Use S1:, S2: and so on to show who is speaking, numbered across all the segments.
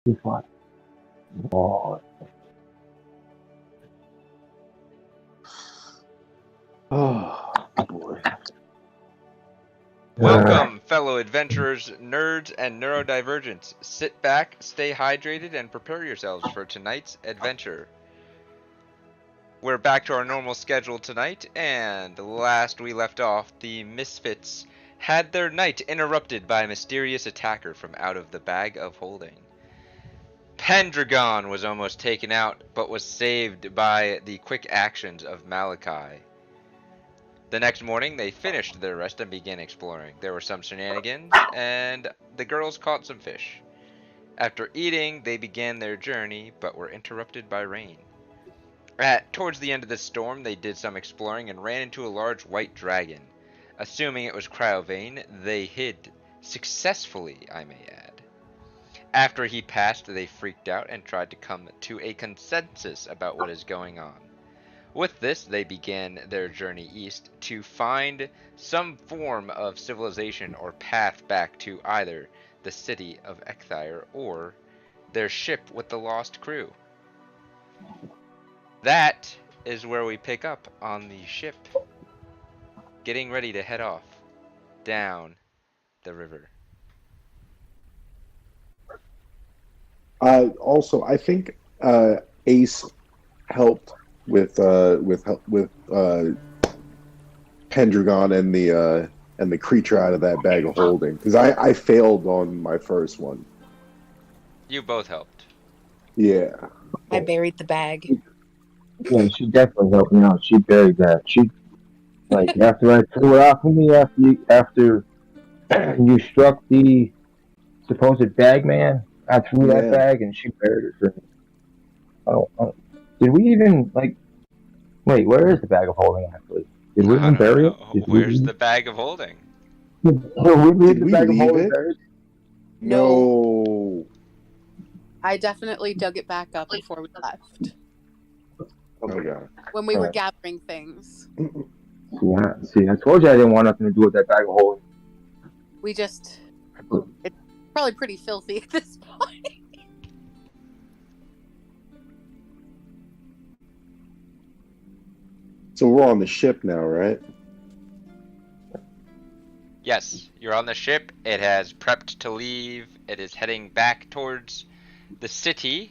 S1: He's fine. Oh,
S2: Oh boy.
S3: Welcome, fellow adventurers, nerds, and neurodivergents. Sit back, stay hydrated, and prepare yourselves for tonight's adventure. We're back to our normal schedule tonight, and last we left off, the Misfits had their night interrupted by a mysterious attacker from out of the bag of holding. Pendragon was almost taken out, but was saved by the quick actions of Malachi. The next morning, they finished their rest and began exploring. There were some shenanigans, and the girls caught some fish. After eating, they began their journey, but were interrupted by rain. Towards the end of the storm, they did some exploring and ran into a large white dragon. Assuming it was Cryovane, they hid. Successfully, I may add. After he passed, they freaked out and tried to come to a consensus about what is going on. With this, they began their journey east to find some form of civilization or path back to either the city of Ecthire or their ship with the lost crew. That is where we pick up on the ship, getting ready to head off down the river.
S2: Also, I think Ace helped with Pendragon and the creature out of that bag of holding, because I failed on my first one.
S3: You both helped.
S2: Yeah.
S4: I buried the bag.
S1: yeah, she definitely helped me out. She buried that. She after I threw it off of me after you struck the supposed bag man, I threw that
S2: Yeah.
S1: bag and she buried it for me. Oh, did we even wait, where is the bag of holding actually? Did we
S3: I
S1: even
S3: don't
S1: bury it?
S3: know. Where's the bag of holding?
S1: Did we leave
S2: Did
S1: the
S2: we
S1: bag of
S2: leave
S1: holding
S2: it?
S1: buried?
S2: No.
S4: I definitely dug it back up before we left.
S2: Oh my god.
S4: When we were
S1: Alright.
S4: gathering things.
S1: See, I told you I didn't want nothing to do with that bag of holding.
S4: We just... It's probably pretty filthy at this point.
S2: So we're on the ship now, right?
S3: Yes, you're on the ship. It has prepped to leave. It is heading back towards the city.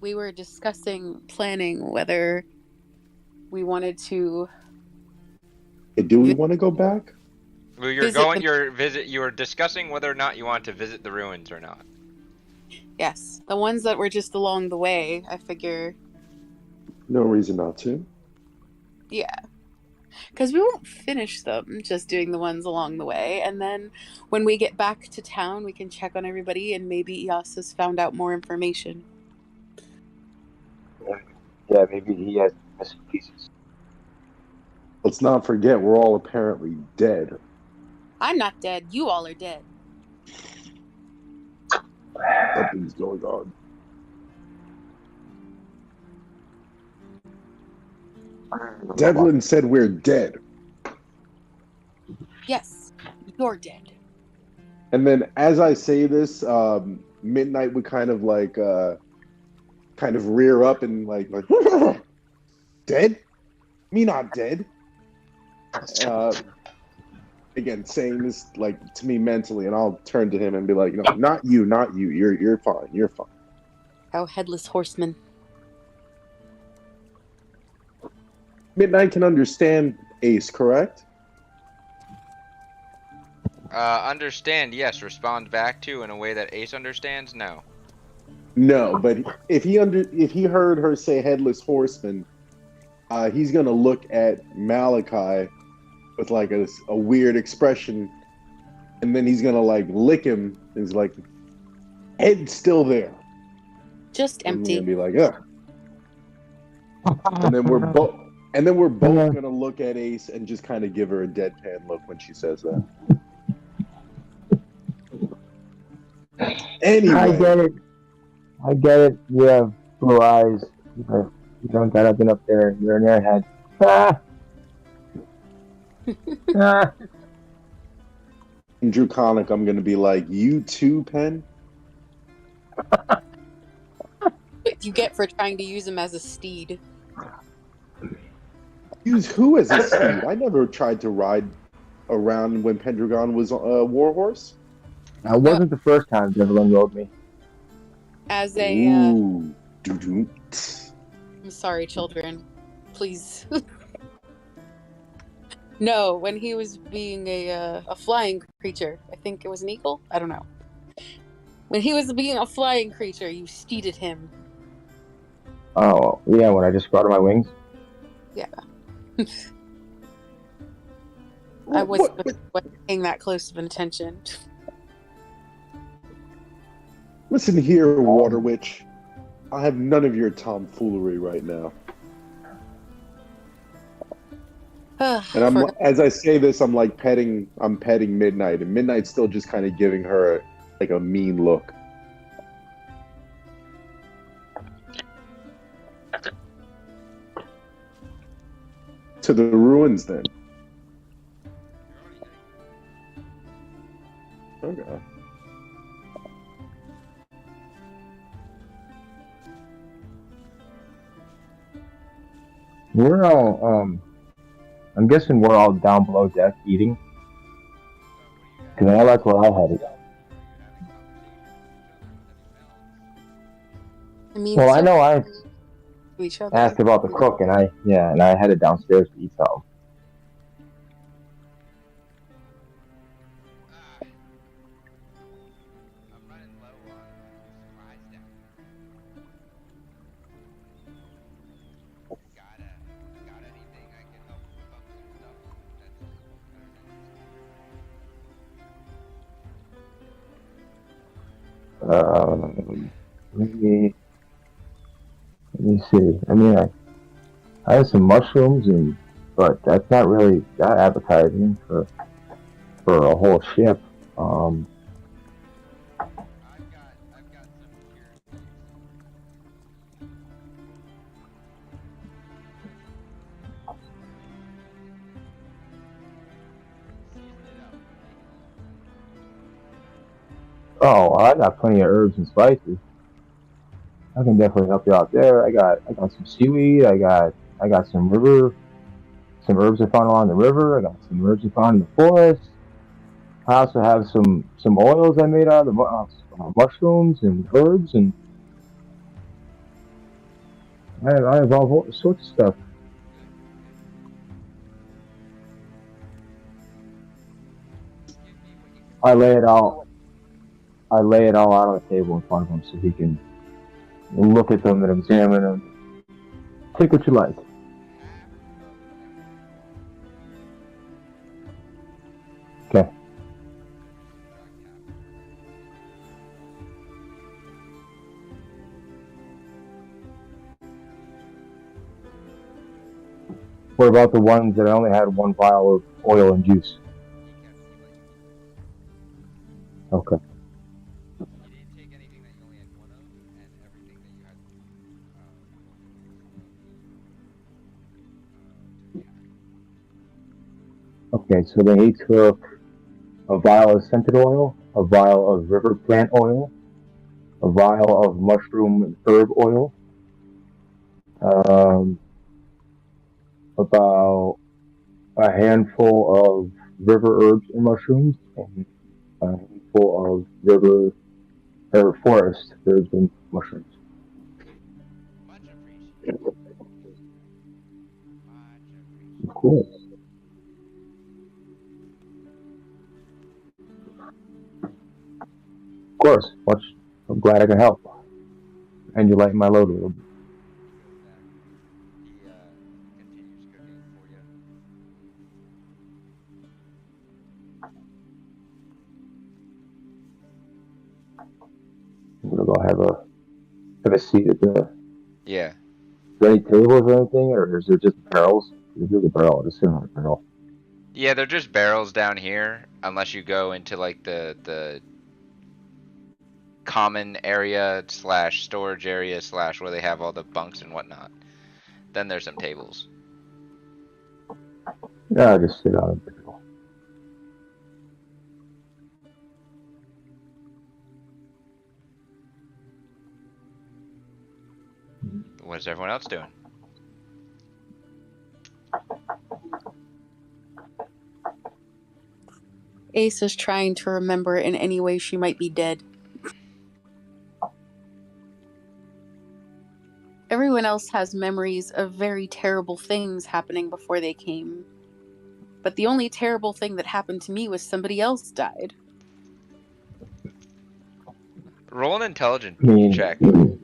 S4: We were discussing planning whether we wanted to...
S2: Do we want to go back?
S3: Well, you're discussing whether or not you want to visit the ruins or not.
S4: Yes, the ones that were just along the way, I figure...
S2: No reason not to.
S4: Yeah. Because we won't finish them, just doing the ones along the way. And then when we get back to town, we can check on everybody and maybe Ias has found out more information.
S1: Yeah, maybe he has missing pieces.
S2: Let's not forget we're all apparently dead.
S4: I'm not dead. You all are dead.
S2: Something's going on. Devlin said we're dead.
S4: Yes, you're dead.
S2: And then as I say this, Midnight would kind of rear up and like dead? Me not dead. Again, saying this like to me mentally, and I'll turn to him and be like, no, not you. You're fine. You're fine.
S4: Oh, headless horseman.
S2: Midnight can understand Ace, correct?
S3: Understand, yes. Respond back to in a way that Ace understands, no.
S2: No, but if he heard her say headless horseman, he's gonna look at Malachi with like a weird expression, and then he's gonna like lick him. And he's like, head's still there.
S4: Just
S2: And
S4: empty.
S2: he's gonna be like, ugh. And then we're both gonna look at Ace and just kind of give her a deadpan look when she says that. Anyway,
S1: I get it. You have blue eyes. You don't gotta been up there. You're in your head. Ah.
S2: in Draconic, I'm gonna be like, you too, Pen?
S4: What you get for trying to use him as a steed.
S2: Use who as a steed? I never tried to ride around when Pendragon was a warhorse.
S1: Now, it wasn't the first time Devlin rode me.
S4: As a,
S2: Ooh. Doo-doo.
S4: I'm sorry, children. Please. No, when he was being a flying creature. I think it was an eagle? I don't know. When he was being a flying creature, you steeded him.
S1: Oh, yeah, when I just sprouted my wings.
S4: Yeah. I wasn't paying that close of an attention.
S2: Listen here, Water Witch. I have none of your tomfoolery right now. And as I say this, I'm petting Midnight, and Midnight's still just kind of giving her like a mean look. To the ruins, then. Okay.
S1: We're all, I'm guessing we're all down below deck eating. Because that's where I headed.
S4: I mean,
S1: Well, I know I
S4: to each other.
S1: asked about the cook, and I headed downstairs to eat something. Let me see. I mean, I had some mushrooms, but that's not really that appetizing for a whole ship. Oh, I got plenty of herbs and spices. I can definitely help you out there. I got some seaweed. I got some herbs I found along the river. I got some herbs I found in the forest. I also have some oils I made out of the mushrooms and herbs, and I have all sorts of stuff. I lay it all out on the table in front of him so he can look at them and examine them. Take what you like. Okay. What about the ones that only had one vial of oil and juice? Okay. Okay, so then he took a vial of scented oil, a vial of river plant oil, a vial of mushroom and herb oil, about a handful of river herbs and mushrooms, and a handful of river or forest herbs and mushrooms. Of course. Of course. I'm glad I can help. And you lighten my load a little bit. I'm gonna go have a seat at the.
S3: Yeah.
S1: Is there any tables or anything, or is there just barrels? If there's a barrel, just sit on a barrel.
S3: Yeah, they're just barrels down here, unless you go into like the common area / storage area / where they have all the bunks and whatnot. Then there's some tables.
S1: Yeah, I'll just sit on a barrel.
S3: What's everyone else doing?
S4: Ace is trying to remember in any way she might be dead. Everyone else has memories of very terrible things happening before they came. But the only terrible thing that happened to me was somebody else died.
S3: Roll an intelligence
S1: I mean,
S3: check.
S5: Oh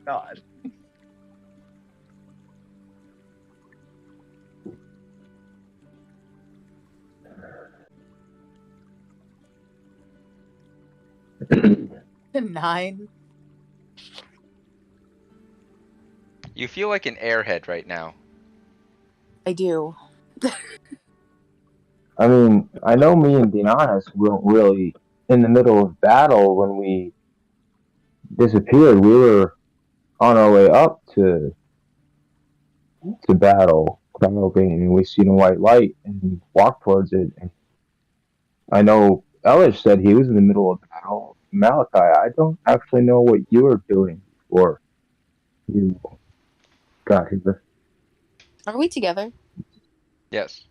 S5: God. A 9.
S3: You feel like an airhead right now.
S4: I do.
S1: I mean, I know me and Denanis weren't really in the middle of battle when we disappeared. We were on our way up to battle, and we seen a white light and walked towards it. And I know Elish said he was in the middle of battle. Malachi, I don't actually know what you were doing before you got here.
S4: Are we together?
S3: Yes.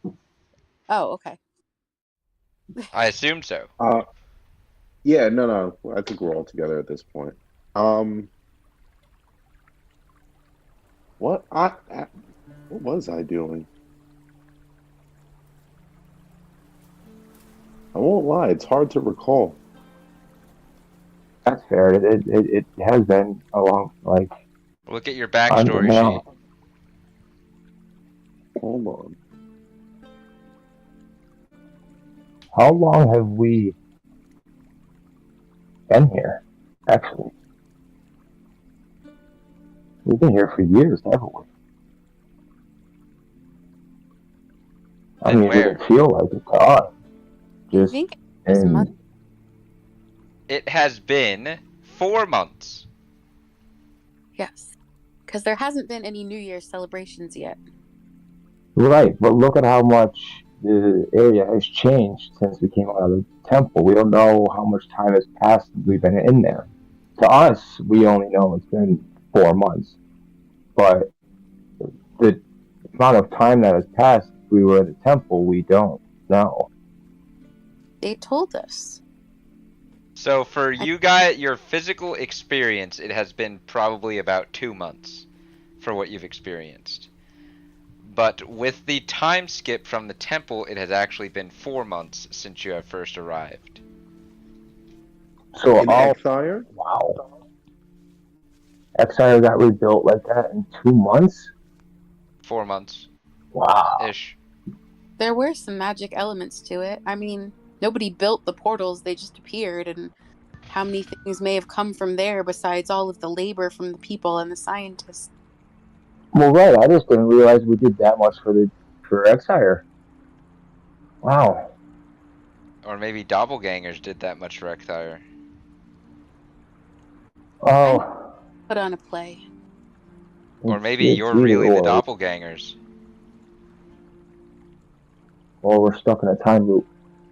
S4: Oh, okay.
S3: I assumed so.
S2: Yeah, no. I think we're all together at this point. What was I doing? I won't lie, it's hard to recall.
S1: That's fair. It has been a long, like,
S3: Look at your
S1: time
S3: backstory
S1: now.
S3: sheet.
S2: Hold on.
S1: How long have we been here, actually? We've been here for years, haven't we? I
S3: And
S1: mean,
S3: where?
S1: it doesn't feel like it to us.
S4: I
S1: Just
S4: think it was
S1: in,
S4: month.
S3: It has been 4 months.
S4: Yes. Because there hasn't been any New Year's celebrations yet.
S1: right, but look at how much the area has changed since we came out of the temple. We don't know how much time has passed since we've been in there. To us, we only know it's been 4 months. But the amount of time that has passed since we were in the temple, we don't know.
S4: They told us.
S3: So for you guys, your physical experience, it has been probably about 2 months for what you've experienced. But with the time skip from the temple, it has actually been 4 months since you have first arrived.
S1: So
S2: In
S1: all
S2: Exire?
S1: wow, Exire got rebuilt like that in 2 months.
S3: 4 months
S1: Wow.
S3: ish.
S4: There were some magic elements to it. I mean, nobody built the portals, they just appeared, and how many things may have come from there besides all of the labor from the people and the scientists.
S1: Well, right. I just didn't realize we did that much for Exire. Wow.
S3: Or maybe doppelgangers did that much for Exire.
S1: Oh.
S4: Put on a play.
S3: Or maybe
S1: It's
S3: you're
S1: either
S3: really the
S1: or.
S3: doppelgangers.
S1: Or we're stuck in a time loop.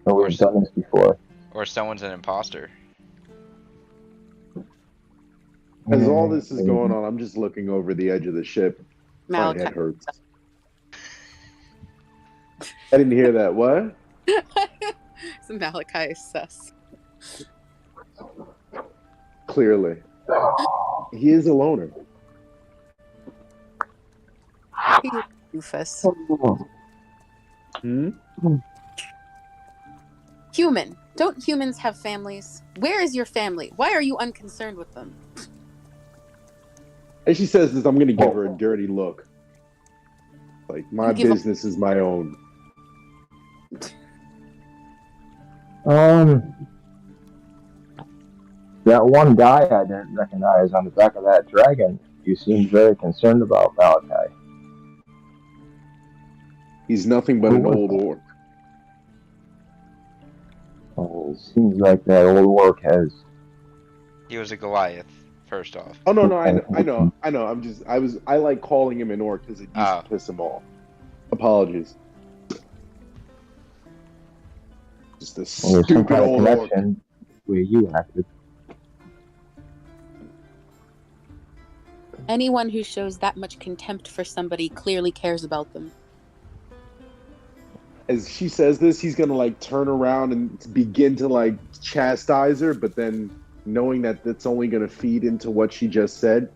S1: And
S3: Or
S1: we've
S3: s-
S1: done this before.
S3: Or someone's an imposter.
S2: As all this is going on, I'm just looking over the edge of the ship. My
S4: Malachi.
S2: head hurts. I didn't hear that. What?
S4: So Malachi is sus.
S2: Clearly. He is a loner.
S4: He is doofus.
S2: Hmm?
S4: Human. Don't humans have families? Where is your family? Why are you unconcerned with them?
S2: And she says this, I'm going to give her a dirty look. Like, my
S4: Give a-
S2: business is my own.
S1: That one guy I didn't recognize on the back of that dragon, you seemed very concerned about, Malachi.
S2: He's nothing but
S1: Who
S2: an
S1: was
S2: old
S1: that?
S2: orc.
S1: Oh, it seems like that old orc has.
S3: He was a Goliath, first off.
S2: Oh, no, I know. I like calling him an orc because it used
S3: Oh.
S2: to piss him off. Apologies. Just a
S1: Well, there's some
S2: stupid
S1: kind of
S2: old orc.
S1: connection where you acted.
S4: Anyone who shows that much contempt for somebody clearly cares about them.
S2: As she says this, he's gonna like turn around and begin to like chastise her, but then knowing that that's only gonna feed into what she just said,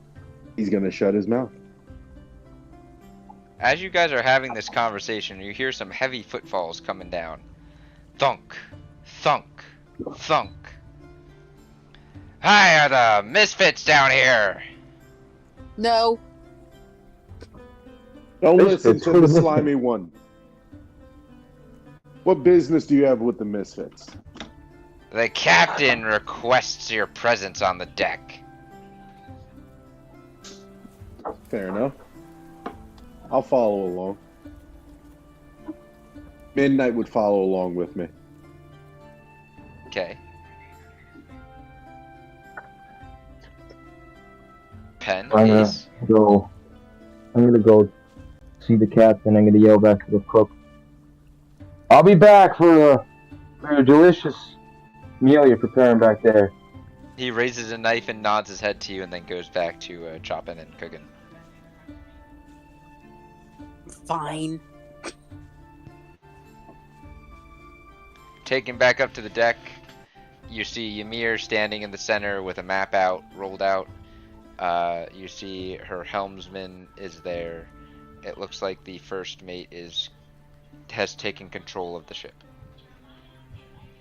S2: he's gonna shut his mouth.
S3: As you guys are having this conversation, you hear some heavy footfalls coming down. Thunk, thunk, thunk. Hi, are the Misfits down here?
S4: No.
S2: Don't listen
S1: Misfits,
S2: to
S1: who
S2: the
S1: are the
S2: slimy one. What business do you have with the Misfits?
S3: The captain requests your presence on the deck.
S2: Fair enough. I'll follow along. Midnight would follow along with me.
S3: Okay. Pen,
S1: I'm
S3: Ace.
S1: gonna go see the captain. I'm gonna yell back to the cook. I'll be back for a delicious meal you're preparing back there.
S3: He raises a knife and nods his head to you and then goes back to chopping and cooking.
S4: Fine.
S3: Taken back up to the deck, you see Ymir standing in the center with a map out, rolled out. You see her helmsman is there. It looks like the first mate has taken control of the ship,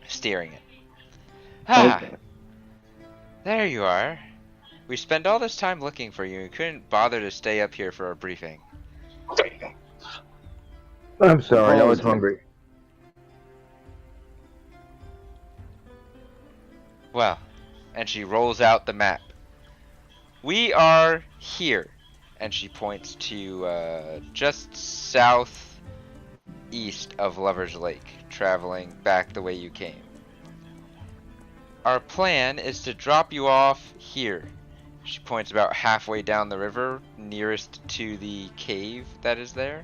S3: steering it. Ah,
S2: Okay.
S3: there you are. We spent all this time looking for you and couldn't bother to stay up here for our briefing.
S1: I'm sorry, I was hungry.
S3: Well, and she rolls out the map. We are here, and she points to just southeast of Lover's Lake, traveling back the way you came. Our plan is to drop you off here. She points about halfway down the river, nearest to the cave that is there.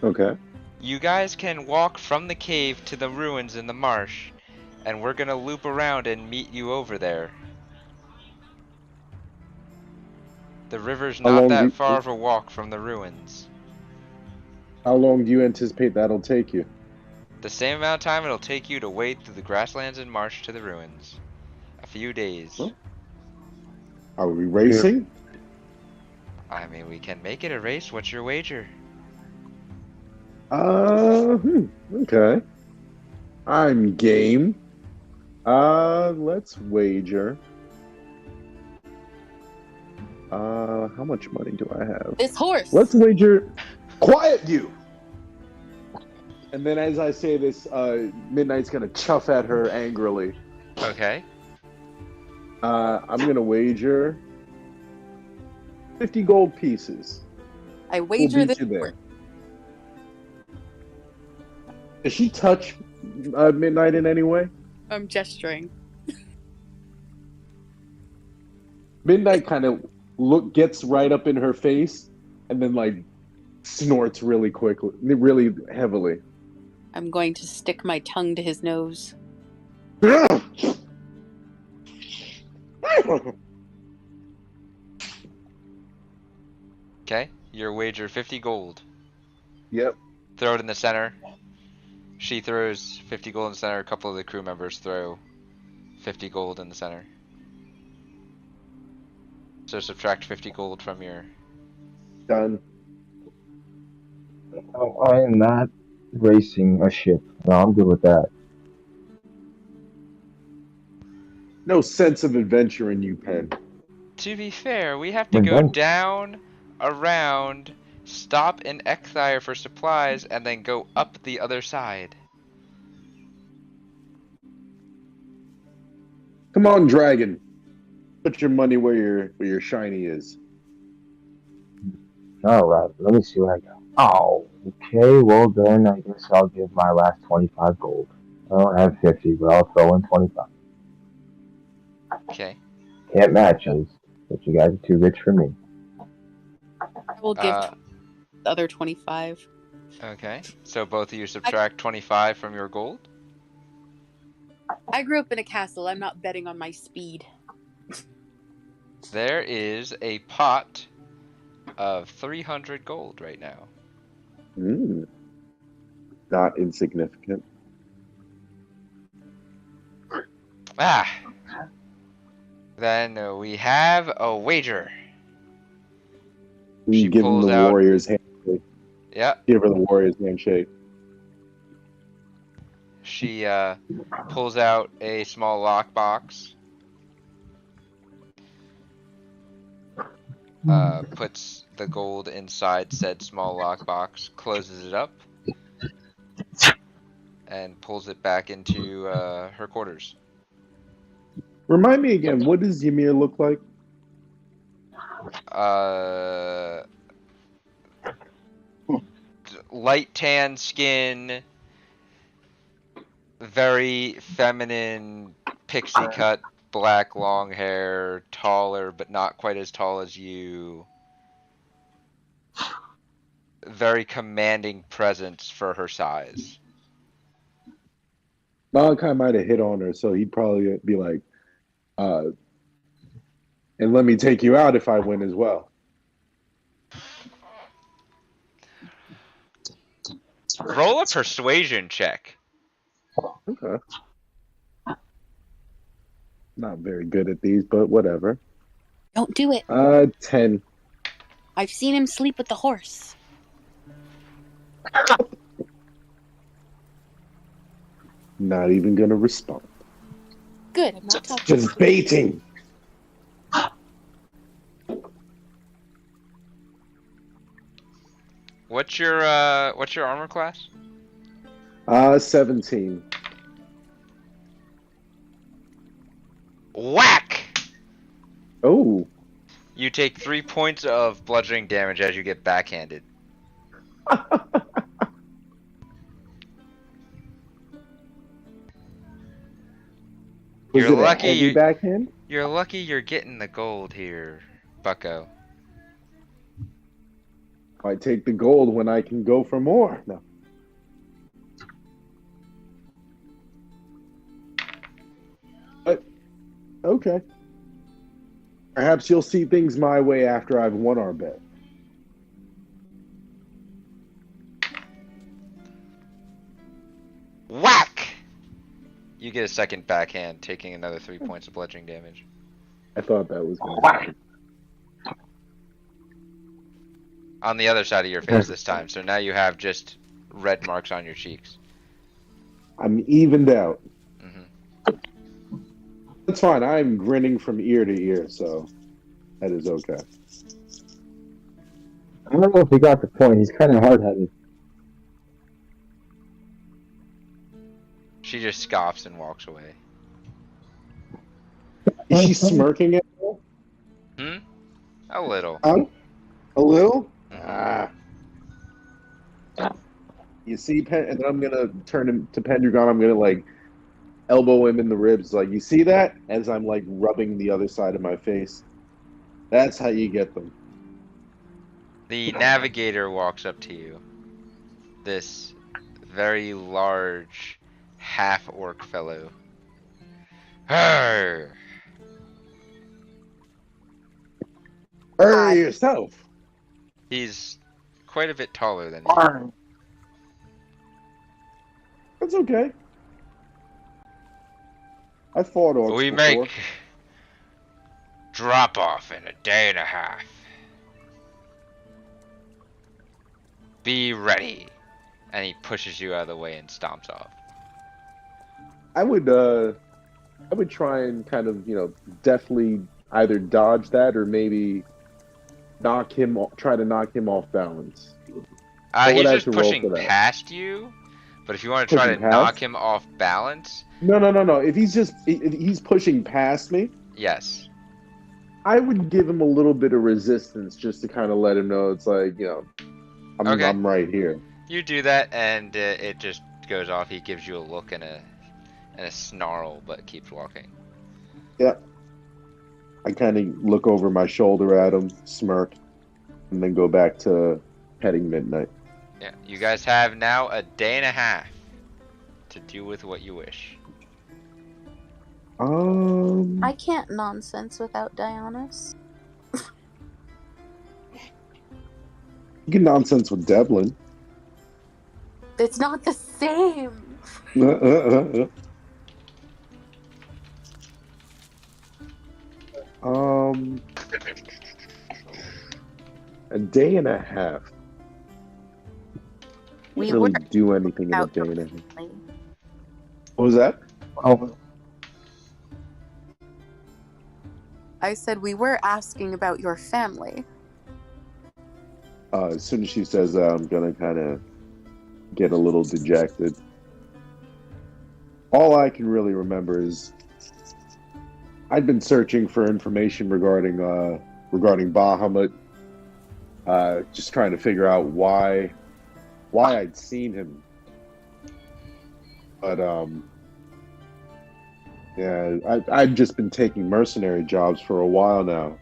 S2: Okay.
S3: You guys can walk from the cave to the ruins in the marsh, and we're gonna loop around and meet you over there. The river's
S2: How
S3: not
S2: long do
S3: that
S2: you-
S3: far of a walk from the ruins.
S2: How long do you anticipate that'll take you?
S3: The same amount of time it'll take you to wade through the grasslands and marsh to the ruins. A few days.
S2: Well. Are we racing?
S3: I mean, we can make it a race. What's your wager?
S2: Okay. I'm game. Let's wager. How much money do I have?
S4: This horse.
S2: Let's wager. Quiet you! And then as I say this, Midnight's gonna chuff at her angrily.
S3: Okay.
S2: I'm gonna wager 50 gold pieces.
S4: I
S2: We'll
S4: wager
S2: beat
S4: this
S2: you there.
S4: horse.
S2: Does she touch Midnight in any way?
S4: I'm gesturing.
S2: Midnight kind of gets right up in her face, and then like snorts really quickly, really heavily.
S4: I'm going to stick my tongue to his nose.
S3: Okay. Your wager 50 gold.
S2: Yep.
S3: Throw it in the center. She throws 50 gold in the center. A couple of the crew members throw 50 gold in the center. So subtract 50 gold from your...
S2: Done.
S1: Oh, I am not racing a ship. No, I'm good with that.
S2: No sense of adventure in you, Pen.
S3: To be fair, we have to go
S1: Adventure.
S3: down, around, stop in Ekthire for supplies, and then go up the other side.
S2: Come on, dragon. Put your money where your shiny is.
S1: All right, let me see what I got. Oh, okay. Well, then I guess I'll give my last 25 gold. I don't have 50, but I'll throw in 25.
S3: Okay.
S1: Can't match those, but you guys are too rich for me.
S4: I will give the other 25.
S3: Okay. So both of you subtract 25 from your gold?
S4: I grew up in a castle. I'm not betting on my speed.
S3: There is a pot of 300 gold right now.
S2: Not insignificant.
S3: Ah. Then we have a wager. She
S2: Give him
S3: pulls
S2: the
S3: out.
S2: warrior's handshake.
S3: Yep.
S2: Give her the warrior's handshake.
S3: She pulls out a small lockbox. Puts the gold inside said small lockbox, closes it up, and pulls it back into her quarters.
S2: Remind me again, what does Ymir look like?
S3: Light tan skin, very feminine, pixie cut, black long hair, taller but not quite as tall as you. Very commanding presence for her size.
S2: Malachi might have hit on her, so he'd probably be like, and let me take you out if I win as well.
S3: Roll a persuasion check.
S2: Okay. Not very good at these, but whatever.
S4: Don't do it.
S2: 10.
S4: I've seen him sleep with the horse.
S2: Not even gonna respond.
S4: Good. I'm not talking.
S2: Just baiting.
S3: What's your armor class?
S2: 17.
S3: Whack!
S2: Oh.
S3: You take 3 points of bludgeoning damage as you get backhanded. You're lucky. You're lucky you're getting the gold here, Bucko.
S2: I take the gold when I can go for more. No. But, okay. Perhaps you'll see things my way after I've won our bet.
S3: Whack! You get a second backhand, taking another 3 points of bludgeoning damage.
S2: I thought that was going to happen.
S3: On the other side of your face this time, so now you have just red marks on your cheeks.
S2: I'm evened out.
S3: Mm-hmm.
S2: That's fine. I'm grinning from ear to ear, so that is okay.
S1: I don't know if he got the point. He's kind of hard-headed.
S3: She just scoffs and walks away.
S2: Is she smirking at me?
S3: A little.
S2: A little?
S3: Mhm.
S2: You see, and then I'm gonna turn him to Pendragon. I'm gonna like elbow him in the ribs. Like, you see that? As I'm like rubbing the other side of my face. That's how you get them.
S3: The navigator walks up to you. This very large half-orc fellow. Arr!
S2: Hurry yourself.
S3: He's quite a bit taller than you.
S2: That's okay. I fought orcs
S3: We
S2: before.
S3: make drop off in a day and a half. Be ready. And he pushes you out of the way and stomps off.
S2: I would try and kind of, definitely either dodge that or maybe try to knock him off balance.
S3: He's
S2: would I have
S3: just
S2: to roll
S3: pushing
S2: for that?
S3: past you. But if you want to try to
S2: Pushing past?
S3: knock him off balance,
S2: No. If he's pushing past me,
S3: yes.
S2: I would give him a little bit of resistance just to kind of let him know it's like,
S3: Okay.
S2: I'm right here.
S3: You do that, and it just goes off. He gives you a look and a snarl, but keeps walking.
S2: Yeah. I kind of look over my shoulder at him, smirk, and then go back to heading midnight.
S3: Yeah, you guys have now a day and a half to do with what you wish.
S4: I can't nonsense without Dionysus.
S2: You can nonsense with Devlin.
S4: It's not the same.
S2: A day and a half.
S4: We
S2: Can't really
S4: were
S2: do anything in a
S4: out
S2: day
S4: your
S2: and a half.
S4: family.
S2: What was that?
S1: Oh,
S4: I said we were asking about your family.
S2: As soon as she says that, I'm gonna kind of get a little dejected. All I can really remember is I'd been searching for information regarding Bahamut, just trying to figure out why I'd seen him. But yeah, I've just been taking mercenary jobs for a while now.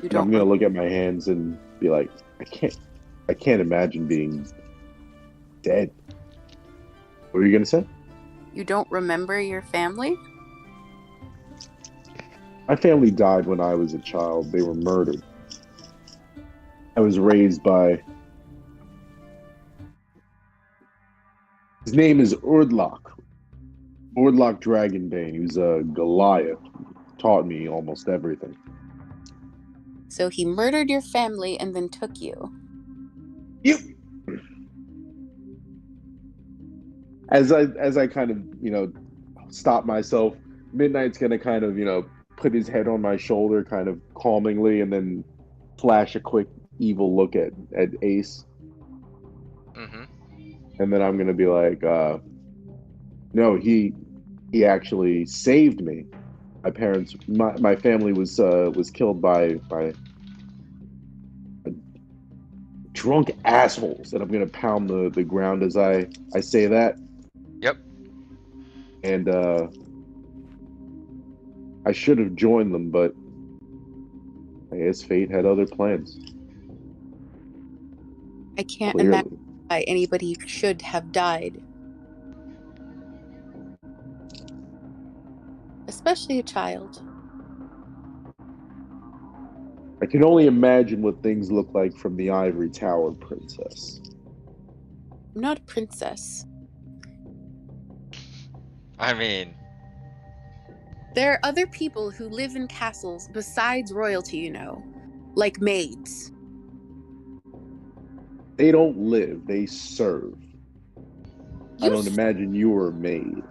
S4: You
S2: And
S4: don't.
S2: I'm gonna look at my hands and be like, I can't imagine being dead. What were you gonna say?
S4: You don't remember your family?
S2: My family died when I was a child. They were murdered. I was raised by. His name is Urdlok. Urdlok Dragonbane. He was a Goliath. Taught me almost everything.
S4: So he murdered your family and then took you.
S2: Yep. As I kind of stop myself, Midnight's gonna kind of put his head on my shoulder, kind of calmingly, and then flash a quick evil look at Ace.
S3: Mm-hmm.
S2: And then I'm gonna be like, no, he actually saved me. My family was killed by drunk assholes, and I'm gonna pound the ground as I say that.
S3: Yep.
S2: And I should have joined them, but I guess fate had other plans.
S4: I can't
S2: Clearly.
S4: imagine why anybody should have died. Especially a child.
S2: I can only imagine what things look like from the Ivory Tower, Princess.
S4: I'm not a princess.
S3: I mean,
S4: There are other people who live in castles besides royalty, like maids.
S2: They don't live, they serve. I
S4: You
S2: don't imagine you were a maid.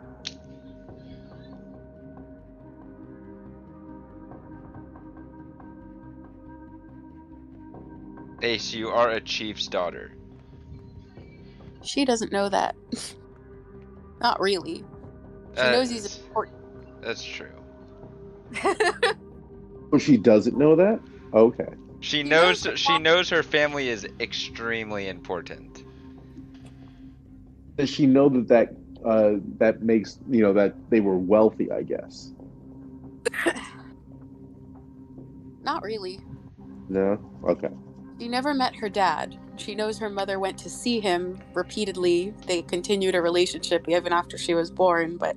S3: Ace, you are a chief's daughter.
S4: She doesn't know that. Not really. She knows he's important.
S3: That's true.
S2: Oh, she doesn't know that? Okay.
S3: She knows her family is extremely important.
S2: Does she know that makes that they were wealthy, I guess?
S4: Not really.
S2: No? Okay.
S4: She never met her dad. She knows her mother went to see him repeatedly. They continued a relationship even after she was born, but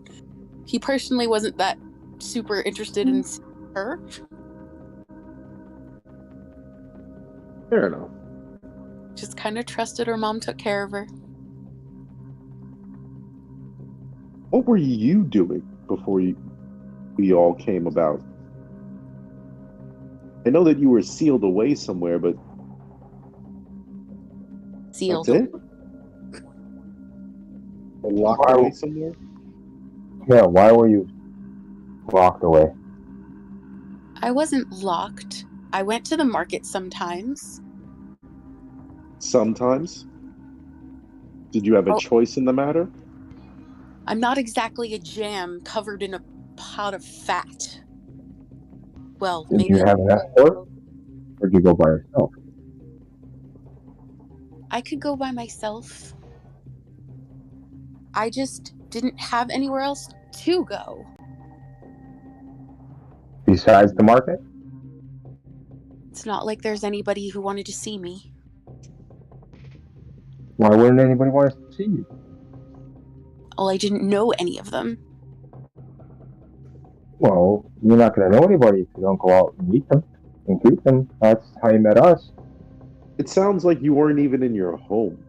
S4: he personally wasn't that super interested in her.
S2: Fair enough.
S4: Just kind of trusted her mom took care of her.
S2: What were you doing before we all came about? I know that you were sealed away somewhere, but
S4: Sealed.
S2: that's it? Or locked away somewhere?
S1: Yeah, why were you locked away?
S4: I wasn't locked. I went to the market sometimes.
S2: Sometimes? Did you have a choice in the matter?
S4: I'm not exactly a jam covered in a pot of fat. Well,
S1: Did
S4: maybe
S1: you have an escort? Or did you go by yourself?
S4: I could go by myself. I just didn't have anywhere else to go.
S1: Besides the market?
S4: It's not like there's anybody who wanted to see me.
S1: Why wouldn't anybody want to see you?
S4: Well, I didn't know any of them.
S1: Well, you're not going to know anybody if you don't go out and meet them and greet them. That's how you met us.
S2: It sounds like you weren't even in your home.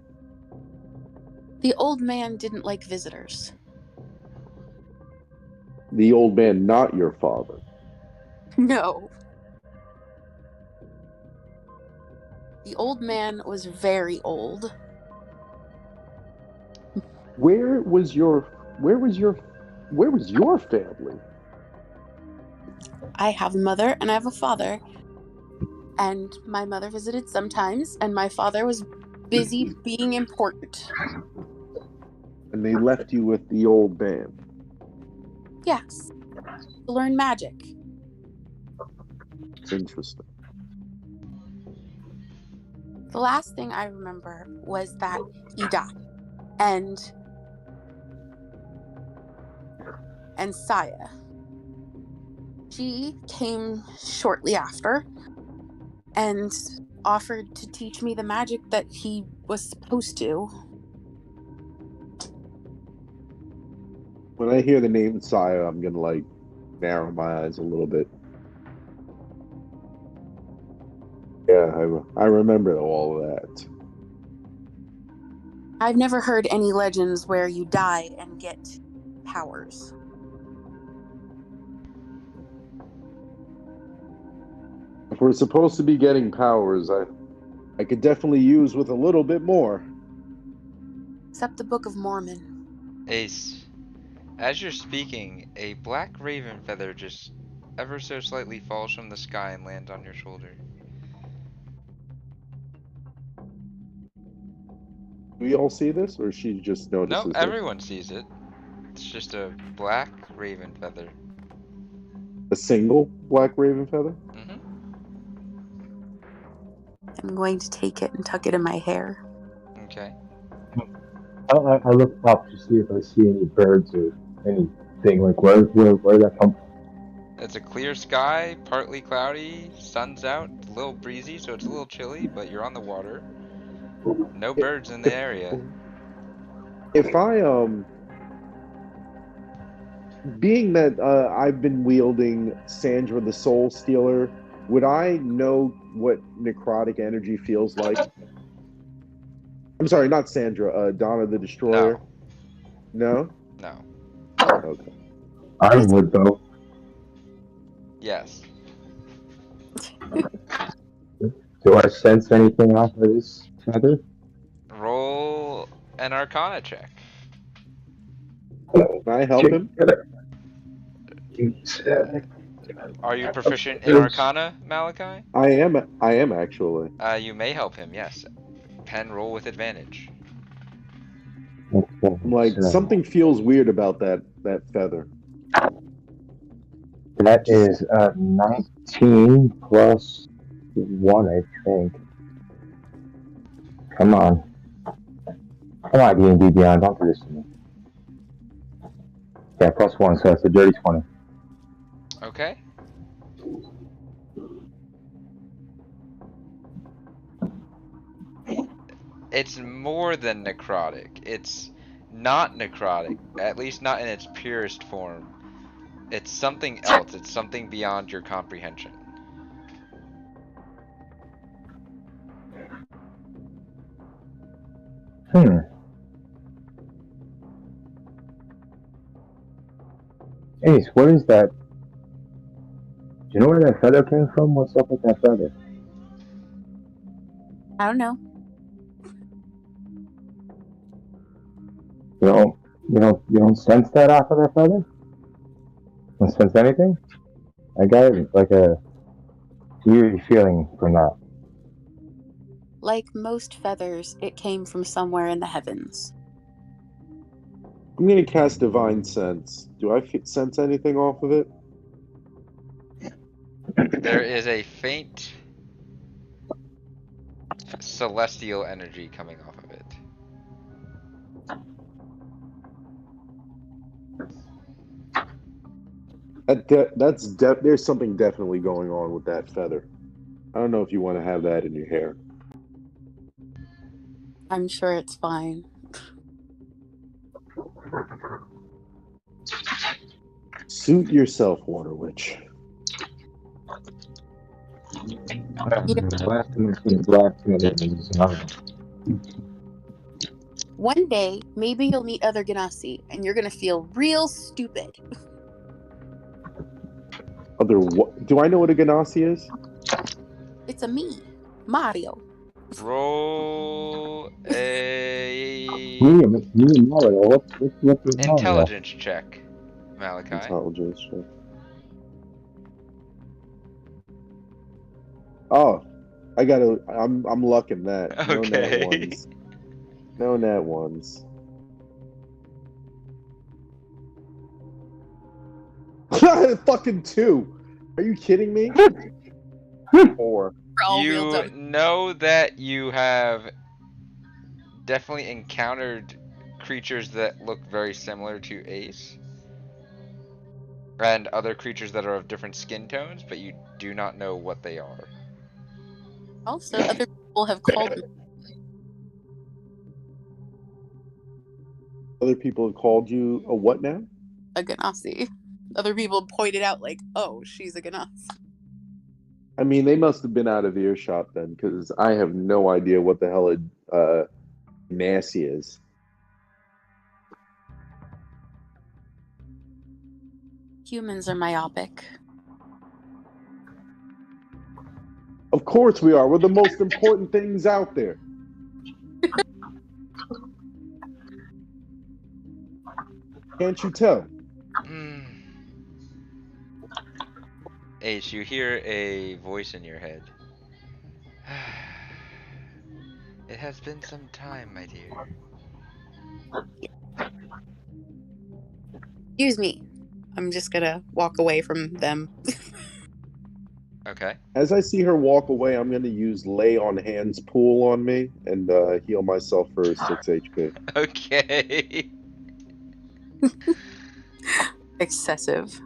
S4: The old man didn't like visitors.
S2: The old man, not your father.
S4: No. The old man was very old.
S2: Where was your family?
S4: I have a mother and I have a father. And my mother visited sometimes, and my father was busy being important.
S2: And they left you with the old man.
S4: Yes. To learn magic.
S2: Interesting.
S4: The last thing I remember was that he died. And Saya. She came shortly after and offered to teach me the magic that he was supposed to.
S2: When I hear the name Saya, I'm gonna like narrow my eyes a little bit. Yeah, I remember all of that.
S4: I've never heard any legends where you die and get powers.
S2: If we're supposed to be getting powers, I could definitely use with a little bit more.
S4: Except the Book of Mormon.
S3: Ace, as you're speaking, a black raven feather just ever so slightly falls from the sky and lands on your shoulder.
S2: Do we all see this, or she just notices
S3: No,
S2: it?
S3: everyone sees it. It's just a black raven feather.
S2: A single black raven feather?
S3: Mm-hmm.
S4: I'm going to take it and tuck it in my hair.
S3: Okay.
S1: I look up to see if I see any birds or anything. Like, where did that come from?
S3: It's a clear sky, partly cloudy, sun's out, a little breezy, so it's a little chilly, but you're on the water. No birds in the area.
S2: If I being that I've been wielding Sandra the Soul Stealer, would I know what necrotic energy feels like? I'm sorry, not Sandra. Donna the Destroyer.
S3: No.
S2: No.
S3: No.
S2: Okay.
S1: I would though.
S3: Yes.
S1: Do I sense anything off of this feather?
S3: Roll an Arcana check.
S2: Can I help him?
S3: Are you proficient in Arcana, Malachi?
S2: I am actually.
S3: You may help him, yes. Pen roll with advantage.
S2: I'm like, something feels weird about that feather.
S1: That is 19 plus 1, I think. Come on. Come on, D&D Beyond, don't do this to me. Yeah, plus 1, so that's a dirty 20.
S3: Okay. It's more than necrotic. It's not necrotic, at least not in its purest form. It's something else. It's something beyond your comprehension.
S1: Ace, what is that? Do you know where that feather came from? What's up with that feather?
S4: I don't know.
S1: You don't sense that off of that feather? Don't sense anything? I got it like a eerie feeling from that.
S4: Like most feathers, it came from somewhere in the heavens.
S2: I'm gonna cast Divine Sense. Do I sense anything off of it?
S3: There is a faint celestial energy coming off of it.
S2: There's something definitely going on with that feather. I don't know if you want to have that in your hair.
S4: I'm sure it's fine.
S2: Suit yourself, Water Witch.
S4: You know,
S1: The last time I seen a black man is
S4: one day, maybe you'll meet other Ganassi, and you're gonna feel real stupid.
S2: Do I know what a ganassi is?
S4: It's a me, Mario.
S3: Roll a
S1: me and Mario. What's with Mario?
S3: intelligence check, Malachi.
S2: Intelligence check. Oh, I'm lucking that. No nat
S3: Okay.
S2: ones. No nat ones. Fucking 2. Are you kidding me? 4.
S4: We're all real
S3: You
S4: dumb.
S3: know that you have definitely encountered creatures that look very similar to Ace. And other creatures that are of different skin tones, but you do not know what they are.
S4: Also, other people have called me
S2: Other people have called you a what now?
S4: a Ganassi. Other people pointed out, like, oh, she's a Ganassi.
S2: I mean, they must have been out of earshot then, because I have no idea what the hell a Nasty is.
S4: Humans are myopic.
S2: Of course we are. We're the most important things out there. Can't you tell?
S3: Ace, you hear a voice in your head. It has been some time, my dear.
S4: Excuse me. I'm just gonna walk away from them.
S3: Okay.
S2: As I see her walk away, I'm going to use lay on hands pool on me and heal myself for 6 HP.
S3: Okay.
S4: Excessive.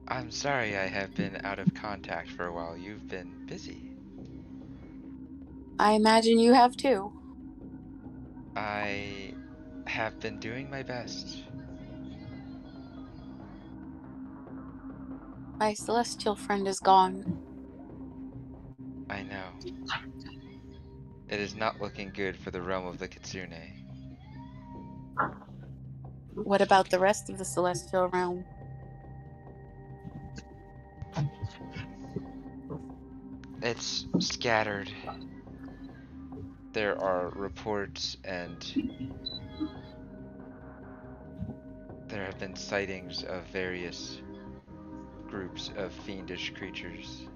S3: I'm sorry I have been out of contact for a while. You've been busy.
S4: I imagine you have too.
S3: I have been doing my best.
S4: My celestial friend is gone.
S3: I know. It is not looking good for the realm of the Kitsune.
S4: What about the rest of the celestial realm?
S3: It's scattered. There are reports and there have been sightings of various groups of fiendish creatures.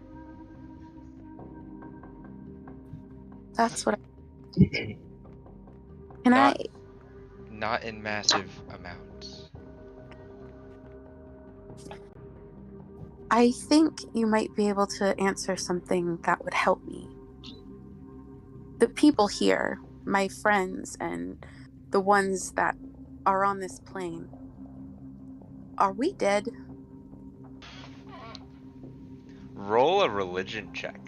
S4: That's what Can
S3: Not in massive amounts.
S4: I think you might be able to answer something that would help me. The people here, my friends and the ones that are on this plane, are we dead?
S3: Roll a religion check.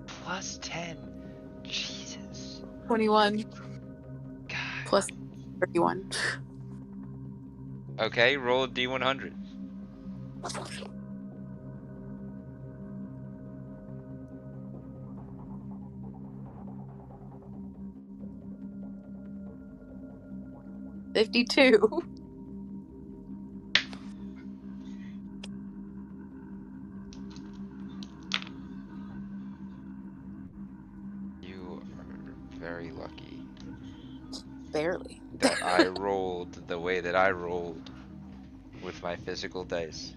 S3: Plus 10. Jesus.
S4: 21
S3: God.
S4: plus 31.
S3: Okay, roll a D100.
S4: $52.
S3: You are very lucky
S4: Barely.
S3: that I rolled the way that I rolled with my physical dice.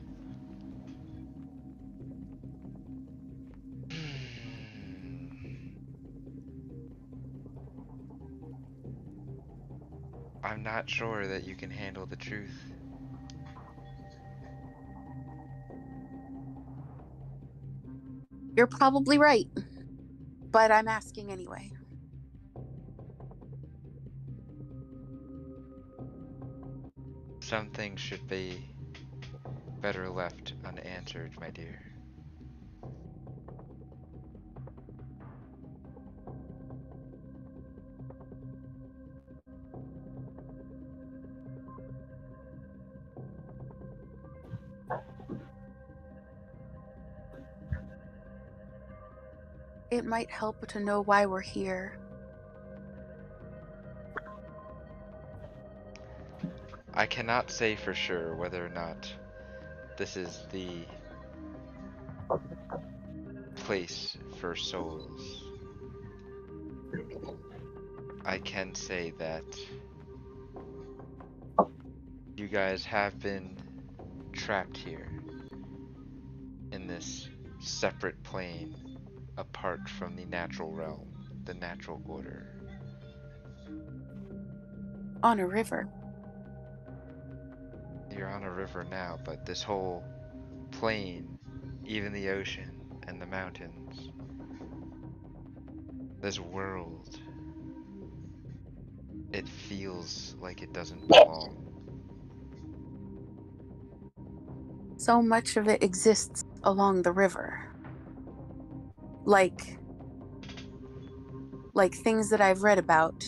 S3: I'm not sure that you can handle the truth.
S4: You're probably right. But I'm asking anyway.
S3: Some things should be better left unanswered, my dear.
S4: It might help to know why we're here.
S3: I cannot say for sure whether or not this is the place for souls. I can say that you guys have been trapped here in this separate plane apart from the natural realm, the natural order.
S4: On a river.
S3: You're on a river now, but this whole plain, even the ocean and the mountains, this world, it feels like it doesn't belong.
S4: So much of it exists along the river. Like things that I've read about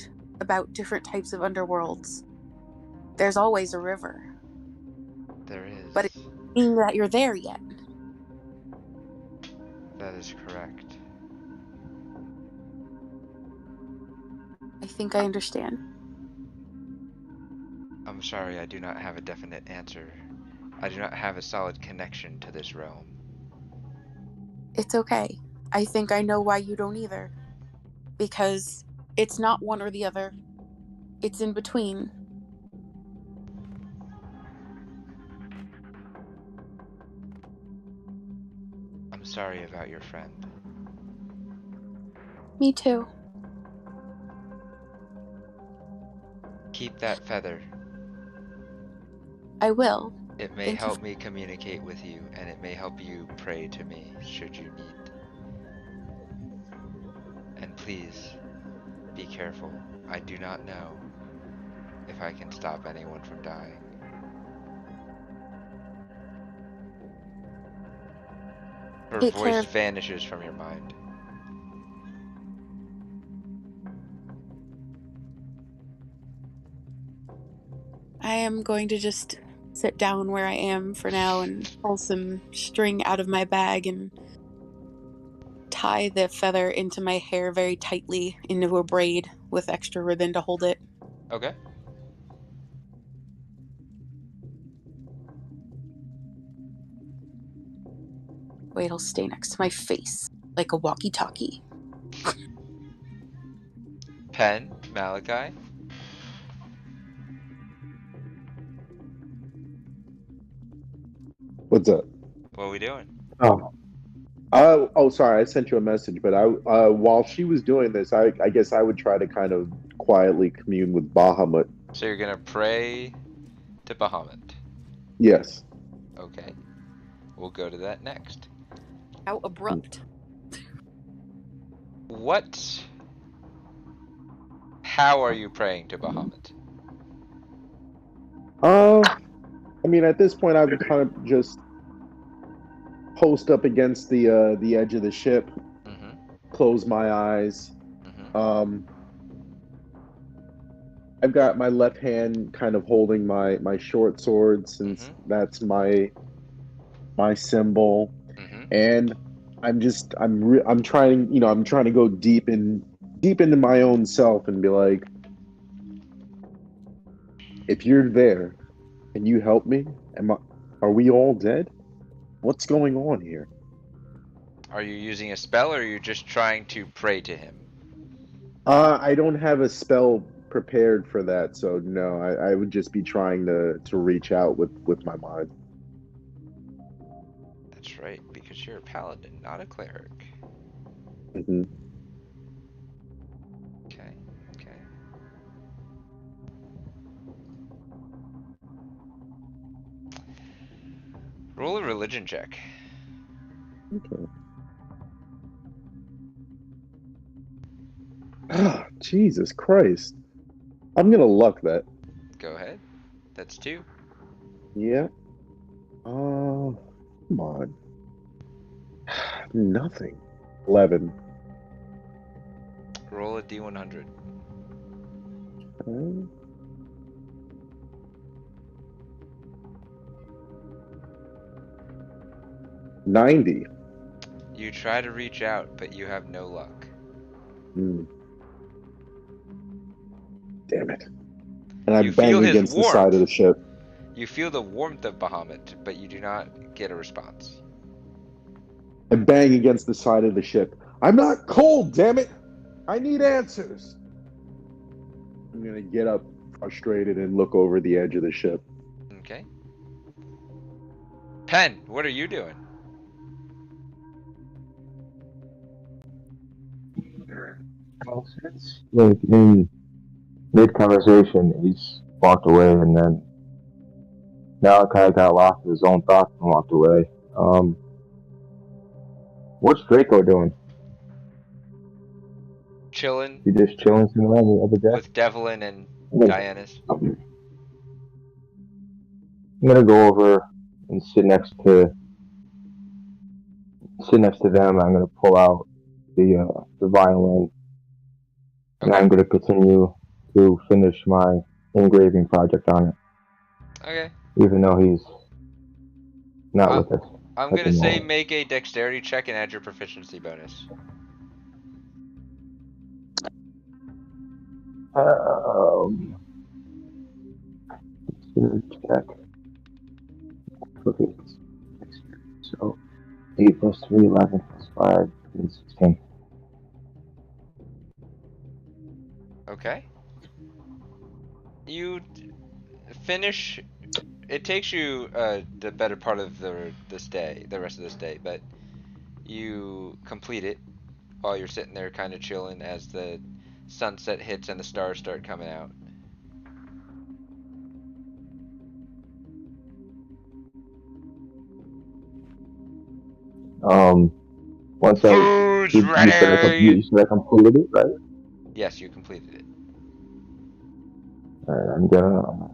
S4: different types of underworlds. There's always a river.
S3: There is.
S4: But it doesn't mean that you're there yet.
S3: That is correct.
S4: I think I understand.
S3: I'm sorry, I do not have a definite answer. I do not have a solid connection to this realm.
S4: It's okay. I think I know why you don't either. Because it's not one or the other. It's in between.
S3: I'm sorry about your friend.
S4: Me too.
S3: Keep that feather.
S4: I will.
S3: It may
S4: Thank you.
S3: help me communicate with you, and it may help you pray to me, should you need. And please, be careful. I do not know if I can stop anyone from dying. Her
S4: Take care
S3: voice
S4: of-
S3: vanishes from your mind.
S4: I am going to just sit down where I am for now and pull some string out of my bag and tie the feather into my hair very tightly into a braid with extra ribbon to hold it.
S3: Okay.
S4: Wait, it'll stay next to my face like a walkie-talkie.
S3: Pen, Malachi.
S2: What's up?
S3: What are we doing?
S1: Oh,
S2: Oh, sorry, I sent you a message, but while she was doing this, I guess I would try to kind of quietly commune with Bahamut.
S3: So you're gonna pray to Bahamut.
S2: Yes.
S3: Okay. We'll go to that next.
S4: How abrupt.
S3: What? How are you praying to Bahamut?
S2: I mean, at this point, I would kind of just post up against the edge of the ship,
S3: Mm-hmm.
S2: close my eyes.
S3: Mm-hmm.
S2: I've got my left hand kind of holding my short sword, since
S3: Mm-hmm.
S2: that's my symbol,
S3: Mm-hmm.
S2: and I'm trying, I'm trying to go deep into my own self and be like, if you're there, can you help me? Are we all dead? What's going on here?
S3: Are you using a spell, or are you just trying to pray to him?
S2: I don't have a spell prepared for that, so no, I would just be trying to reach out with my mind.
S3: That's right, because you're a paladin, not a cleric.
S2: Hmm.
S3: Okay. Okay. Roll a religion check.
S2: Okay. Ah, Jesus Christ. I'm gonna luck that.
S3: Go ahead. That's 2.
S2: Yeah. Come on. Nothing. 11.
S3: Roll a d100.
S2: Okay. 90.
S3: You try to reach out, but you have no luck.
S2: Hmm. Damn it. And I
S3: You
S2: bang
S3: feel his
S2: against the side of the
S3: warmth.
S2: ship.
S3: You feel the warmth of Bahamut, but you do not get a response.
S2: I bang against the side of the ship. I'm not cold, damn it! I need answers. I'm gonna get up frustrated and look over the edge of the ship.
S3: Okay. Pen, what are you doing?
S1: Well, since like in mid conversation, he's walked away, and then Malachi got lost in his own thoughts and walked away. What's Draco doing?
S3: Chilling
S1: He just chilling somewhere on the other deck?
S3: with Devlin and
S1: I'm
S3: Diana's.
S1: gonna go over and sit next to them. I'm gonna pull out the violin, and
S3: Okay.
S1: I'm gonna continue to finish my engraving project on it,
S3: Okay.
S1: even though he's not
S3: Uh,
S1: with us
S3: I'm
S1: at the
S3: gonna say
S1: moment.
S3: make a dexterity check and add your proficiency bonus.
S1: Check. Okay. So 8 plus 3, 11 plus 5, and 16.
S3: Okay. You finish. It takes you the better part of the rest of this day, but you complete it while you're sitting there kind of chilling as the sunset hits and the stars start coming out.
S1: Once
S3: Food's
S1: you
S3: ready!
S1: said I completed it, right?
S3: Yes, you completed it.
S1: Alright, I'm gonna.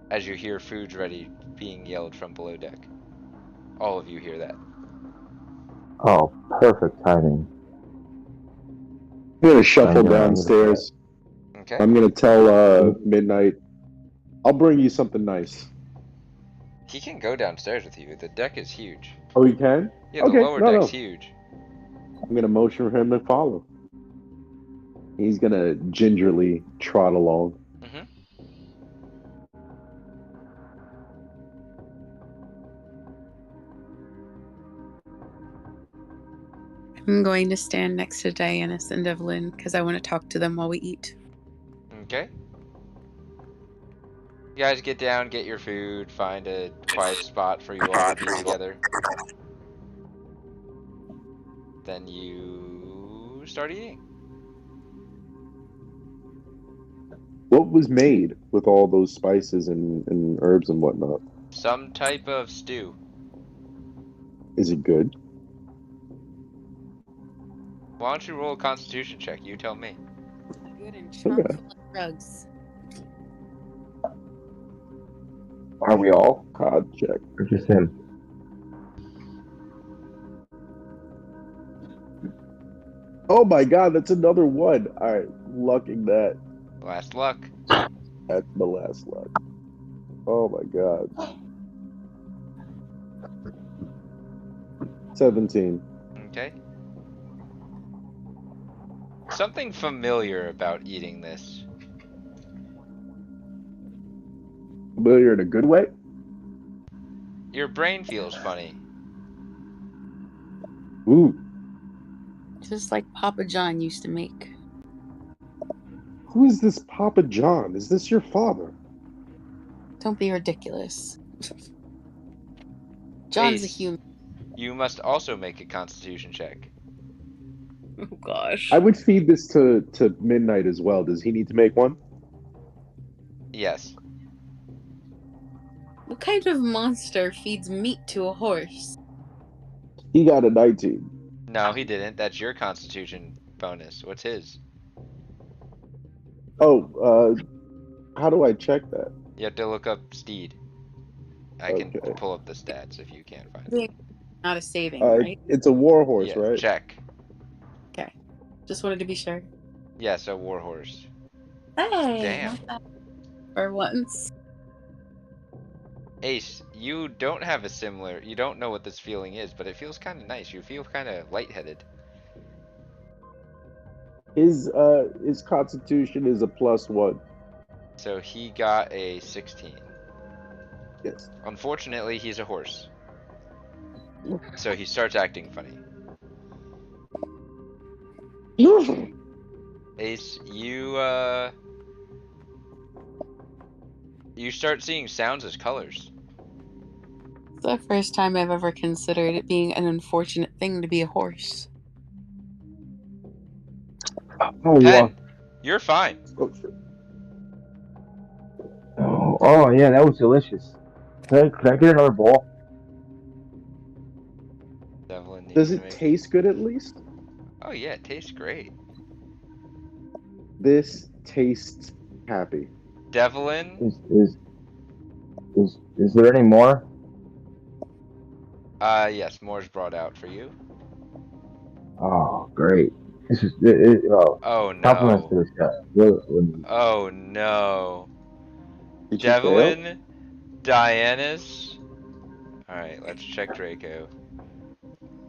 S3: As you hear food's ready being yelled from below deck. All of you hear that.
S1: Oh, perfect timing.
S2: I'm gonna shuffle
S1: I'm gonna
S2: downstairs.
S3: Okay.
S2: I'm gonna tell Midnight, I'll bring you something nice.
S3: He can go downstairs with you. The deck is huge.
S2: Oh, you can?
S3: Yeah, the
S2: Okay,
S3: lower
S2: no,
S3: deck's
S2: no.
S3: huge.
S2: I'm gonna motion for him to follow. He's gonna gingerly trot along.
S3: Mm-hmm.
S4: I'm going to stand next to Dianis and Evelyn because I want to talk to them while we eat.
S3: Okay. You guys get down, get your food, find a quiet spot for you all to be together. Then you start eating.
S2: What was made with all those spices and herbs and whatnot?
S3: Some type of stew.
S2: Is it good?
S3: Why don't you roll a constitution check? You tell me.
S4: Good and chock full of drugs.
S1: Are we all?
S2: Cod check.
S1: Or just him?
S2: Oh my god, that's another one. Alright, lucking that.
S3: Last luck.
S2: That's the last luck. Oh my god. 17.
S3: Okay. Something familiar about eating this.
S2: Familiar in a good way?
S3: Your brain feels funny.
S2: Ooh.
S4: Just like Papa John used to make.
S2: Who is this Papa John? Is this your father?
S4: Don't be ridiculous. John's a
S3: Ace,
S4: human.
S3: you must also make a constitution check.
S4: Oh gosh.
S2: I would feed this to Midnight as well. Does he need to make one?
S3: Yes.
S4: What kind of monster feeds meat to a horse?
S2: He got a 19.
S3: No, he didn't. That's your constitution bonus. What's his?
S2: Oh, how do I check that?
S3: You have to look up steed. I can
S2: Okay.
S3: pull up the stats if you can't find it.
S4: Not a saving, right?
S2: It's a war horse,
S3: Yeah,
S2: right?
S3: check.
S4: Okay. Just wanted to be sure.
S3: Yes, a warhorse.
S4: Hey!
S3: Damn.
S4: not bad. For once.
S3: Ace, you don't have a similar. You don't know what this feeling is, but it feels kind of nice. You feel kind of lightheaded.
S2: His constitution is a +1.
S3: So he got a 16.
S2: Yes.
S3: Unfortunately, he's a horse. So he starts acting funny. Ace, you start seeing sounds as colors.
S4: It's the first time I've ever considered it being an unfortunate thing to be a horse.
S1: Oh,
S3: Pen, you're fine.
S1: oh, yeah, that was delicious. Can I get another bowl?
S3: Devlin needs
S2: Does
S3: to
S2: it
S3: make.
S2: taste good at least?
S3: Oh yeah, it tastes great.
S2: This tastes happy.
S3: Devlin,
S1: Is there any more?
S3: yes, more's brought out for you.
S1: Oh, great. This is
S3: Oh
S1: compliments to
S3: no.
S1: this guy. Really.
S3: Oh no.
S2: Did you fail?
S3: Devlin, Dianis. Alright, let's check Draco.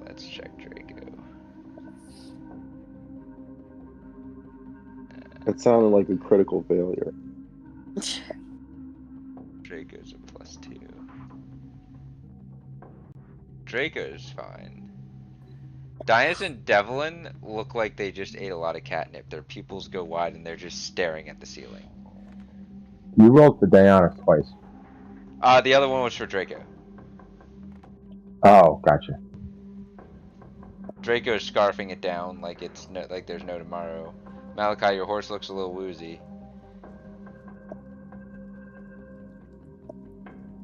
S3: Let's check Draco.
S2: That sounded like a critical failure.
S3: Draco's a +2. Draco's fine. Dianis and Devlin look like they just ate a lot of catnip. Their pupils go wide and they're just staring at the ceiling.
S1: You rolled for Diana twice.
S3: The other one was for Draco.
S1: Oh, gotcha.
S3: Draco's scarfing it down like it's like there's no tomorrow. Malachi, your horse looks a little woozy.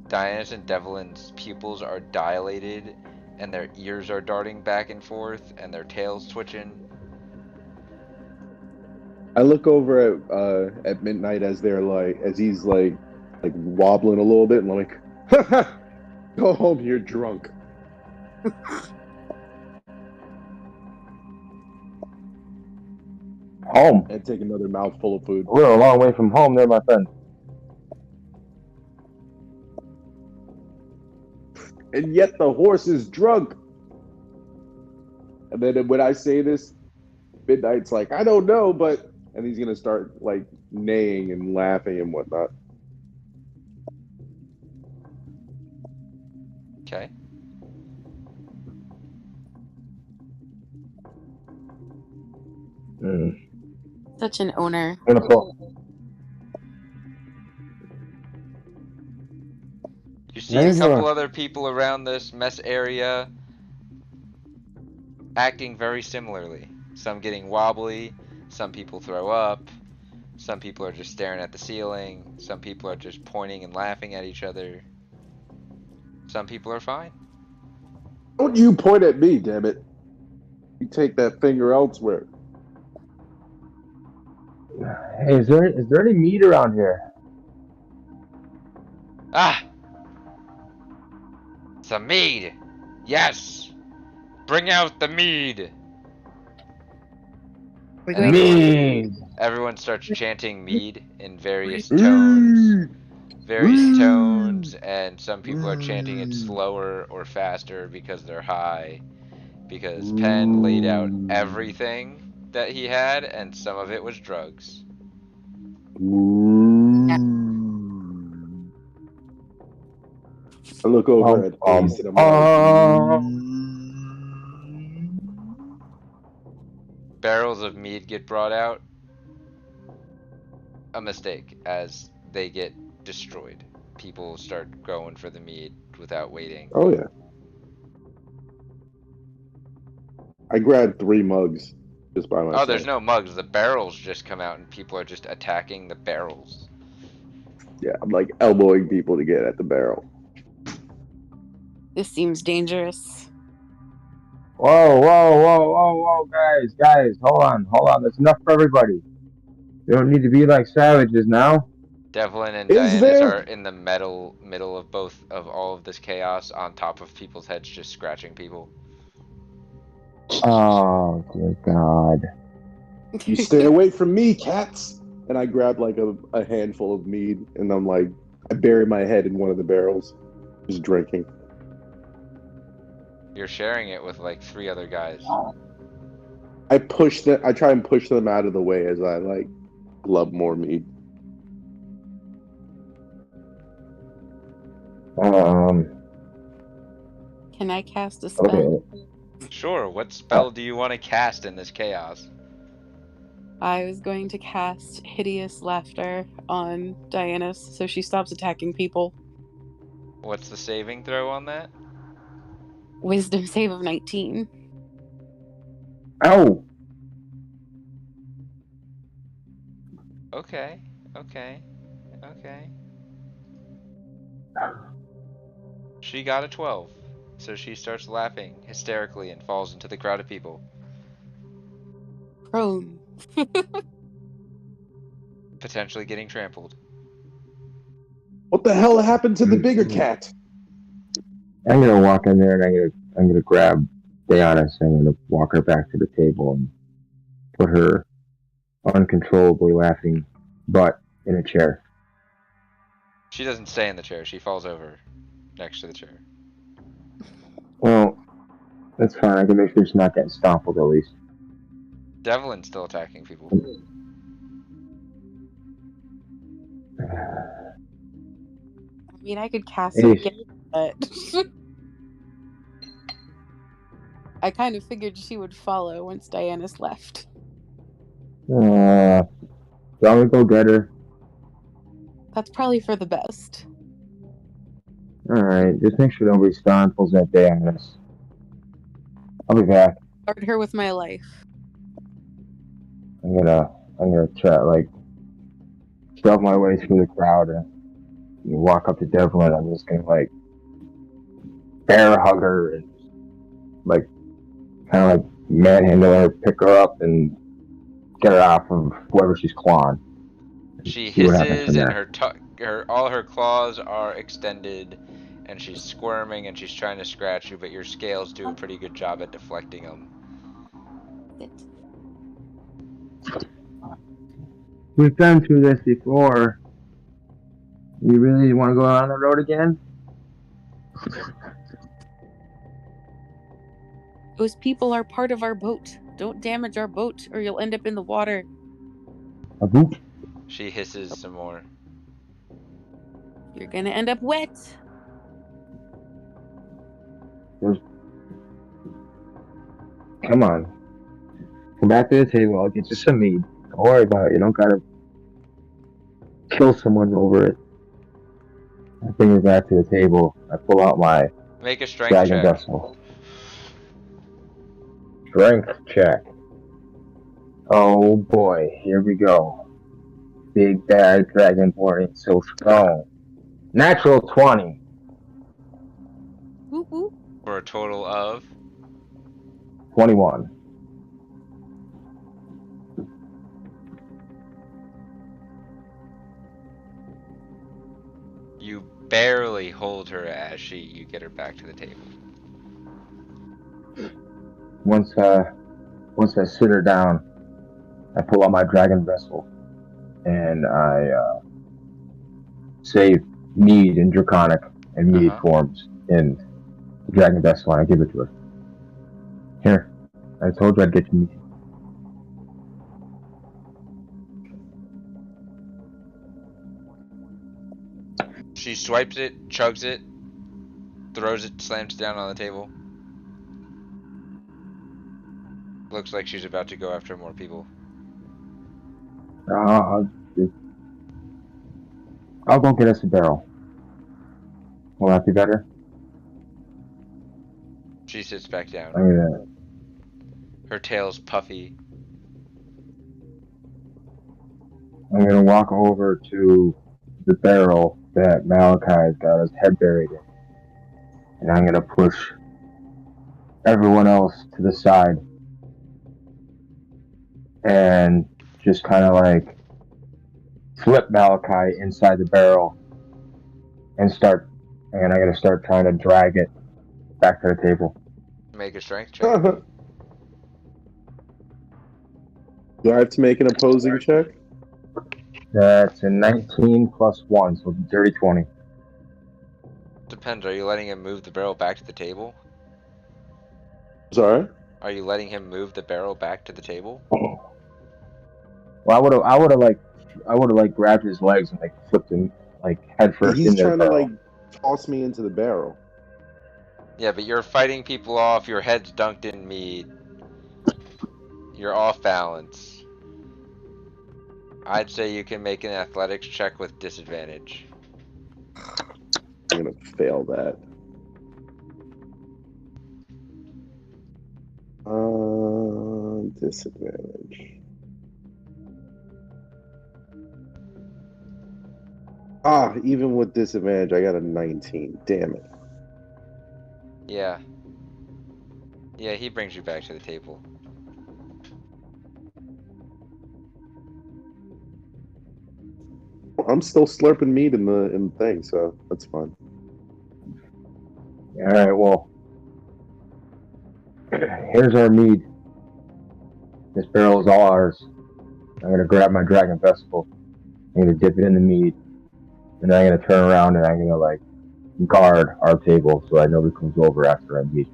S3: Diana's and Devlin's pupils are dilated, and their ears are darting back and forth, and their tails twitching.
S2: I look over at Midnight as he's like wobbling a little bit, and I'm like, go home, you're drunk.
S1: Home.
S2: And take another mouthful of food.
S1: We're a long way from home there, my friend.
S2: And yet the horse is drunk. And then when I say this, Midnight's like, I don't know, but... And he's going to start, like, neighing and laughing and whatnot.
S3: Okay.
S4: Such an owner.
S1: I'm gonna pull.
S3: You see a couple other people around this mess area acting very similarly. Some getting wobbly, some people throw up, some people are just staring at the ceiling, some people are just pointing and laughing at each other. Some people are fine.
S2: Don't you point at me, damn it. You take that finger elsewhere.
S1: Hey, is there any meat around here?
S3: Ah! Some mead! Yes! Bring out the mead!
S5: We're going
S1: Mead.
S3: Everyone starts chanting mead in various tones. And some people are chanting it slower or faster because they're high. Because Penn laid out everything that he had, and some of it was drugs.
S2: I look over at Ace and
S3: Barrels of mead get brought out. A mistake, as they get destroyed. People start going for the mead without waiting.
S2: Oh, yeah. I grabbed 3 mugs just by myself.
S3: Oh, there's no mugs. The barrels just come out and people are just attacking the barrels.
S2: Yeah, I'm like elbowing people to get at the barrel.
S4: This seems dangerous.
S1: Whoa, guys, hold on. That's enough for everybody. You don't need to be like savages now.
S3: Devlin and
S2: Is
S3: Dianis
S2: there-
S3: are in the middle of all of this chaos, on top of people's heads, just scratching people.
S1: Oh, dear God.
S2: You stay away from me, cats! And I grab like a handful of mead, and I'm like I bury my head in one of the barrels, just drinking.
S3: You're sharing it with like 3 other guys.
S2: I try and push them out of the way as I like glub more mead.
S4: Can I cast a spell?
S1: Okay.
S3: Sure, what spell do you want to cast in this chaos?
S4: I was going to cast Hideous Laughter on Dianus so she stops attacking people.
S3: What's the saving throw on that?
S4: Wisdom save of 19.
S1: Ow!
S3: Okay, okay, okay. She got a 12, so she starts laughing hysterically and falls into the crowd of people.
S4: Prone.
S3: Potentially getting trampled.
S2: What the hell happened to the bigger cat?
S1: I'm gonna walk in there and I'm gonna grab Diana and I'm gonna walk her back to the table and put her uncontrollably laughing butt in a chair.
S3: She doesn't stay in the chair, she falls over next to the chair.
S1: Well, that's fine. I can make sure she's not getting stompled at least.
S3: Devlin's still attacking people.
S4: I mean, I could cast
S1: Hey.
S4: it again, but I kind of figured she would follow once Dianus left.
S1: I'm gonna go get her.
S4: That's probably for the best.
S1: Alright, just make sure nobody stomps that day on this. I'll be back.
S4: Guard her with my life.
S1: I'm gonna try like shove my way through the crowd and walk up to Devlin. I'm just gonna like bear hug her and like kind of like manhandle her, pick her up, and get her off of whoever she's clawing.
S3: She
S1: See what happens
S3: hisses
S1: from
S3: and all her claws are extended and she's squirming and she's trying to scratch you, but your scales do a pretty good job at deflecting them.
S1: We've been through this before. You really want to go on the road again?
S4: Those people are part of our boat. Don't damage our boat or you'll end up in the water.
S1: A boot?
S3: She hisses some more.
S4: You're gonna end up wet.
S1: Come on. Come back to the table. I'll get you some meat. Don't worry about it. You don't gotta kill someone over it. I bring her back to the table. I pull out my
S3: Make a strength
S1: dragon
S3: check.
S1: vessel. Strength check. Oh boy, here we go. Big bad dragonborn ain't so strong. Natural 20.
S4: Woo woo.
S3: For a total of
S1: 21.
S3: you barely hold her as you get her back to the table.
S1: Once I sit her down, I pull out my dragon vessel and I save mead in draconic and mead forms in the dragon vessel and I give it to her. Here, I told you I'd get you mead.
S3: She swipes it, chugs it, throws it, slams it down on the table. Looks like she's about to go after more people.
S1: I'll go get us a barrel. Will that be better?
S3: She sits back down.
S1: I'm gonna...
S3: Her tail's puffy.
S1: I'm gonna walk over to the barrel that Malachi's got his head buried in. And I'm gonna push everyone else to the side. And just kind of like flip Malachi inside the barrel and I'm gonna start trying to drag it back to the table.
S3: Make a strength check.
S2: Do I have to make an opposing check?
S1: That's a 19 plus 1, so dirty 20.
S3: Depends. Are you letting him move the barrel back to the table?
S2: Sorry?
S3: Are you letting him move the barrel back to the table?
S1: Well, I would have like grabbed his legs and like flipped him like head first
S2: He's
S1: in the
S2: trying to
S1: barrel.
S2: like toss me into the barrel.
S3: Yeah, but you're fighting people off. Your head's dunked in meat. You're off balance. I'd say you can make an athletics check with disadvantage.
S2: I'm gonna fail that. Disadvantage. Even with disadvantage, I got a 19. Damn it.
S3: Yeah. Yeah, he brings you back to the table.
S2: I'm still slurping meat in the thing, so that's fine.
S1: All right, well, here's our mead. This barrel is all ours. I'm gonna grab my dragon vessel. I'm gonna dip it in the mead, and then I'm gonna turn around and I'm gonna like guard our table so that nobody comes over after I mead.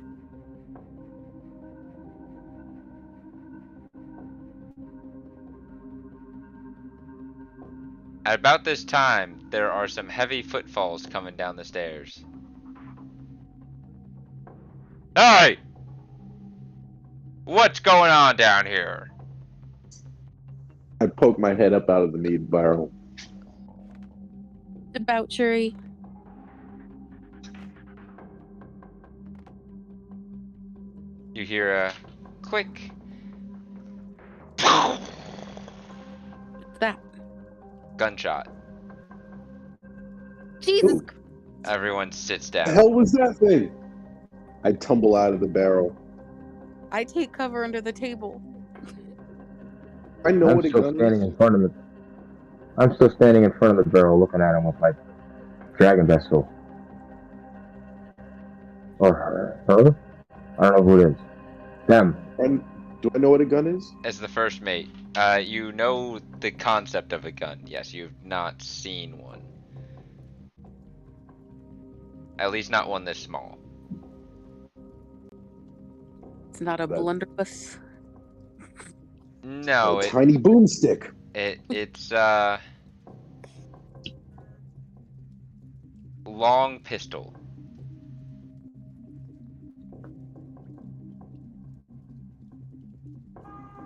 S3: At about this time, there are some heavy footfalls coming down the stairs. Hey! What's going on down here?
S2: I poke my head up out of the meat barrel.
S4: Debauchery.
S3: You hear a click.
S4: What's that?
S3: Gunshot.
S4: Jesus.
S2: Ooh.
S3: Everyone sits
S2: The
S3: down.
S2: hell was that thing? I tumble out of the barrel.
S4: I take cover under the table.
S2: I know
S1: I'm
S2: what a
S1: still
S2: gun
S1: standing
S2: is.
S1: in front of the. I'm still standing in front of the barrel, looking at him with my dragon vessel. Or her? I don't know who it is. Them.
S2: And do I know what a gun is?
S3: As the first mate, you know the concept of a gun. Yes, you've not seen one. At least not one this small.
S4: It's not a blunderbuss.
S3: No,
S2: A tiny boomstick.
S3: it's long pistol.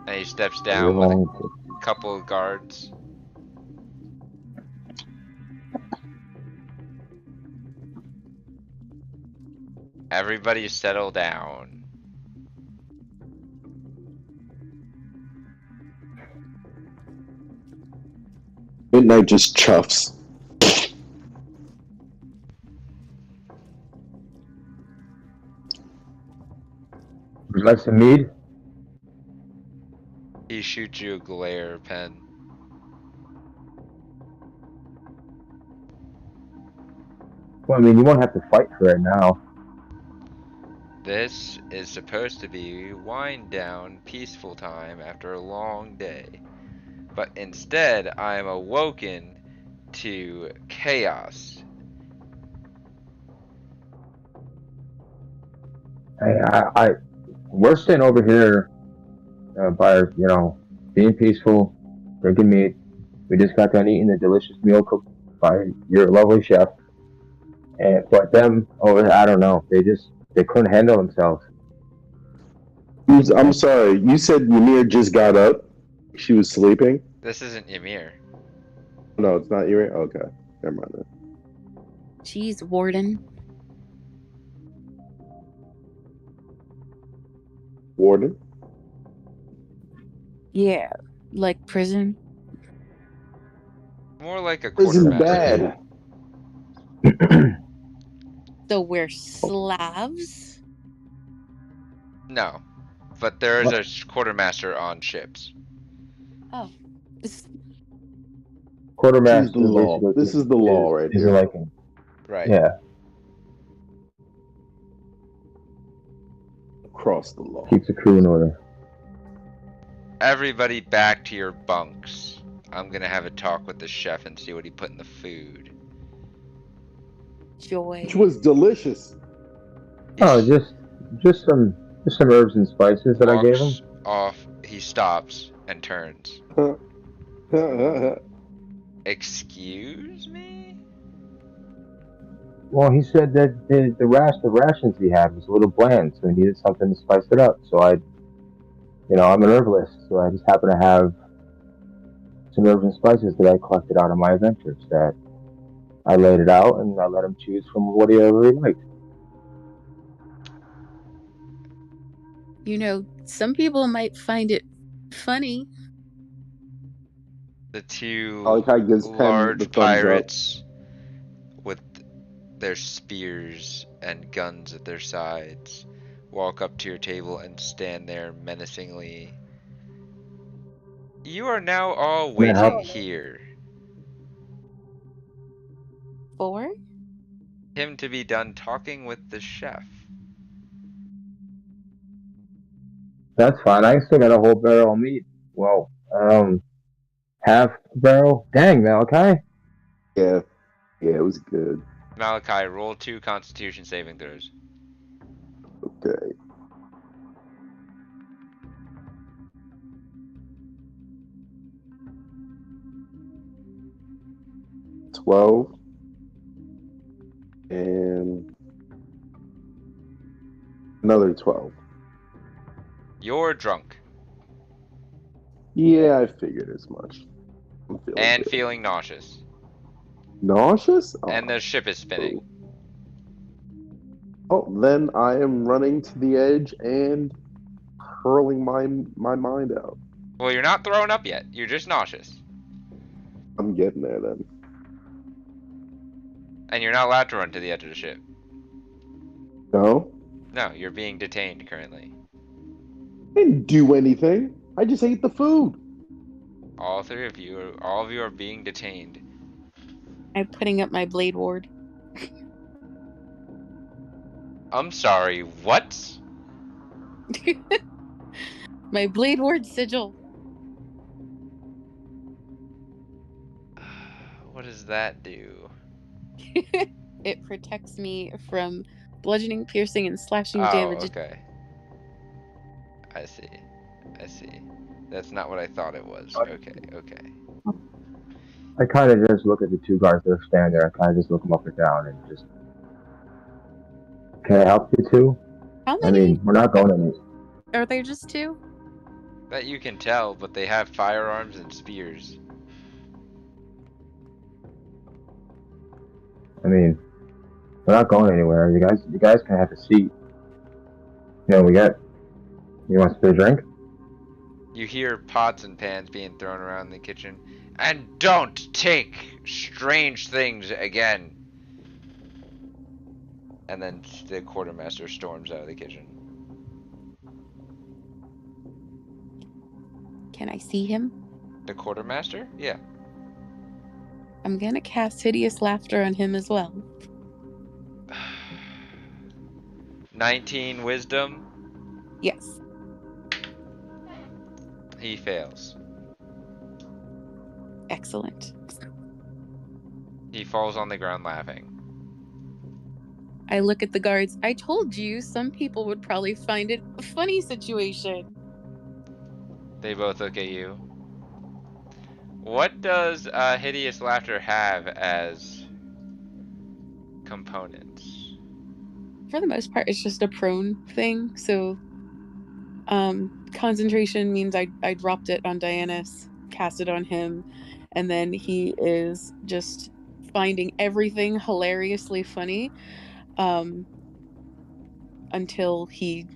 S3: And he steps down with a couple of guards. Everybody settle down.
S2: Midnight just chuffs.
S1: Would you like some mead?
S3: He shoots you a glare pen.
S1: Well, I mean, you won't have to fight for it now.
S3: This is supposed to be wind down, peaceful time after a long day. But instead, I am awoken to chaos.
S1: We're sitting over here by, being peaceful, drinking meat. We just got done eating a delicious meal cooked by your lovely chef. But them over there, I don't know. They couldn't handle themselves.
S2: I'm sorry. You said Ymir just got up. She was sleeping.
S3: This isn't Ymir.
S2: No, it's not Ymir. Okay, never mind that.
S4: Jeez, Warden.
S2: Warden.
S4: Yeah, like prison.
S3: More like a
S2: Prison's
S3: quartermaster.
S2: bad.
S4: So we're Slavs?
S3: No, but there is a quartermaster on ships.
S4: Oh.
S1: Quartermaster.
S2: She's the law. This is the law right
S1: is
S2: here.
S1: like,
S3: Right.
S1: yeah,
S2: Across the law.
S1: keeps the crew in order.
S3: Everybody back to your bunks. I'm gonna have a talk with the chef and see what he put in the food.
S4: Joy.
S2: Which was delicious.
S1: Oh, just some herbs and spices that I gave him.
S3: Walks off. He stops and turns. Excuse me?
S1: Well, he said that the rations he had was a little bland, so he needed something to spice it up. So I'm an herbalist, so I just happen to have some herbs and spices that I collected out of my adventures. That I laid it out and I let him choose from whatever he liked.
S4: Some people might find it funny.
S3: The two
S2: Malachi gives Pen the
S3: large
S2: thumbs up.
S3: pirates with their spears and guns at their sides walk up to your table and stand there menacingly. You are now all
S1: Can I help?
S3: waiting here.
S4: For?
S3: Him to be done talking with the chef.
S1: That's fine. I still got a whole barrel of meat. Well, half barrel. Dang, Malachi.
S2: Yeah, it was good.
S3: Malachi, roll 2 Constitution saving throws.
S2: Okay. $12 and another 12.
S3: You're drunk
S2: Yeah, I figured as much. I'm feeling
S3: and
S2: good.
S3: feeling nauseous.
S2: Nauseous? Oh,
S3: And the ship is spinning.
S2: oh, then I am running to the edge and hurling my mind out.
S3: Well, you're not throwing up yet. You're just nauseous.
S2: I'm getting there then.
S3: And you're not allowed to run to the edge of the ship.
S2: No?
S3: No, you're being detained currently.
S2: I didn't do anything. I just ate the food.
S3: All of you are being detained.
S4: I'm putting up my blade ward.
S3: I'm sorry, what?
S4: My blade ward sigil.
S3: What does that do?
S4: It protects me from bludgeoning, piercing, and slashing
S3: Oh,
S4: damage.
S3: okay. I see. That's not what I thought it was. Okay.
S1: I kind of just look at the two guys that are standing there. I kind of just look them up and down and just. Can I help you too?
S4: How
S1: I
S4: many
S1: mean, we're not going anywhere.
S4: are there? Just 2?
S3: That you can tell, but they have firearms and spears.
S1: I mean, we're not going anywhere. You guys can have a seat. You want to spit a drink?
S3: You hear pots and pans being thrown around the kitchen. And don't take strange things again. And then the quartermaster storms out of the kitchen.
S4: Can I see him?
S3: The quartermaster? Yeah.
S4: I'm gonna cast Hideous Laughter on him as well.
S3: 19 wisdom.
S4: Yes.
S3: He fails.
S4: Excellent.
S3: He falls on the ground laughing.
S4: I look at the guards. I told you some people would probably find it a funny situation.
S3: They both look at you. What does hideous laughter have as components?
S4: For the most part, it's just a prone thing. So, concentration means I dropped it on Dianus, cast it on him, and then he is just finding everything hilariously funny, until he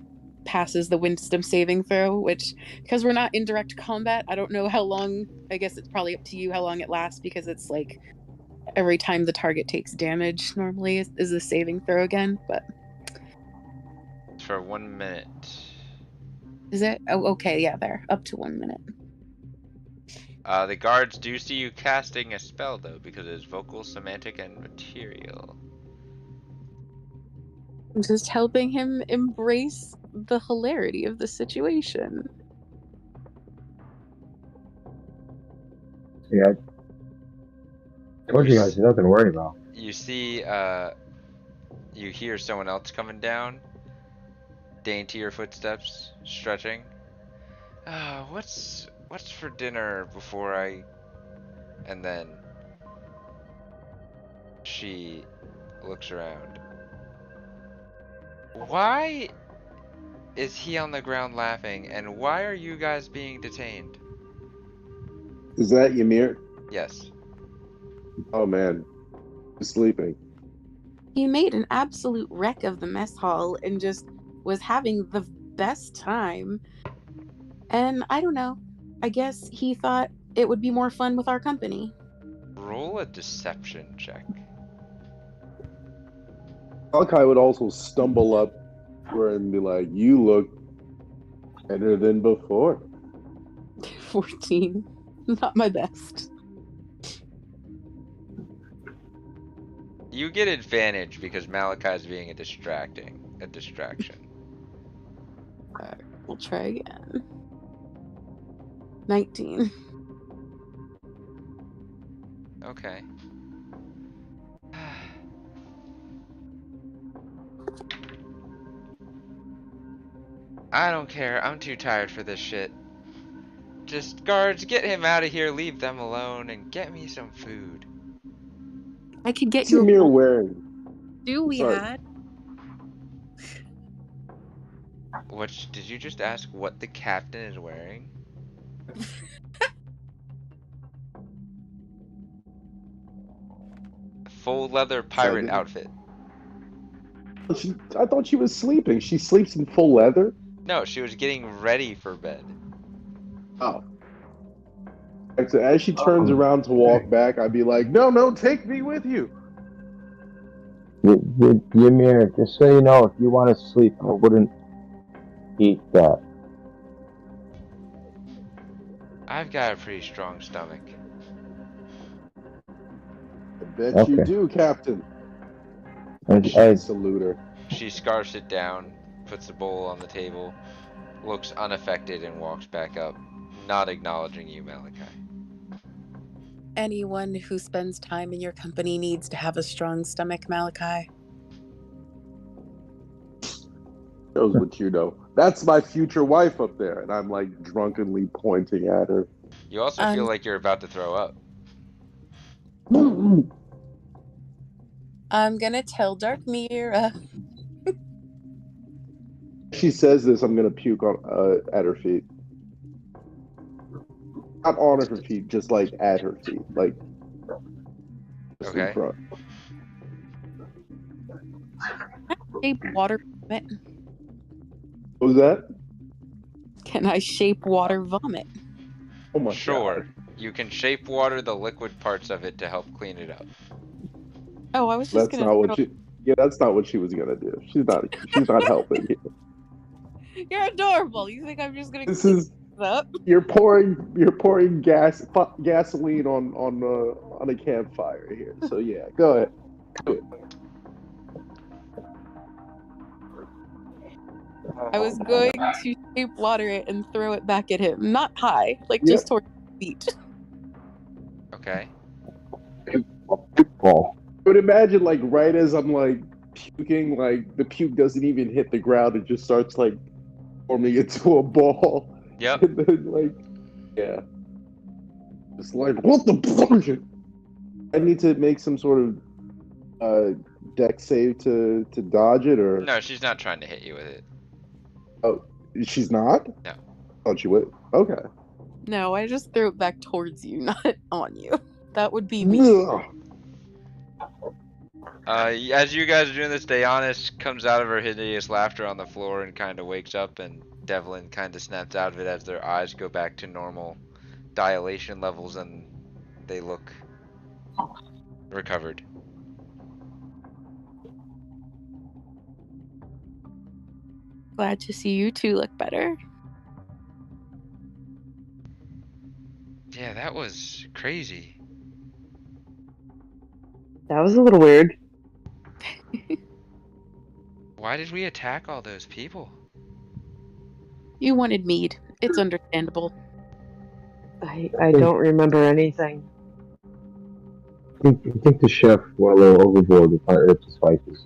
S4: passes the wisdom saving throw, which, because we're not in direct combat, I don't know how long. I guess it's probably up to you how long it lasts, because it's like every time the target takes damage normally is the saving throw again, but
S3: For 1 minute.
S4: is it? Oh, okay, yeah, there, up to 1 minute.
S3: The guards do see you casting a spell though, because it is vocal, semantic, and material.
S4: I'm just helping him embrace the hilarity of the situation.
S1: Yeah, I told you guys, there's nothing to worry about.
S3: You see, you hear someone else coming down. Daintier footsteps, stretching. What's for dinner before I... And then she looks around. Why is he on the ground laughing, and why are you guys being detained?
S2: Is that Ymir?
S3: Yes.
S2: Oh man, he's sleeping.
S4: He made an absolute wreck of the mess hall and just was having the best time. And I don't know. I guess he thought it would be more fun with our company.
S3: Roll a deception check.
S2: Malachi would also stumble up to her and be like, "You look better than before."
S4: 14. Not my best.
S3: You get advantage because Malachi's being a distraction.
S4: Alright, we'll try again. 19.
S3: Okay. I don't care. I'm too tired for this shit. Just guards, get him out of here, leave them alone, and get me some food.
S4: I could get
S2: What's
S4: you a
S2: Ymir
S4: bowl
S2: wearing?
S4: do we
S2: Sorry.
S4: had.
S3: What did you just ask what the captain is wearing? Full leather pirate
S2: Said-
S3: outfit.
S2: I thought she was sleeping. She sleeps in full leather.
S3: No, she was getting ready for bed.
S2: Oh. And so as she turns around to walk back, I'd be like, "No, no, take me with you."
S1: Ymir, just so you know, if you want to sleep, I wouldn't eat that.
S3: I've got a pretty strong stomach.
S2: I bet you
S1: Okay.
S2: do, Captain.
S1: I
S2: Salute her.
S3: She scarfs it down, puts the bowl on the table, looks unaffected, and walks back up, not acknowledging you, Malachi.
S4: Anyone who spends time in your company needs to have a strong stomach, Malachi.
S2: Shows what you know. That's my future wife up there, and I'm like drunkenly pointing at her.
S3: You also feel like you're about to throw up.
S4: I'm gonna tell Dark Mirror.
S2: She says this, I'm gonna puke on at her feet. Not on her feet, just like at her feet, like just in
S3: Okay.
S2: front.
S4: Shape water vomit.
S2: What was that?
S4: Can I shape water vomit?
S2: Oh my
S3: Sure.
S2: god!
S3: You can shape water the liquid parts of it to help clean it up.
S4: Oh, I was just
S2: That's
S4: gonna.
S2: not what she. Yeah, that's not what she was gonna do. She's not helping here.
S4: You're adorable. You think I'm just gonna
S2: This
S4: clean
S2: is
S4: this up?
S2: you're pouring gasoline on a campfire here. So yeah, go ahead. Do it.
S4: I was going to shape water it and throw it back at him. Not high, like
S2: Yep.
S4: just towards his feet.
S3: Okay.
S1: ball.
S2: I would imagine like right as I'm like puking, like the puke doesn't even hit the ground; it just starts like forming into a ball.
S3: Yep.
S2: And then like, yeah, it's like what the fuck? I need to make some sort of deck save to dodge it, or
S3: No, she's not trying to hit you with it.
S2: oh, she's not.
S3: No.
S2: Thought she would. Okay.
S4: No, I just threw it back towards you, not on you. That would be me.
S2: Ugh.
S3: As you guys are doing this, Dionysus comes out of her hideous laughter on the floor and kind of wakes up, and Devlin kind of snaps out of it as their eyes go back to normal dilation levels and they look recovered.
S4: Glad to see you two look better.
S3: Yeah, that was crazy.
S5: That was a little weird.
S3: Why did we attack all those people?
S4: You wanted mead. It's understandable.
S6: I don't remember anything.
S1: I think the chef went a little overboard with the spices.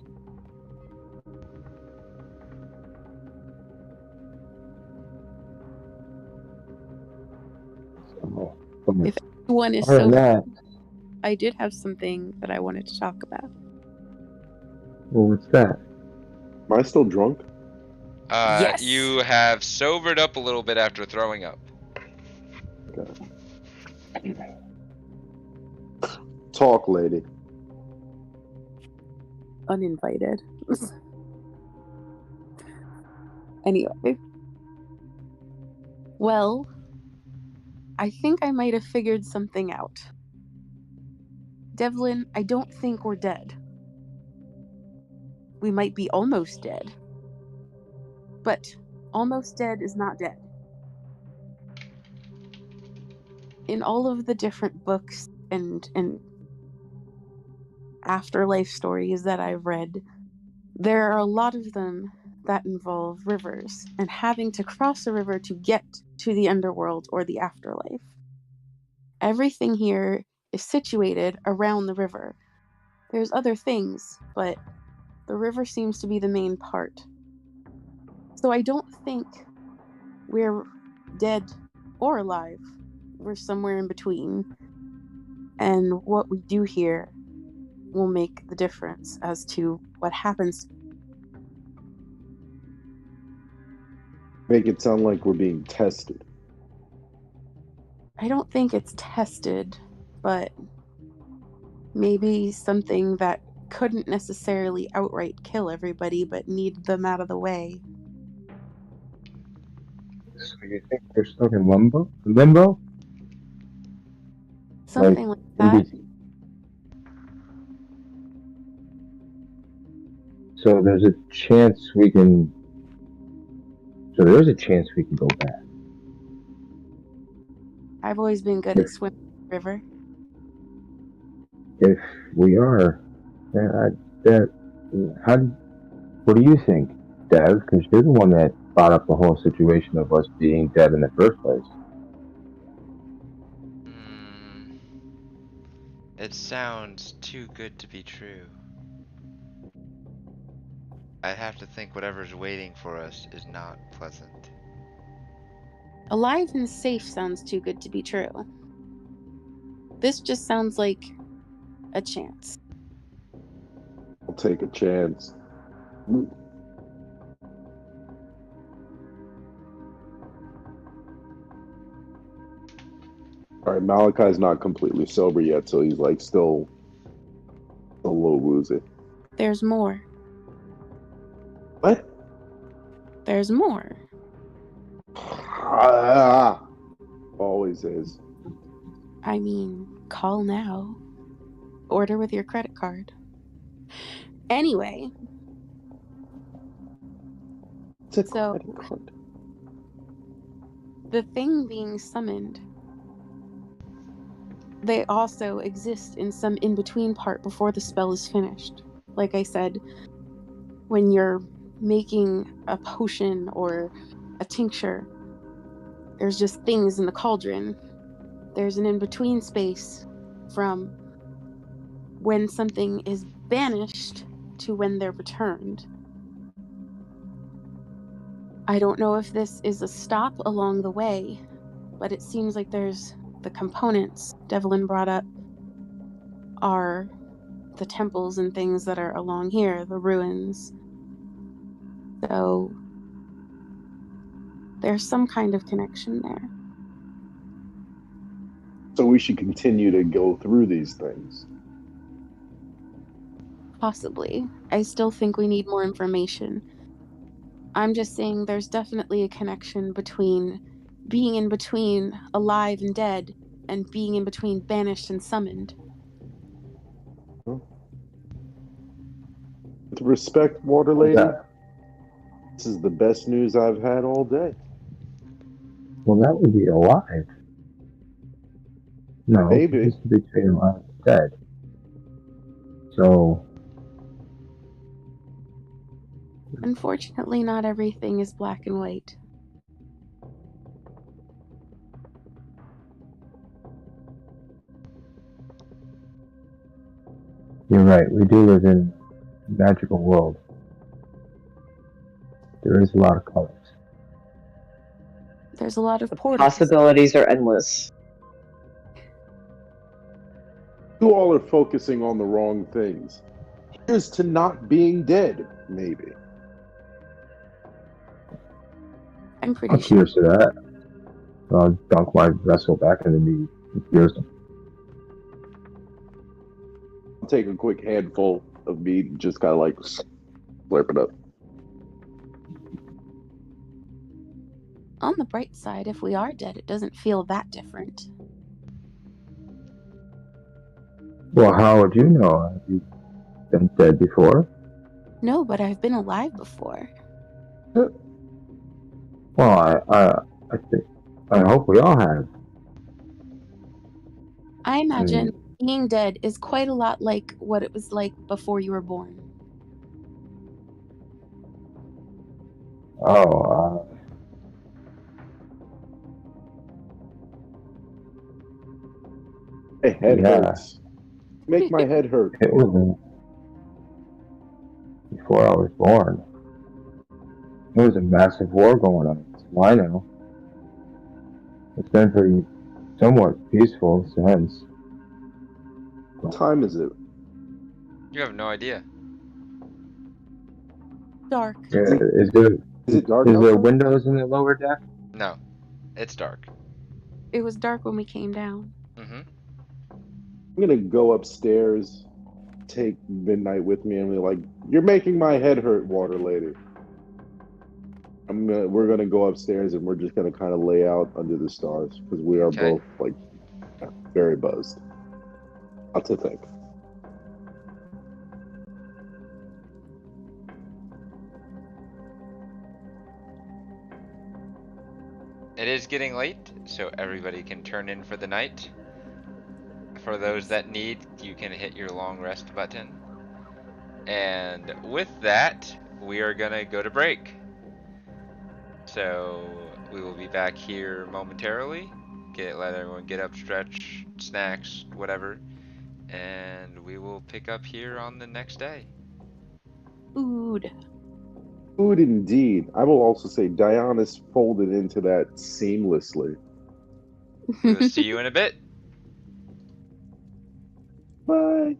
S1: So,
S4: If anyone is
S1: other than
S4: sober,
S1: that,
S4: I did have something that I wanted to talk about.
S1: well, what's that?
S2: Am I still drunk?
S4: Yes.
S3: You have sobered up a little bit after throwing up.
S2: Talk, lady.
S4: Uninvited. Anyway. Well, I think I might have figured something out. Devlin, I don't think we're dead. We might be almost dead. But almost dead is not dead. In all of the different books and afterlife stories that I've read, there are a lot of them that involve rivers and having to cross a river to get to the underworld or the afterlife. Everything here is situated around the river. There's other things, but the river seems to be the main part. So I don't think we're dead or alive. We're somewhere in between. And what we do here will make the difference as to what happens.
S2: Make it sound like we're being tested.
S4: I don't think it's tested, but maybe something that couldn't necessarily outright kill everybody, but need them out of the way.
S1: So you think we're stuck in limbo? Limbo?
S4: Something like that.
S1: So there's a chance we can. So there's a chance we can go back.
S4: I've always been good at swimming in the river.
S1: If we are, what do you think, Dev? Because you're the one that brought up the whole situation of us being dead in the first place.
S3: It sounds too good to be true. I'd have to think whatever's waiting for us is not pleasant.
S4: Alive and safe sounds too good to be true. This just sounds like a chance.
S2: I'll take a chance. All right, Malachi's not completely sober yet, so he's like still a little woozy.
S4: There's more.
S2: What?
S4: There's more.
S2: Always is.
S4: I mean, call now. Order with your credit card. Anyway.
S2: It's a
S4: So,
S2: credit card.
S4: the thing being summoned, they also exist in some in-between part before the spell is finished. Like I said, when you're making a potion or a tincture, there's just things in the cauldron. There's an in-between space from when something is banished to when they're returned. I don't know if this is a stop along the way, but it seems like there's the components Devlin brought up are the temples and things that are along here, the ruins. So there's some kind of connection there.
S2: So we should continue to go through these things.
S4: Possibly. I still think we need more information. I'm just saying there's definitely a connection between being in between alive and dead and being in between banished and summoned.
S2: With respect, Water Lady, this is the best news I've had all day.
S1: Well, that would be alive. No,
S2: Maybe.
S1: it's between alive and dead. So,
S4: Unfortunately, not everything is black and white.
S1: You're right. We do live in a magical world. There is a lot of colors.
S4: There's a lot of
S6: The
S4: portals.
S6: possibilities are endless.
S2: You all are focusing on the wrong things. Here's to not being dead, maybe.
S4: I'm pretty
S1: I'm
S4: sure.
S1: curious to that. I'll dunk my vessel back into me. Curious.
S2: I'll take a quick handful of meat and just kind of like slurp it up.
S4: On the bright side, if we are dead, it doesn't feel that different.
S1: Well, how would you know? Have you been dead before?
S4: No, but I've been alive before.
S1: Well, I think, I hope we all have.
S4: I imagine being dead is quite a lot like what it was like before you were born.
S1: Oh,
S2: My head
S1: Yeah.
S2: hurts. Make my head hurt.
S1: it was before I was born. There was a massive war going on. That's all I know. It's been pretty, somewhat peaceful since.
S2: What time is it?
S3: You have no idea.
S4: Dark.
S1: Is there
S2: Is it dark
S1: Is there
S2: outside?
S1: windows in the lower deck?
S3: No, it's dark.
S4: It was dark when we came down.
S3: Mm-hmm.
S2: I'm gonna go upstairs, take Midnight with me, and be like, "You're making my head hurt, Water Lady." We're gonna go upstairs and we're just gonna kind of lay out under the stars because we are
S3: Okay.
S2: both like very buzzed. What to think?
S3: It is getting late, so everybody can turn in for the night. For those that need, you can hit your long rest button. And with that, we are gonna go to break. So we will be back here momentarily. Let everyone get up, stretch, snacks, whatever. And we will pick up here on the next day.
S4: Food.
S2: Food indeed. I will also say Diana's folded into that seamlessly.
S3: We'll see you in a bit.
S2: Bye.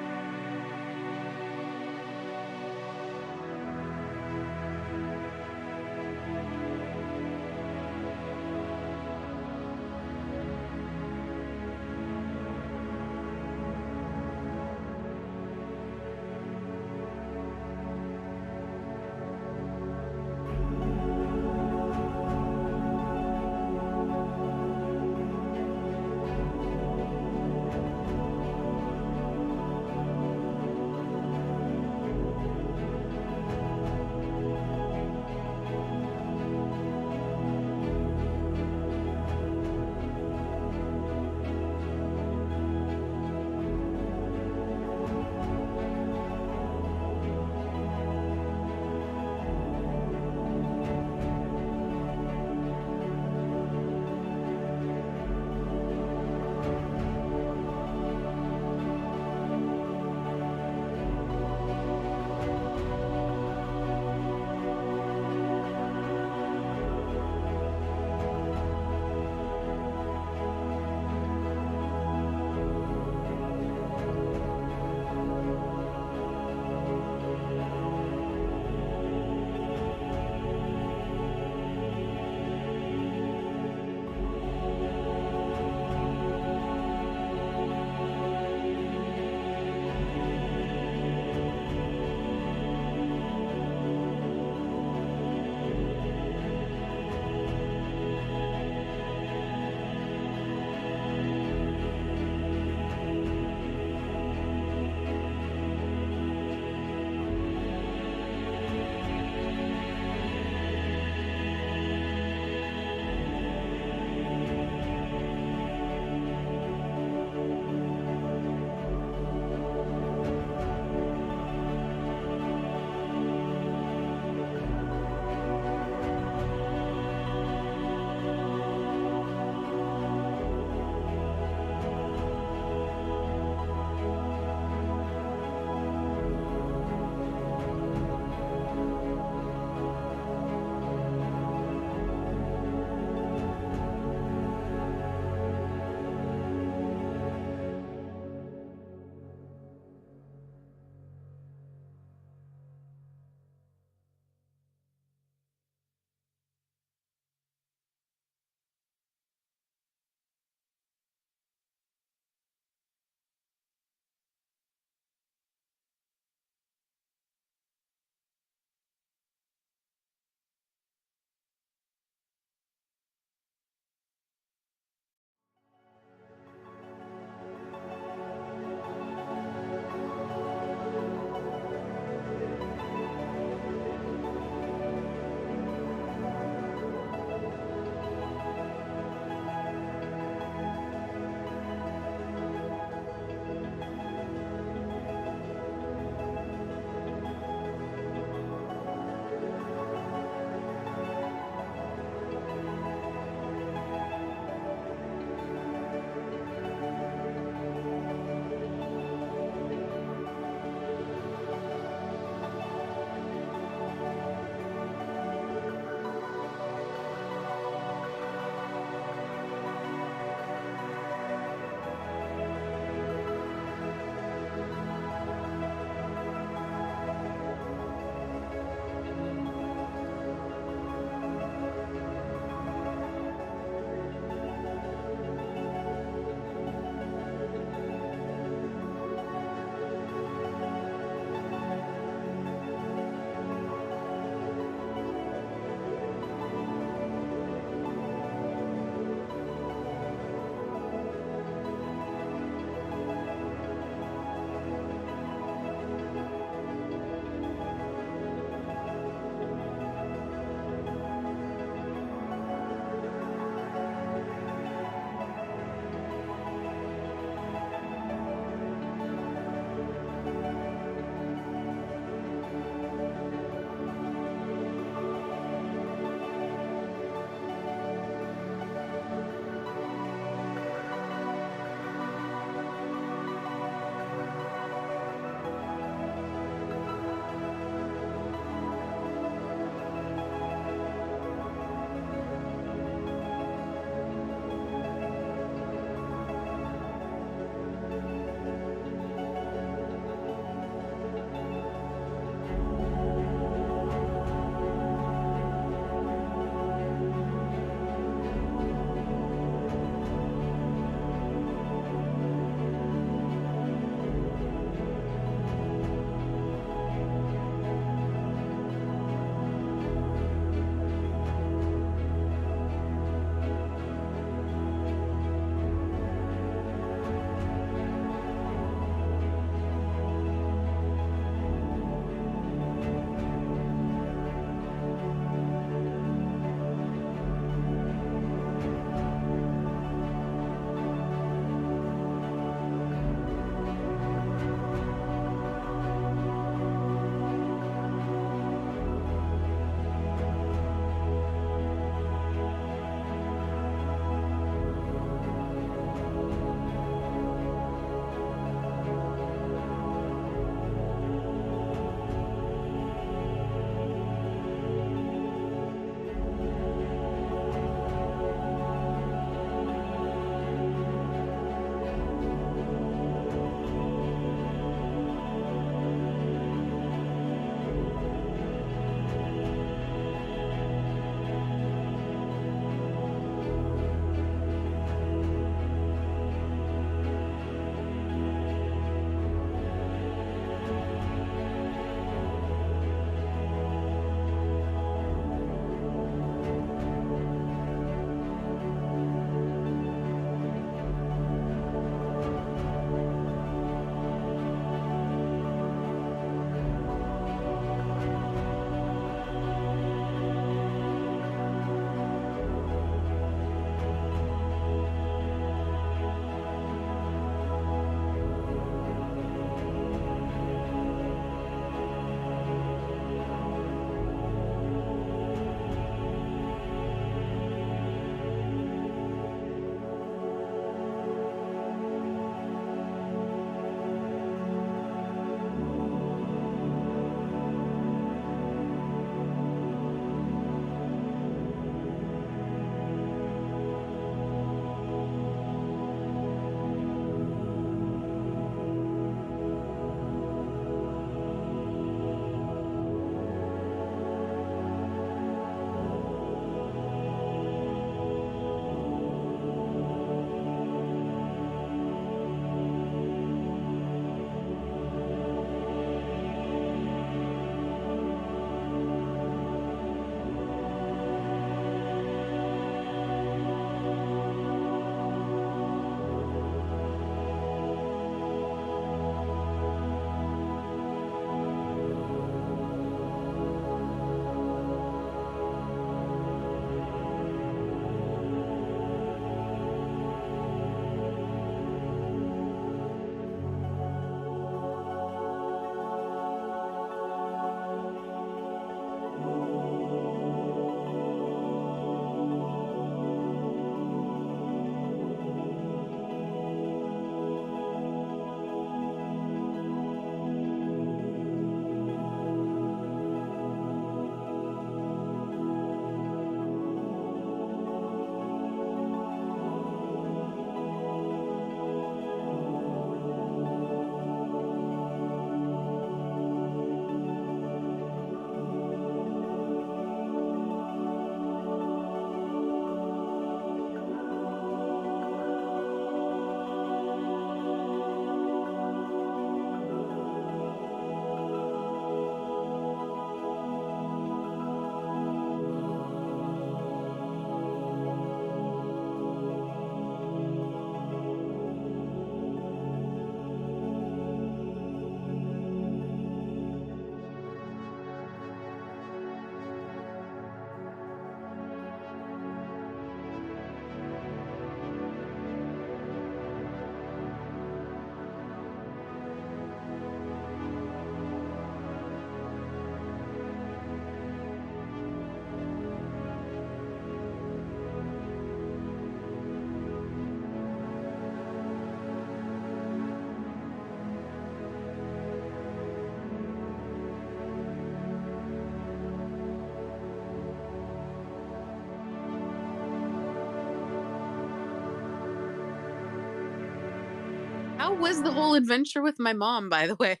S4: How was the whole adventure with my mom, by the way?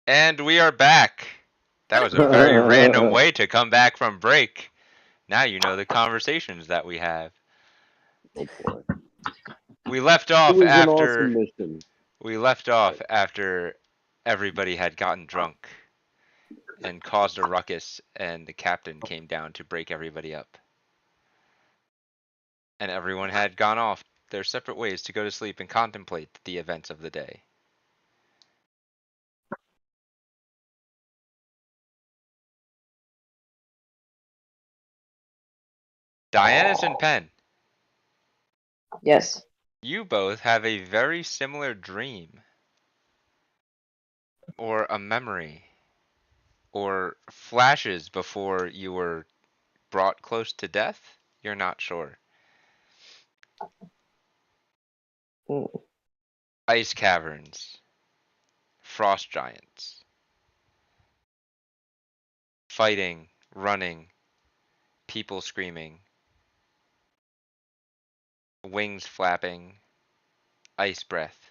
S3: And we are back. That was a very random way to come back from break. Now you know the conversations that we have.
S2: Oh boy.
S3: We left
S2: It
S3: off
S2: was an
S3: after
S2: awesome mission.
S3: everybody had gotten drunk and caused a ruckus, and the captain came down to break everybody up. And everyone had gone off their separate ways to go to sleep and contemplate the events of the day. Diana's and Penn,
S6: Yes.
S3: you both have a very similar dream, or a memory, or flashes before you were brought close to death. You're not sure.
S6: Mm.
S3: Ice caverns, frost giants, fighting, running, people screaming, wings flapping, ice breath.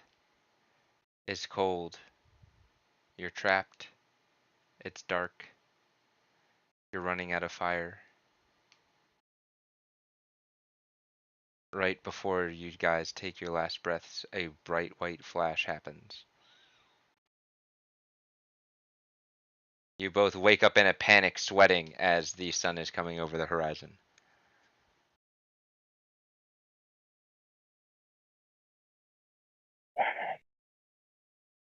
S3: It's cold. You're trapped. It's dark. You're running out of fire. Right before you guys take your last breaths, a bright white flash happens. You both wake up in a panic, sweating as the sun is coming over the horizon.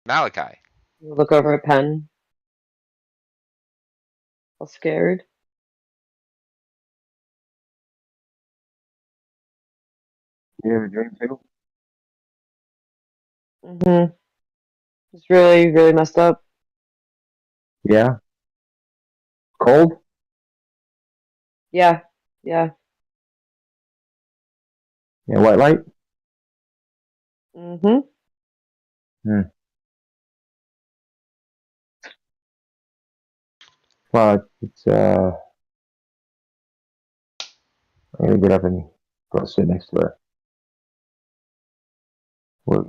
S3: Malachi,
S6: Look over at Penn. All scared.
S1: You have a dream too?
S6: Mm-hmm. It's really, really messed up.
S1: Yeah. Cold?
S6: Yeah. Yeah.
S1: Yeah, white light?
S6: Mm-hmm.
S1: Hmm. Well, it's I'm gonna get up and go sit next to her. We're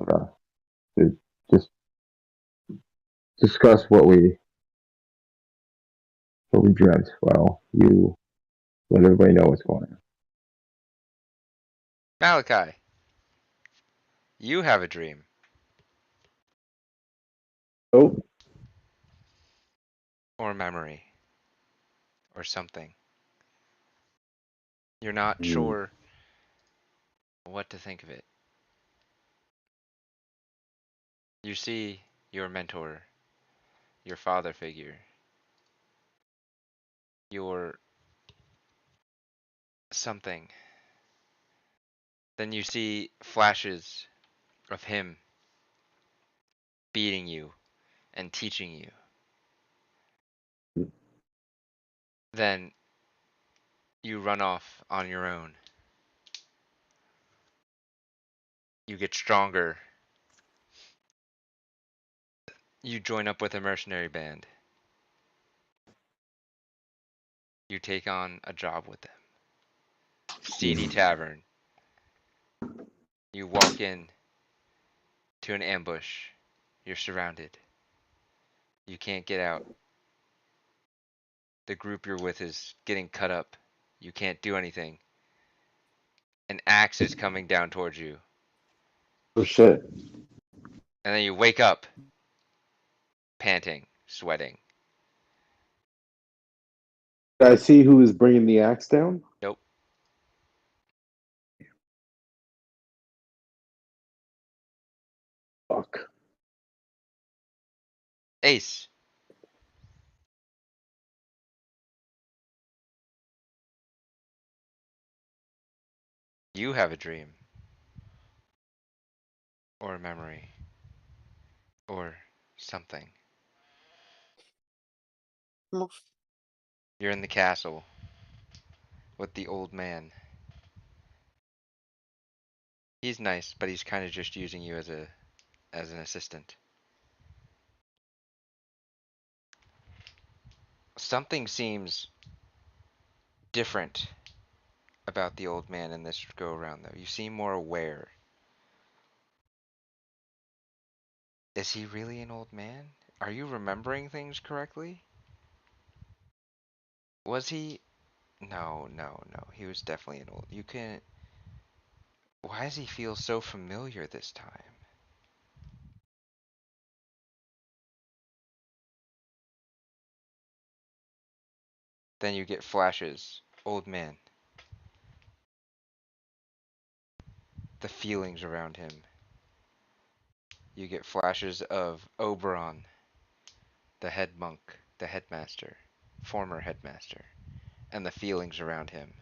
S1: to just discuss what we dreamt. Well, you let everybody know what's going on.
S3: Malachi, you have a dream.
S2: Oh,
S3: Or memory. Or something. You're not
S2: hmm.
S3: sure what to think of it. You see your mentor, your father figure, your something. Then you see flashes of him beating you and teaching you. Then you run off on your own. You get stronger. You join up with a mercenary band. You take on a job with them. Seedy tavern. You walk in to an ambush. You're surrounded. You can't get out. The group you're with is getting cut up. You can't do anything. An axe is coming down towards you.
S2: Oh shit.
S3: And then you wake up, panting, sweating.
S2: Did I see who is bringing the axe down?
S3: Nope.
S2: Fuck.
S3: Ace, you have a dream. Or a memory. Or something. You're in the castle with the old man. He's nice, but he's kind of just using you as an assistant. Something seems different about the old man in this go around though. You seem more aware. Is he really an old man? Are you remembering things correctly? Was he? No, no, no. He was definitely an old. You can't. Why does he feel so familiar this time? Then you get flashes. Old man. The feelings around him. You get flashes of Oberon, the head monk, the headmaster, former headmaster, and the feelings around him.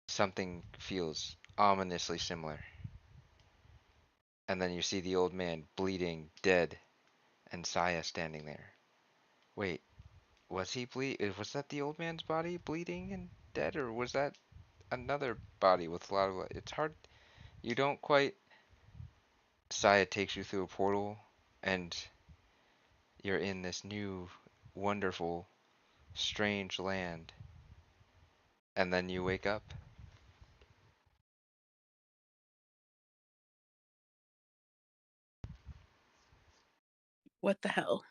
S3: Something feels ominously similar. And then you see the old man bleeding, dead, and Saya standing there. Wait, was he was that the old man's body bleeding and dead, or was that another body with a lot of? It's hard. You don't quite. Saya takes you through a portal, and you're in this new, wonderful, strange land, and then you wake up.
S4: What the hell?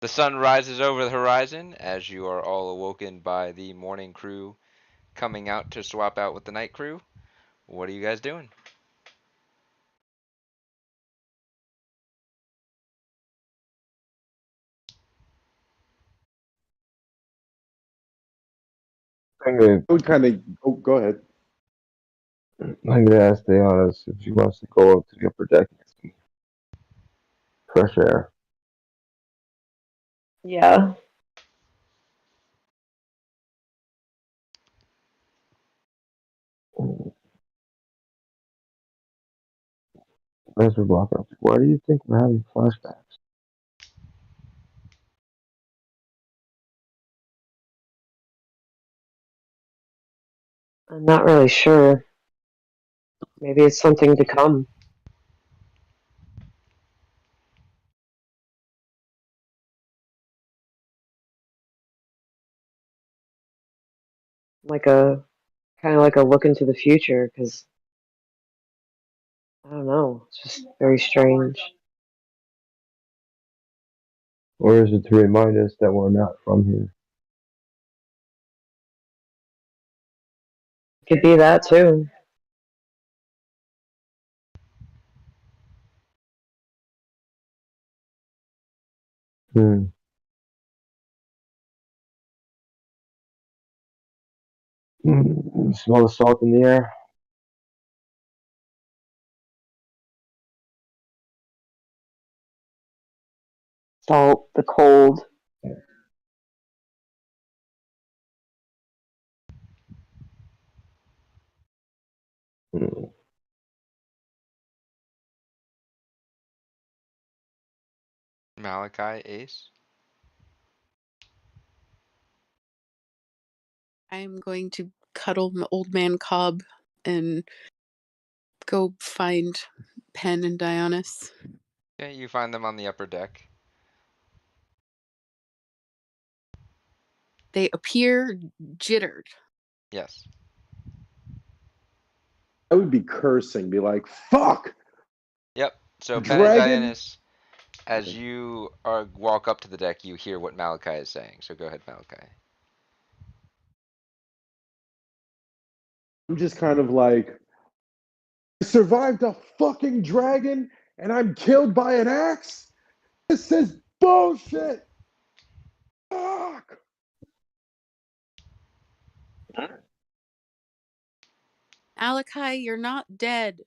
S3: The sun rises over the horizon as you are all awoken by the morning crew coming out to swap out with the night crew. What are you guys doing?
S1: I'm
S2: I would kind of. Oh, go ahead.
S1: gonna ask Diana if she wants to go up to the upper deck and get some fresh air.
S6: Yeah.
S1: As we're walking up, why do you think we're having flashbacks?
S6: I'm not really sure. Maybe it's something to come. Like a kind of like a look into the future, because I don't know. It's just very strange.
S1: Or is it to remind us that we're not from here?
S6: Could be that too.
S1: Hmm. Smell the salt in the air.
S6: Salt, the cold.
S1: Hmm.
S3: Malachi, Ace?
S4: I'm going to cuddle old man Cobb and go find Penn and Dionys.
S3: Okay, you find them on the upper deck.
S4: They appear jittered.
S3: Yes.
S2: I would be cursing, be like, "Fuck,
S3: Yep. So Penn and
S2: dragon!"
S3: Dianus, as you walk up to the deck, you hear what Malachi is saying. So go ahead, Malachi.
S2: I'm just kind of like, I survived a fucking dragon, and I'm killed by an axe. This is bullshit. Fuck.
S4: Alakai, you're not dead.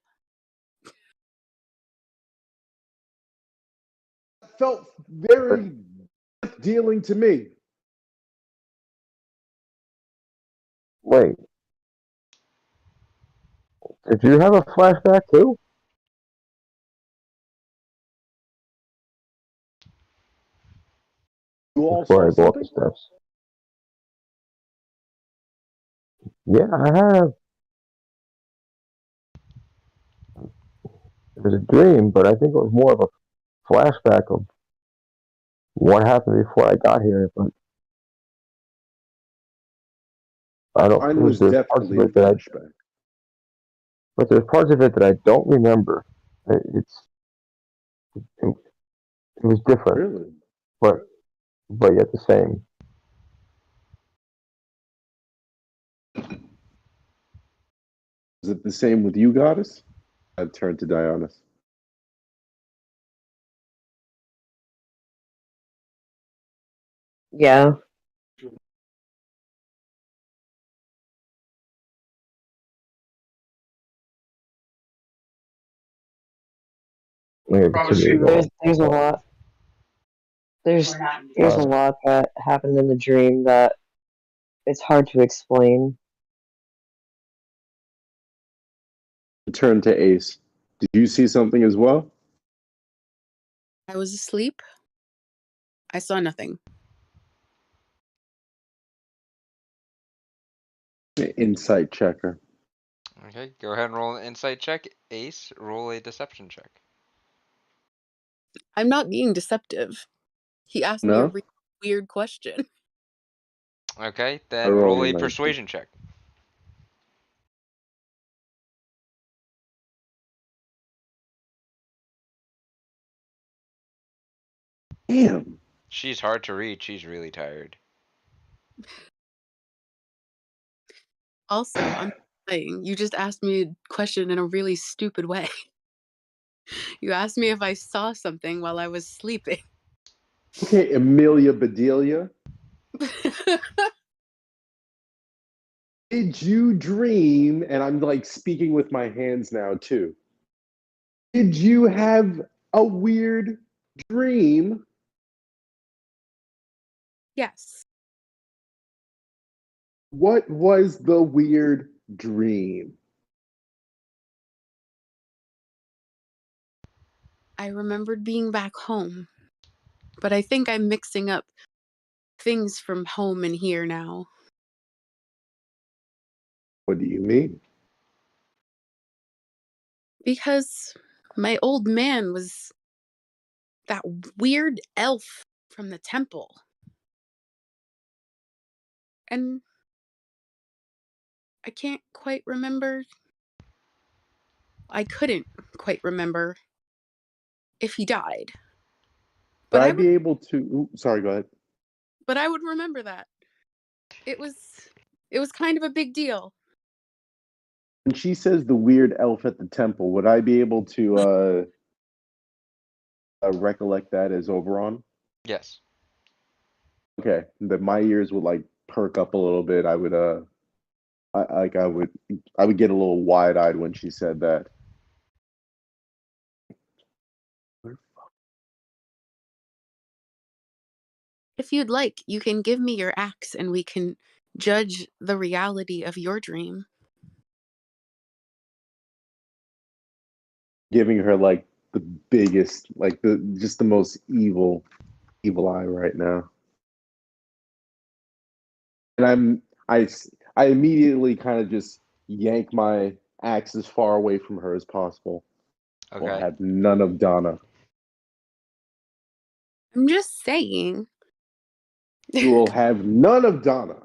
S2: Felt very dealing to me.
S1: Wait, did you have a flashback too?
S2: You all
S1: Before
S2: saw
S1: I go up the
S2: something?
S1: steps. Yeah, I have. It was a dream, but I think it was more of a flashback of what happened before I got here. But I don't.
S2: Mine was
S1: There's parts of
S2: definitely a
S1: it that
S2: flashback.
S1: but there's parts of it that I don't remember. It was different,
S2: Really?
S1: but yet the same.
S2: Is it the same with you, Goddess? I'd turn to Dionysus.
S6: Yeah.
S1: Maybe it's a
S6: There's a lot. There's a lot that happened in the dream that it's hard to explain.
S2: Turn to Ace. Did you see something as well?
S4: I was asleep. I saw nothing.
S2: Insight checker.
S3: Okay, go ahead and roll an insight check. Ace, roll a deception check.
S4: I'm not being deceptive. He asked me a
S2: No?
S4: really weird question.
S3: Okay,
S2: I
S3: then
S2: roll
S3: roll
S2: a
S3: a
S2: 19.
S3: persuasion check.
S2: Damn.
S3: She's hard to read. She's really tired.
S4: Also, I'm saying you just asked me a question in a really stupid way. You asked me if I saw something while I was sleeping.
S2: Okay, Amelia Bedelia. Did you dream? And I'm like speaking with my hands now too. Did you have a weird dream?
S4: Yes.
S2: What was the weird dream?
S4: I remembered being back home, but I think I'm mixing up things from home and here now.
S2: What do you mean?
S4: Because my old man was that weird elf from the temple. And I can't quite remember. I couldn't quite remember if he died.
S2: Would
S4: But
S2: I be able to? Sorry, go ahead.
S4: but I would remember that. It was kind of a big deal.
S2: When she says the weird elf at the temple, would I be able to recollect that as Oberon?
S3: Yes.
S2: Okay, that my ears would like perk up a little bit. I would I would get a little wide eyed when she said that.
S4: If you'd like, you can give me your axe and we can judge the reality of your dream.
S2: Giving her like the biggest, like the just the most evil eye right now. And I immediately kind of just yank my axe as far away from her as possible. We'll
S3: Okay.
S2: have none of Donna.
S4: I'm just saying.
S2: You will have none of Donna.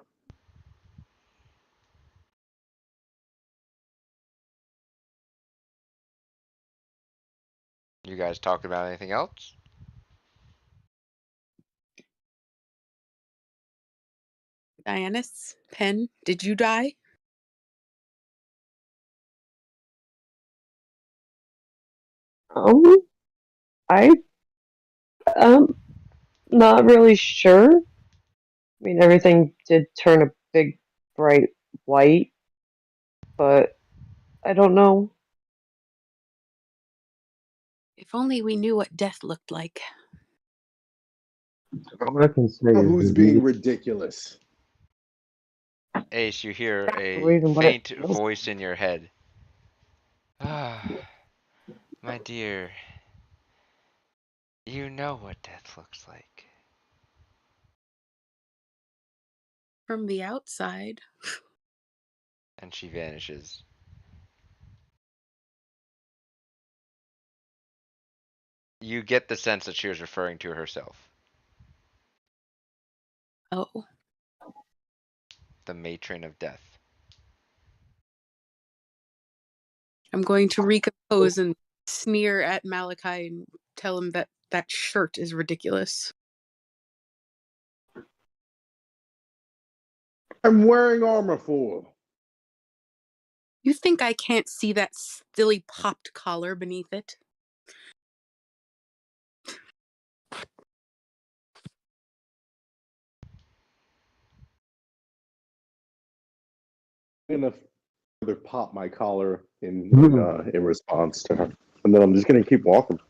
S3: You guys talked about anything else?
S4: Dianus, Pen, did you die?
S6: Um, I not really sure. I mean, everything did turn a big bright white, but I don't know.
S4: If only we knew what death looked like.
S1: All I can say is
S2: Who's being ridiculous?
S3: Ace, you hear
S6: Or
S3: a
S6: even what it
S3: faint
S6: feels.
S3: voice in your head. Ah, my dear. You know what death looks like.
S4: From the outside.
S3: And she vanishes. You get the sense that she was referring to herself.
S4: Oh.
S3: The matron of death.
S4: I'm going to recompose and sneer at Malachi and tell him that that shirt is ridiculous.
S2: I'm wearing armor for.
S4: You think I can't see that silly popped collar beneath it?
S2: I'm gonna further pop my collar in response to her, and then I'm just gonna keep walking.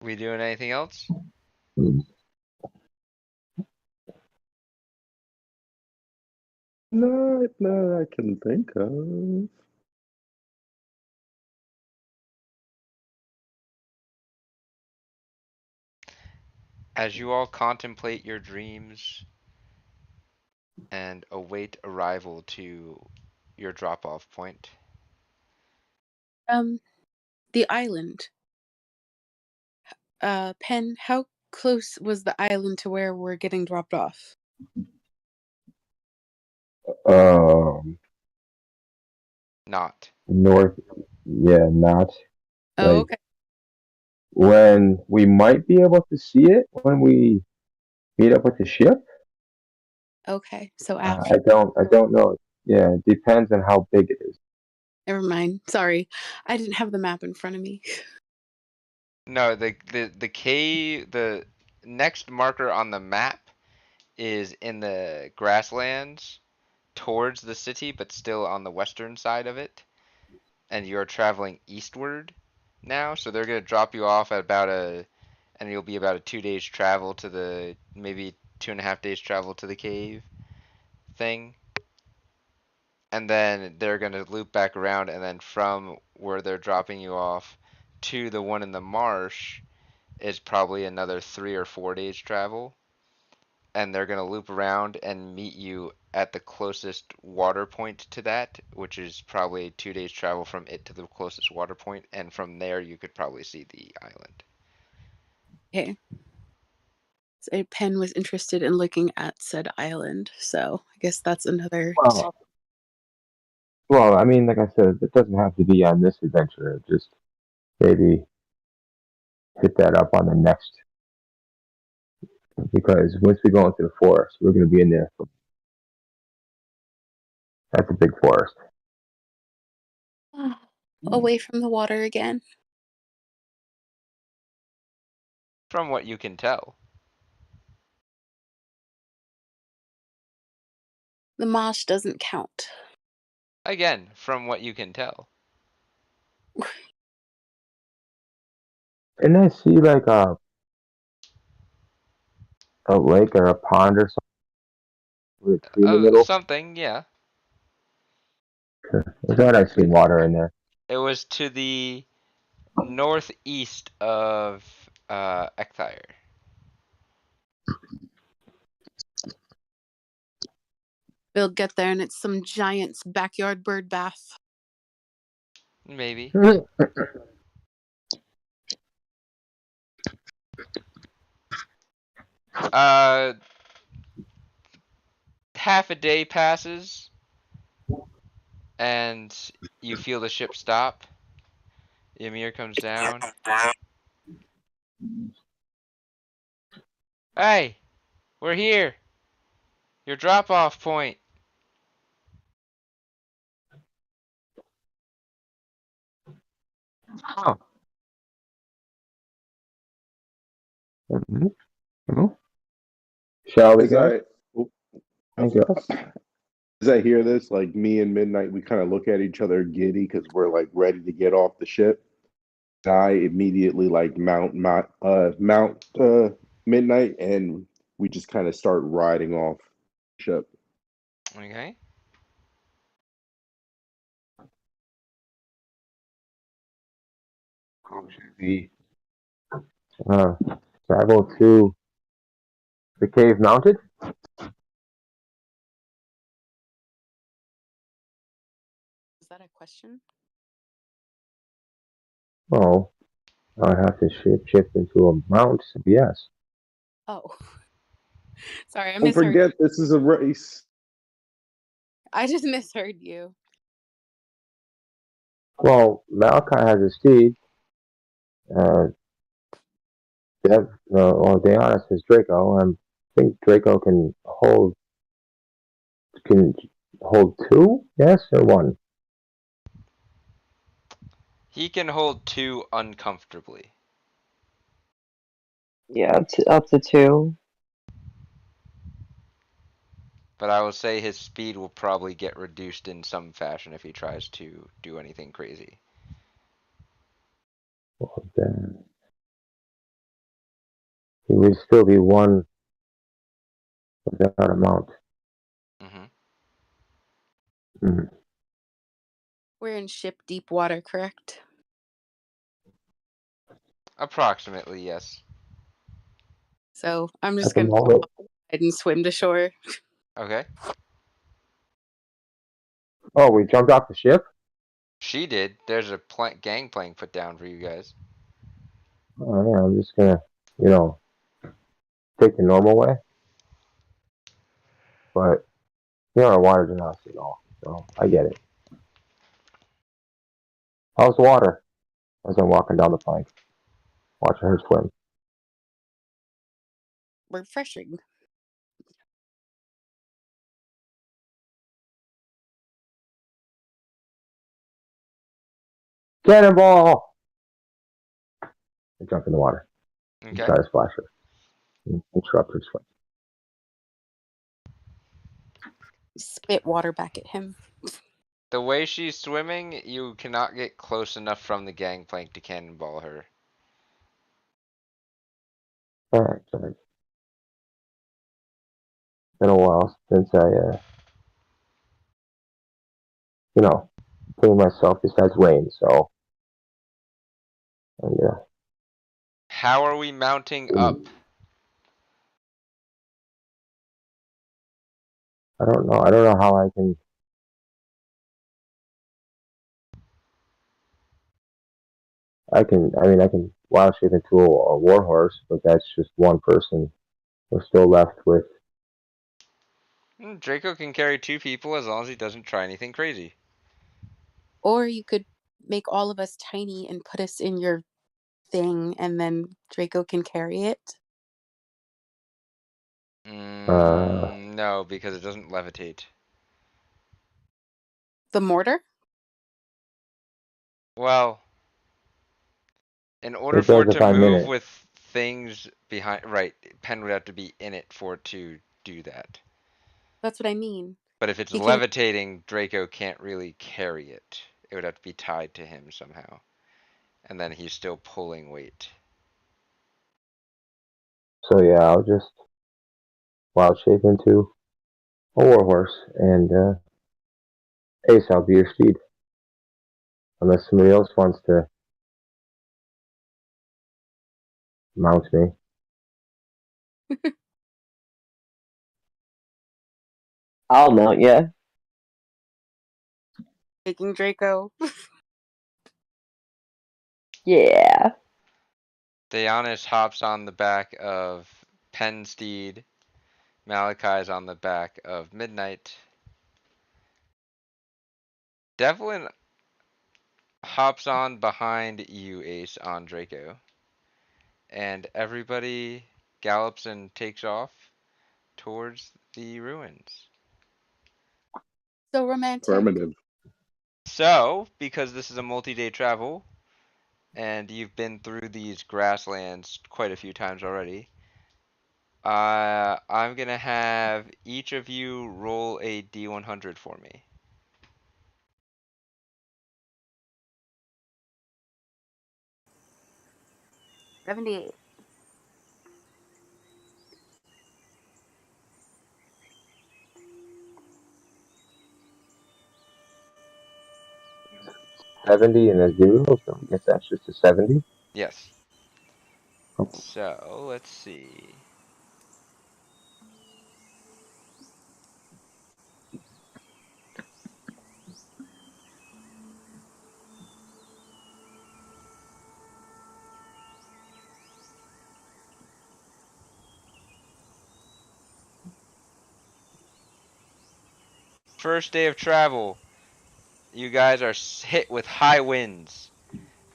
S3: We doing anything else?
S2: Not that I can think of.
S3: As you all contemplate your dreams and await arrival to your drop-off point.
S4: The island. Pen, how close was the island to where we're getting dropped off?
S3: Not.
S1: North. Yeah, not
S4: Oh,
S1: like
S4: okay.
S1: when we might be able to see it when we meet up with the ship.
S4: Okay, so
S1: I
S4: after.
S1: don't know. Yeah, it depends on how big it is.
S4: Never mind. Sorry, I didn't have the map in front of me.
S3: No, the next marker on the map is in the grasslands towards the city, but still on the western side of it. And you're traveling eastward now, so they're gonna drop you off at and you'll be about a 2 days travel to maybe 2.5 days travel to the cave thing. And then they're gonna loop back around, and then from where they're dropping you off to the one in the marsh is probably another 3 or 4 days travel. And they're gonna loop around and meet you at the closest water point to that, which is probably 2 days travel from it to the closest water point, and from there you could probably see the island.
S4: Okay. So Pen was interested in looking at said island, so I guess that's another.
S1: Well, I mean, like I said, it doesn't have to be on this adventure. Just maybe hit that up on the next, because once we go into the forest, we're going to be in there. That's a big forest.
S4: Away from the water again.
S3: From what you can tell.
S4: The marsh doesn't count.
S3: Again, from what you can tell.
S1: And I see like a lake or a pond or something with a tree in the middle.
S3: Something, yeah.
S1: I thought I see water in there.
S3: It was to the northeast of Ekthire.
S4: We'll get there and it's some giant's backyard bird bath.
S3: Maybe. Half a day passes, and you feel the ship stop. Ymir comes down. Hey, we're here. Your drop-off point.
S1: Oh. Mm-hmm. Shall we, guys?
S2: As I hear this, like me and Midnight, we kind of look at each other giddy because we're like ready to get off the ship. I immediately like mount Midnight, and we just kind of start riding off the ship.
S3: Okay.
S1: Should we travel to the cave mounted?
S4: Is that a question?
S1: Oh, I'd have to shift into a mount. Yes.
S4: Oh. Sorry, I
S2: Don't
S4: misheard.
S2: forget, this is a race.
S4: I just misheard you.
S1: Well, Malachi has a steed. Uh, Deanna says Draco. I think Draco can hold two. Yes, or one.
S3: He can hold two uncomfortably.
S6: Yeah, up to two.
S3: But I will say his speed will probably get reduced in some fashion if he tries to do anything crazy.
S1: Well, then he would still be one without a mount.
S3: Hmm.
S1: Mm.
S4: We're in ship deep water, correct?
S3: Approximately, yes.
S4: So I'm
S1: At
S4: just
S1: the
S4: gonna go
S1: moment.
S4: ahead and swim to shore.
S3: Okay.
S1: Oh, we jumped off the ship.
S3: She did. There's a gangplank put down for you guys.
S1: Oh yeah, I'm just gonna, you know, take the normal way. But our water did not at all, so I get it. How's the water? As I'm walking down the plank, watching her swim.
S4: Refreshing.
S1: Cannonball! I jump in the water and
S3: Okay.
S1: try to splash her and interrupt her swim.
S4: Spit water back at him.
S3: The way she's swimming, you cannot get close enough from the gangplank to cannonball her.
S1: Alright, sorry. Been a while since I, cleaned myself besides rain, so, yeah.
S3: How are we mounting up?
S1: I don't know. I don't know how I can. I can wild shape into a warhorse, but that's just one person. We're still left with.
S3: Draco can carry two people as long as he doesn't try anything crazy.
S4: Or you could make all of us tiny and put us in your thing, and then Draco can carry it.
S3: No, because it doesn't levitate.
S4: The mortar?
S3: Well, in order
S1: It
S3: for
S1: does
S3: it
S1: if
S3: to
S1: I'm in
S3: move
S1: it.
S3: with things behind, right, Pen would have to be in it for it to do that.
S4: That's what I mean.
S3: But if it's
S4: He can.
S3: levitating, Draco can't really carry it. It would have to be tied to him somehow. And then he's still pulling weight.
S1: So yeah, I'll just wild shape into a warhorse, and Ace, I'll be your steed. Unless somebody else wants to mount me.
S6: I'll mount ya.
S4: Taking Draco.
S6: Yeah.
S3: Dionysus hops on the back of Pensteed. Malachi's on the back of Midnight. Devlin hops on behind you, Ace, on Draco. And everybody gallops and takes off towards the ruins.
S4: So romantic.
S2: Affirmative.
S3: So, because this is a multi-day travel, and you've been through these grasslands quite a few times already, I'm gonna have each of you roll a D100 for me.
S4: 78.
S1: $70 and a 0, so I guess that's just a 70.
S3: Yes.
S1: Okay.
S3: So, let's see. First day of travel. You guys are hit with high winds.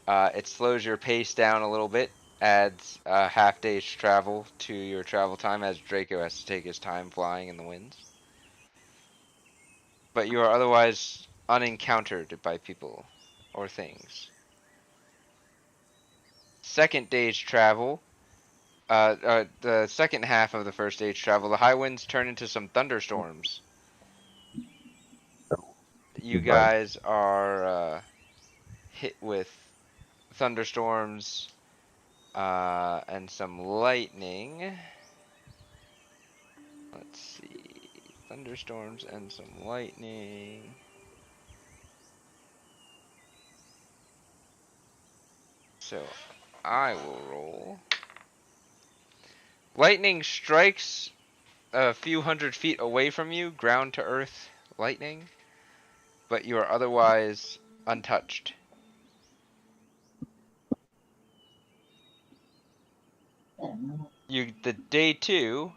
S3: It slows your pace down a little bit, adds a half day's travel to your travel time as Draco has to take his time flying in the winds. But you are otherwise unencountered by people or things. Second day's travel. The second half of the first day's travel, the high winds turn into some thunderstorms. You guys are hit with thunderstorms and some lightning. Let's see. Thunderstorms and some lightning. So I will roll. Lightning strikes a few hundred feet away from you, ground to earth lightning, but you are otherwise untouched. The day 2,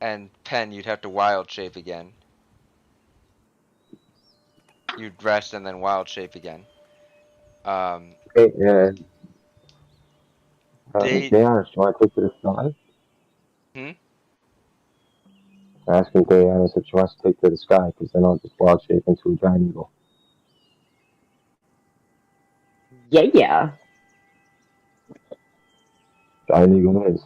S3: and Pen, you'd have to wild shape again. You'd rest and then wild shape again.
S1: Hey, Dayanus, you want to take to the sky? Asking Dayanus if she wants to take to the sky, because then I'll just wild shape into a giant eagle.
S6: Yeah.
S1: Giant eagle is.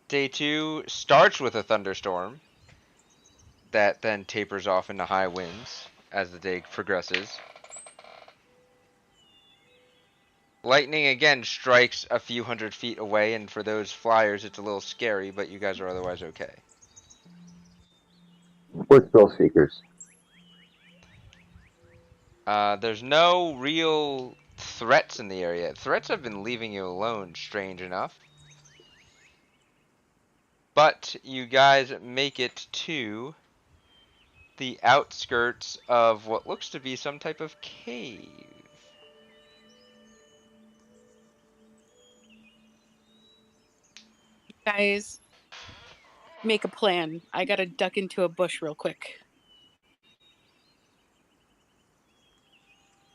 S3: Day 2 starts with a thunderstorm that then tapers off into high winds as the day progresses. Lightning again strikes a few hundred feet away, and for those flyers it's a little scary, but you guys are otherwise okay.
S1: We're thrill seekers.
S3: There's no real threats in the area. Threats have been leaving you alone, strange enough. But you guys make it to the outskirts of what looks to be some type of cave.
S4: Guys, make a plan. I gotta duck into a bush real quick.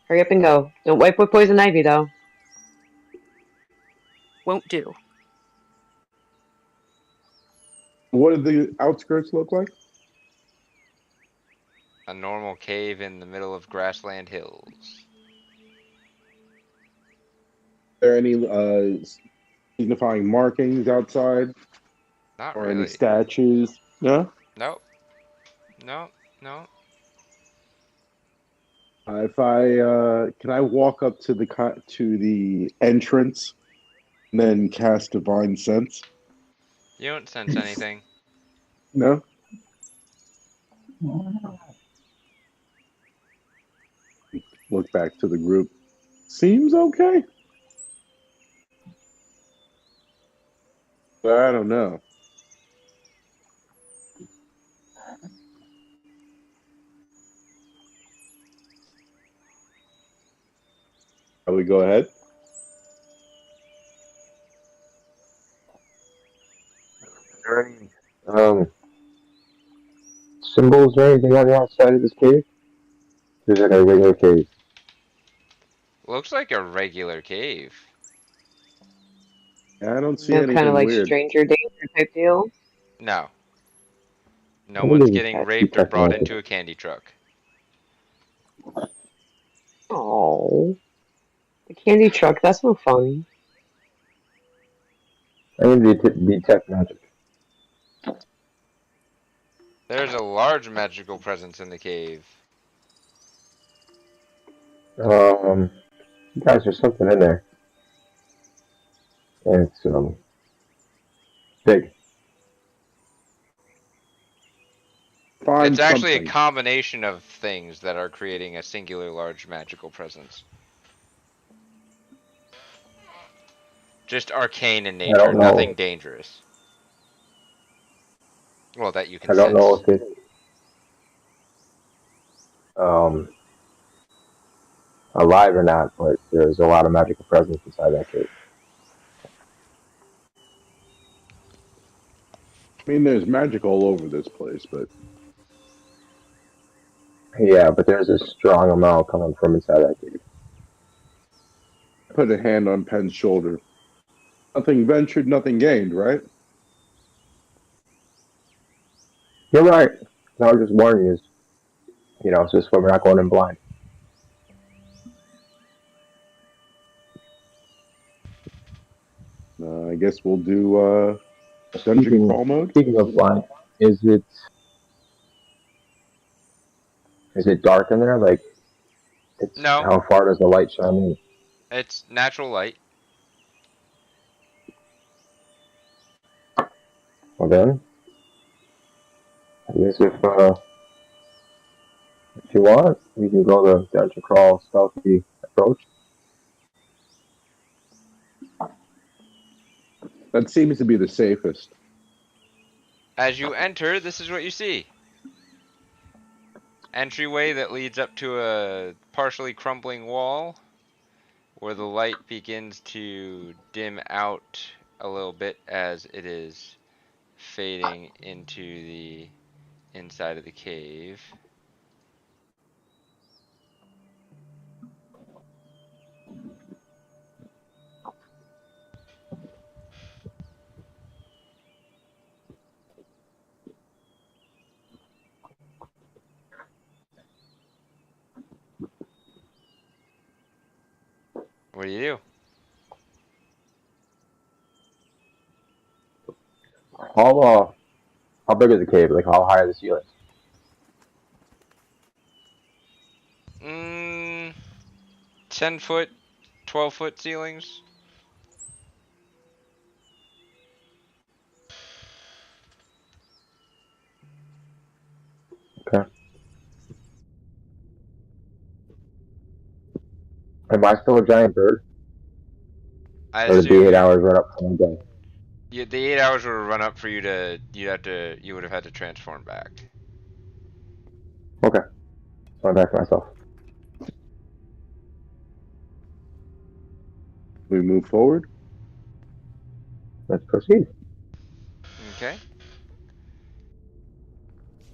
S6: Hurry up and go. Don't wipe with poison ivy, though.
S4: Won't do.
S2: What do the outskirts look like?
S3: A normal cave in the middle of grassland hills.
S2: Are there any signifying markings outside?
S3: Not
S2: or
S3: really.
S2: any statues? No?
S3: Nope. No, no.
S2: If I can I walk up to the entrance and then cast divine sense?
S3: You don't sense anything.
S2: No? Look back to the group. Seems okay. But I don't know. Shall we go ahead?
S1: Are there any symbols or anything on the outside of this cave? Or is it a regular cave?
S3: Looks like a regular cave.
S2: I don't see
S6: No,
S2: anything
S6: kind of like
S2: weird.
S6: stranger danger type deal.
S3: No. No
S1: I think
S3: one's
S1: it
S3: getting
S1: has to be
S3: raped or brought
S1: technology.
S3: into a candy truck.
S6: Oh, the candy truck. That's no fun.
S1: I think it'd be tech magic.
S3: There's a large magical presence in the cave.
S1: Guys, there's something in there. And it's big.
S2: Find
S3: It's actually
S2: something.
S3: a combination of things that are creating a singular large magical presence. Just arcane in
S1: I
S3: nature,
S1: don't know.
S3: nothing dangerous. Well, that you can
S1: I don't know
S3: sense.
S1: if it's alive or not, but there's a lot of magical presence inside that cave.
S2: I mean, there's magic all over this place, but
S1: Yeah, but there's a strong amount coming from inside that cave.
S2: put a hand on Penn's shoulder. Nothing ventured, nothing gained, right?
S1: You're right. I was just warning you. It's just we're not going in blind.
S2: I guess we'll do dungeon crawl mode.
S1: Speaking of blind, is it dark in there? Like,
S3: No,
S1: how far does the light shine in?
S3: it's natural light.
S1: Well then, I guess if you want, we can go the dungeon crawl stealthy approach.
S2: That seems to be the safest.
S3: As you enter, this is what you see. Entryway that leads up to a partially crumbling wall where the light begins to dim out a little bit as it is fading into the inside of the cave. What do you do?
S1: How big is the cave? Like, how high are the ceilings?
S3: 10-foot, 12-foot ceilings.
S1: Okay. Am I still a giant bird?
S3: I
S1: Or did the 8
S3: assume
S1: hours run up from the day?
S3: the 8 hours would run up for you to you would have had to transform back.
S1: Okay. So I'm back to myself.
S2: We move forward.
S1: Let's proceed.
S3: Okay.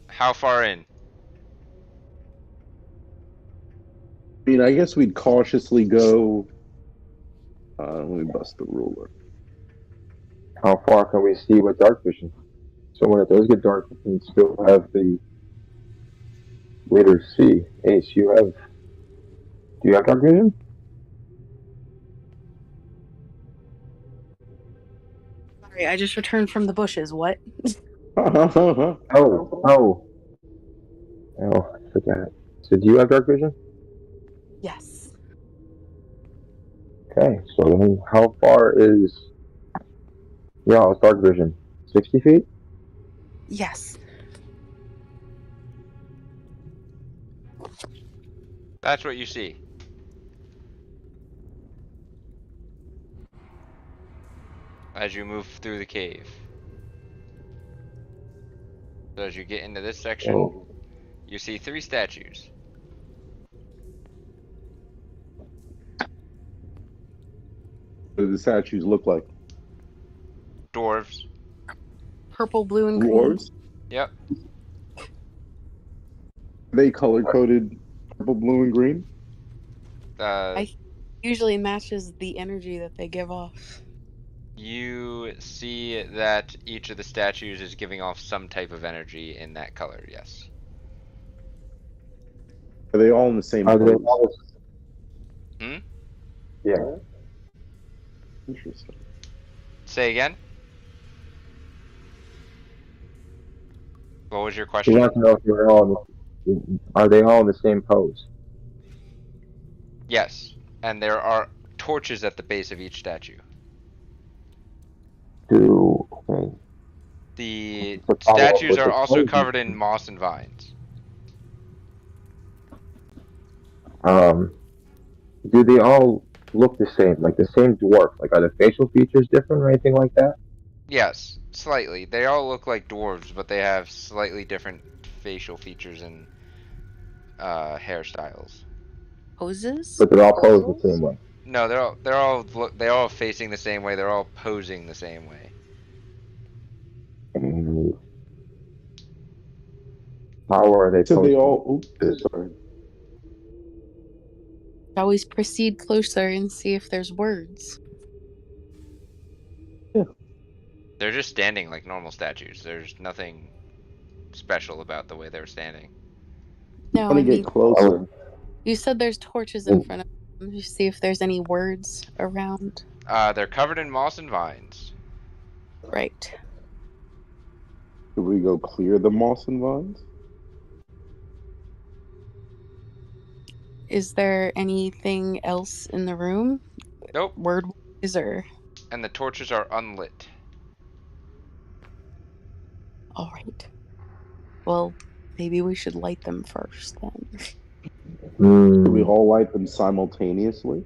S3: How far in?
S2: I mean, I guess we'd cautiously go. Let me bust the ruler.
S1: How far can we see with dark vision? So when it does get dark, we can still have the later see. Ace, do you have dark vision?
S4: Sorry, I just returned from the bushes. What?
S1: Oh, I forgot. So do you have dark vision?
S4: Yes.
S1: Okay, so then how far is it's dark vision? 60 feet?
S4: Yes.
S3: That's what you see. As you move through the cave. So as you get into this section,
S1: Oh.
S3: you see 3 statues.
S2: What do the statues look like?
S3: Dwarves.
S4: Purple, blue, and green.
S2: Dwarves?
S3: Yep.
S2: Are they color coded purple, blue, and green?
S4: Usually matches the energy that they give off.
S3: You see that each of the statues is giving off some type of energy in that color, yes.
S2: Are they all in the same
S1: Are they
S2: pose?
S1: all?
S3: Hmm?
S1: Yeah.
S2: Interesting.
S3: Say again? What was your
S1: We
S3: question?
S1: want to know if are they all in the same pose?
S3: Yes. And there are torches at the base of each statue.
S1: Okay.
S3: The
S1: What's the follow-up
S3: statues
S1: with
S3: are
S1: the
S3: also
S1: poses?
S3: covered in moss and vines.
S1: Do they all look the same? Like the same dwarf? Like, are the facial features different or anything like that?
S3: Yes, slightly. They all look like dwarves, but they have slightly different facial features and hairstyles.
S4: Poses?
S1: But they're all posed the same way.
S3: No, they're all facing the same way. They're all posing the same way.
S1: How are they
S2: So they
S1: posted?
S2: all. Oops, sorry.
S4: Always proceed closer and see if there's words.
S3: They're just standing like normal statues. There's nothing special about the way they're standing.
S4: No,
S2: I want
S4: I
S2: to
S4: mean,
S2: get closer.
S4: you said there's torches in front of them. You see if there's any words around.
S3: They're covered in moss and vines.
S4: Right.
S2: Should we go clear the moss and vines?
S4: Is there anything else in the room?
S3: Nope.
S4: Word-wise or...
S3: And the torches are unlit.
S4: All right. Well, maybe we should light them first then.
S2: Should we
S1: Hmm.
S2: all light them simultaneously?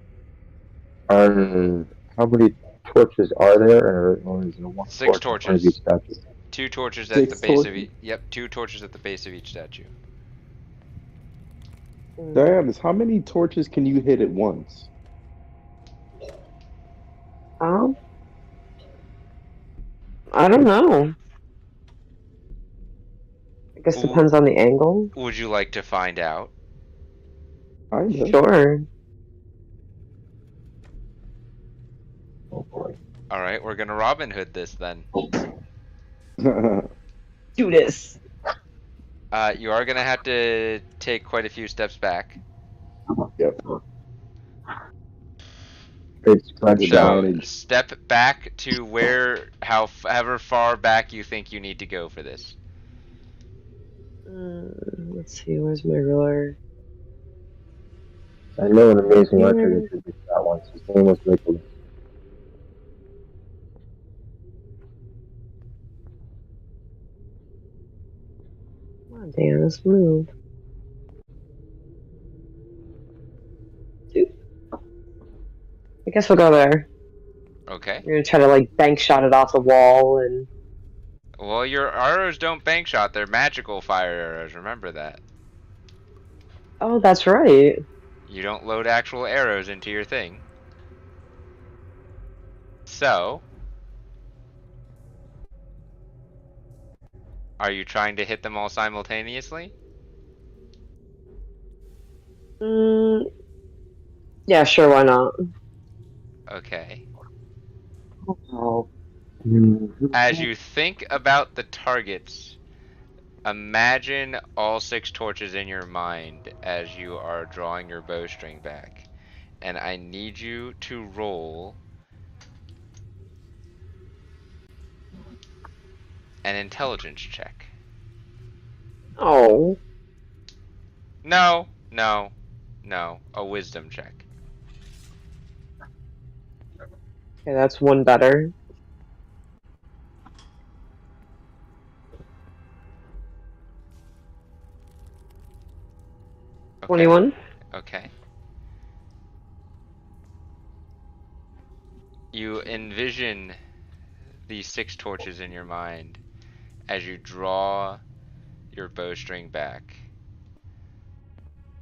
S1: How many torches are there, or is there one
S3: 6
S1: torch in front of each
S3: torches.
S1: statue?
S3: 2 torches at the
S2: 6
S3: base of
S2: torches?
S3: each. Yep, 2 torches at the base of each statue.
S2: Diana, how many torches can you hit at once?
S6: Um, I don't know. I guess depends on the angle.
S3: Would you like to find out?
S2: Kinda.
S6: Sure.
S1: Oh boy.
S3: Alright, we're gonna Robin Hood this then.
S6: Do this.
S3: You are gonna have to take quite a few steps back.
S2: Yep.
S1: It's
S2: Good
S3: So,
S2: advantage.
S3: step back to however far back you think you need to go for this.
S6: Let's see, where's my ruler?
S1: I know an amazing
S6: Here.
S1: archer that did that once. His name was Nicholas.
S6: Come on, Dan, let's move. Dude. I guess we'll go there.
S3: Okay.
S6: We're gonna try to like bank shot it off the wall and.
S3: Well, your arrows don't bank shot, they're magical fire arrows, remember that.
S6: Oh, that's right.
S3: You don't load actual arrows into your thing. So, are you trying to hit them all simultaneously?
S6: Yeah, sure, why not?
S3: Okay.
S6: Oh.
S3: As you think about the targets, imagine all 6 torches in your mind as you are drawing your bowstring back. And I need you to roll an intelligence check.
S6: Oh.
S3: No, no, no. A wisdom check.
S6: Okay, that's one better.
S3: Okay.
S6: 21.
S3: Okay. You envision these 6 torches in your mind as you draw your bowstring back.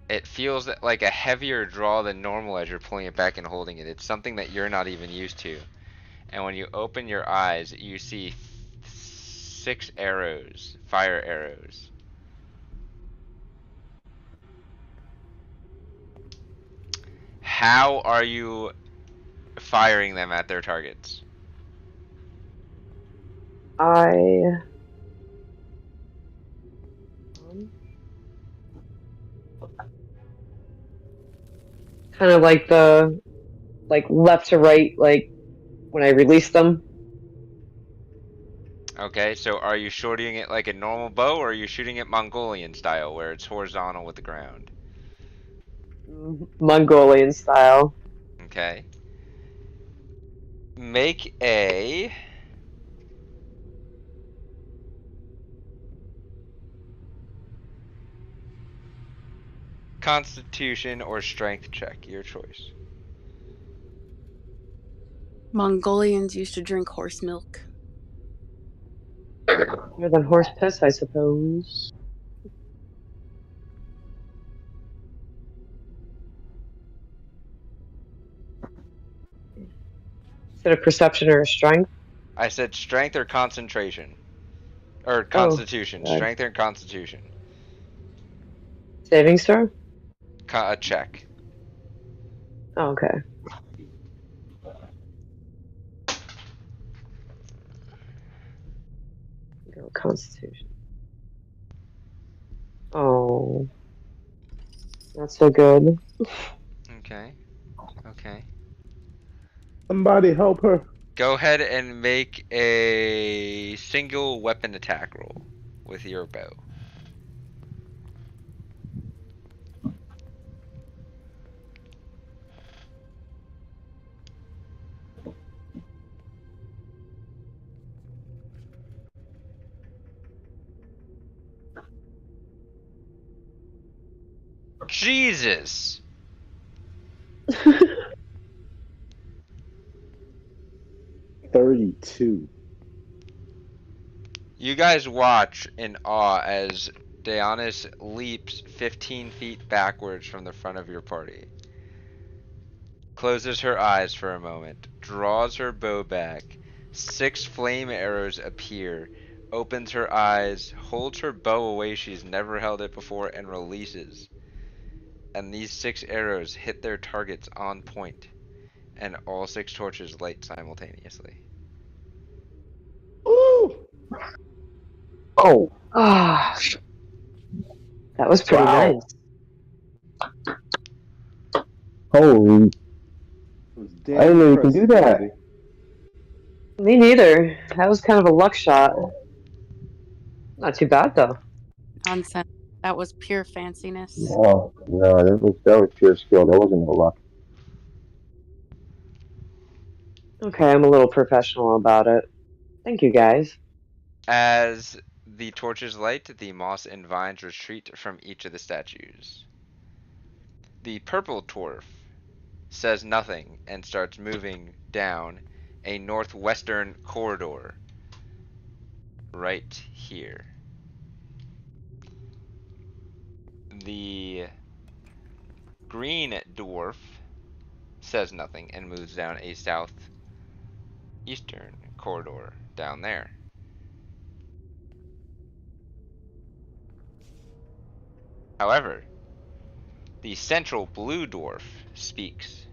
S3: It feels like a heavier draw than normal as you're pulling it back and holding it. It's something that you're not even used to. And when you open your eyes, you see 6 arrows, fire arrows. How are you firing them at their targets?
S6: I. Kind of like the. Like left to right, like when I release them.
S3: Okay, so are you shooting it like a normal bow, or are you shooting it Mongolian style, where it's horizontal with the ground?
S6: Mongolian style.
S3: Okay. Make a Constitution or Strength check, your choice.
S4: Mongolians used to drink horse milk.
S6: Better than horse piss, I suppose. Is it a perception or a strength?
S3: I said strength or concentration. Or constitution.
S6: God.
S3: Strength or constitution.
S6: Savings throw?
S3: A check.
S6: Oh, okay. Go Constitution. Oh, not so good.
S3: Okay. Okay.
S2: Somebody help her.
S3: Go ahead and make a single weapon attack roll with your bow. Jesus!
S2: 32.
S3: You guys watch in awe as Dionysus leaps 15 feet backwards from the front of your party. Closes her eyes for a moment, draws her bow back. 6 flame arrows appear, opens her eyes, holds her bow away, she's never held it before, and releases. And these 6 arrows hit their targets on point, and all 6 torches light simultaneously.
S2: Ooh!
S1: Oh,
S6: Ah, that was pretty
S1: Wow.
S6: nice.
S1: holy!
S2: It was
S1: I
S2: damn
S1: didn't know you can do
S2: impressive,
S1: that.
S2: lady.
S6: Me neither. That was kind of a luck shot. Not too bad though.
S4: Nonsense. That was pure fanciness.
S1: No, no, that was pure skill. That wasn't no luck.
S6: Okay, I'm a little professional about it. Thank you guys.
S3: As the torches light, the moss and vines retreat from each of the statues. The purple dwarf says nothing and starts moving down a northwestern corridor right here. The green dwarf says nothing and moves down a southeastern corridor down there. However, the central blue dwarf speaks.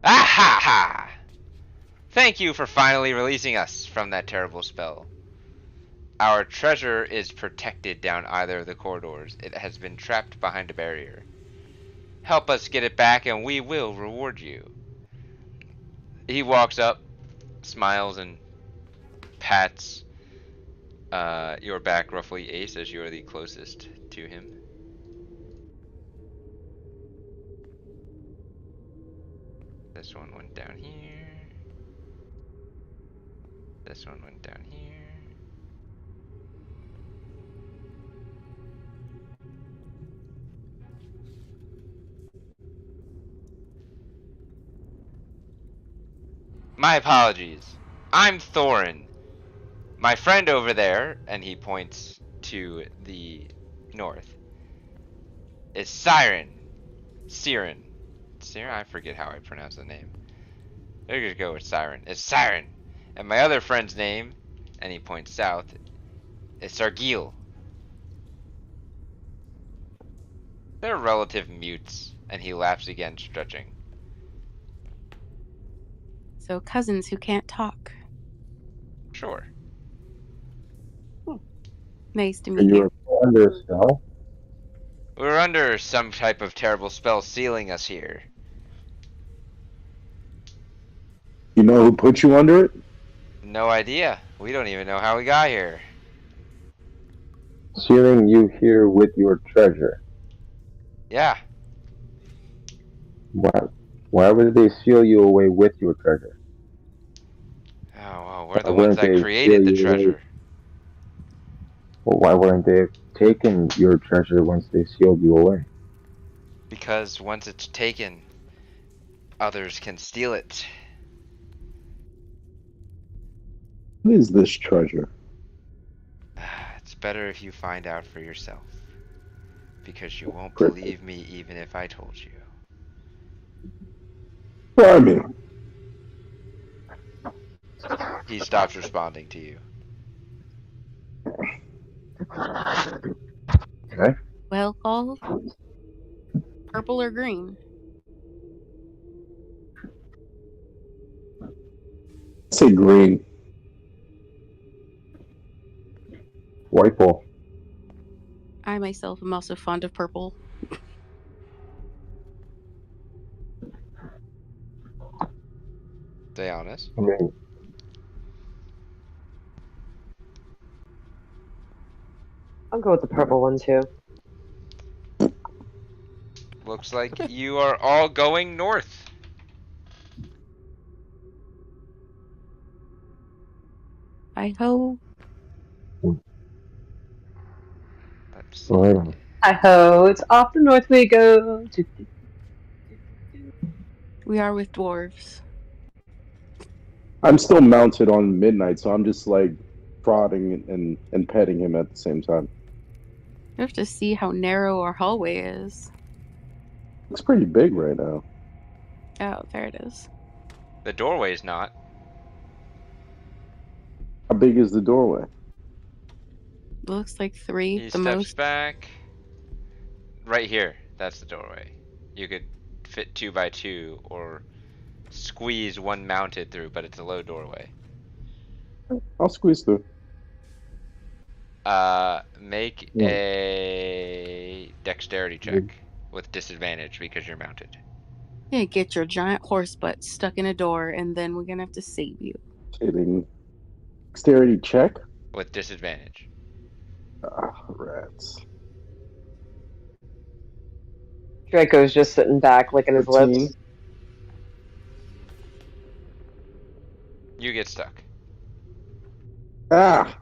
S3: Ah ha ha! Thank you for finally releasing us from that terrible spell. Our treasure is protected down either of the corridors. It has been trapped behind a barrier. Help us get it back and we will reward you. He walks up, smiles, and pats your back roughly, Ace, as you are the closest to him. This one went down here. This one went down here. My apologies. I'm Thorin. My friend over there, and he points to the north, is Siren. Siren. Siren? I forget how I pronounce the name. They're gonna go with Siren. It's Siren. And my other friend's name, and he points south, is Sargil. They're relative mutes, and he laughs again, stretching.
S4: So cousins who can't talk.
S3: Sure.
S4: Nice to
S1: Are
S4: meet
S1: you
S4: you.
S1: under a spell?
S3: We're under some type of terrible spell sealing us here.
S2: You know who put you under it?
S3: No idea. We don't even know how we got here.
S1: Sealing you here with your treasure.
S3: Yeah.
S1: Why would they seal you away with your treasure?
S3: Oh, well, we're the
S1: Why
S3: ones
S1: wouldn't
S3: that
S1: they
S3: created
S1: seal
S3: the
S1: you away?
S3: treasure.
S1: Well, why weren't they taking your treasure once they sealed you away?
S3: Because once it's taken, others can steal it.
S2: What is this treasure?
S3: It's better if you find out for yourself. Because you won't
S1: Perfect.
S3: believe me even if I told you.
S2: Blimey.
S3: He stops responding to you.
S1: Okay.
S4: Well, Paul, purple or green?
S2: Say green.
S1: White ball.
S4: I myself am also fond of purple.
S3: Stay honest.
S1: I mean,
S6: I'll go with the purple one too.
S3: Looks like you are all going north.
S4: I hope.
S3: Let's see.
S1: go ahead.
S6: Hi-ho, it's off the north we go.
S4: We are with dwarves.
S2: I'm still mounted on Midnight, so I'm just like prodding and petting him at the same time.
S4: You have to see how narrow our hallway is.
S2: It's pretty big right now.
S4: Oh, there it is.
S3: The doorway's not.
S2: How big is the doorway?
S4: Looks like 3,
S3: He
S4: the
S3: steps
S4: most.
S3: back. Right here. That's the doorway. You could fit 2 by 2 or squeeze one mounted through, but it's a low doorway.
S2: I'll squeeze through.
S3: Make
S2: Yeah.
S3: a dexterity check with disadvantage because you're mounted.
S4: Yeah, get your giant horse butt stuck in a door, and then we're gonna have to save you.
S2: Kidding. Dexterity check?
S3: With disadvantage.
S2: Ah, rats.
S6: Draco's just sitting back, licking his
S2: 13.
S6: lips.
S3: You get stuck.
S2: Ah!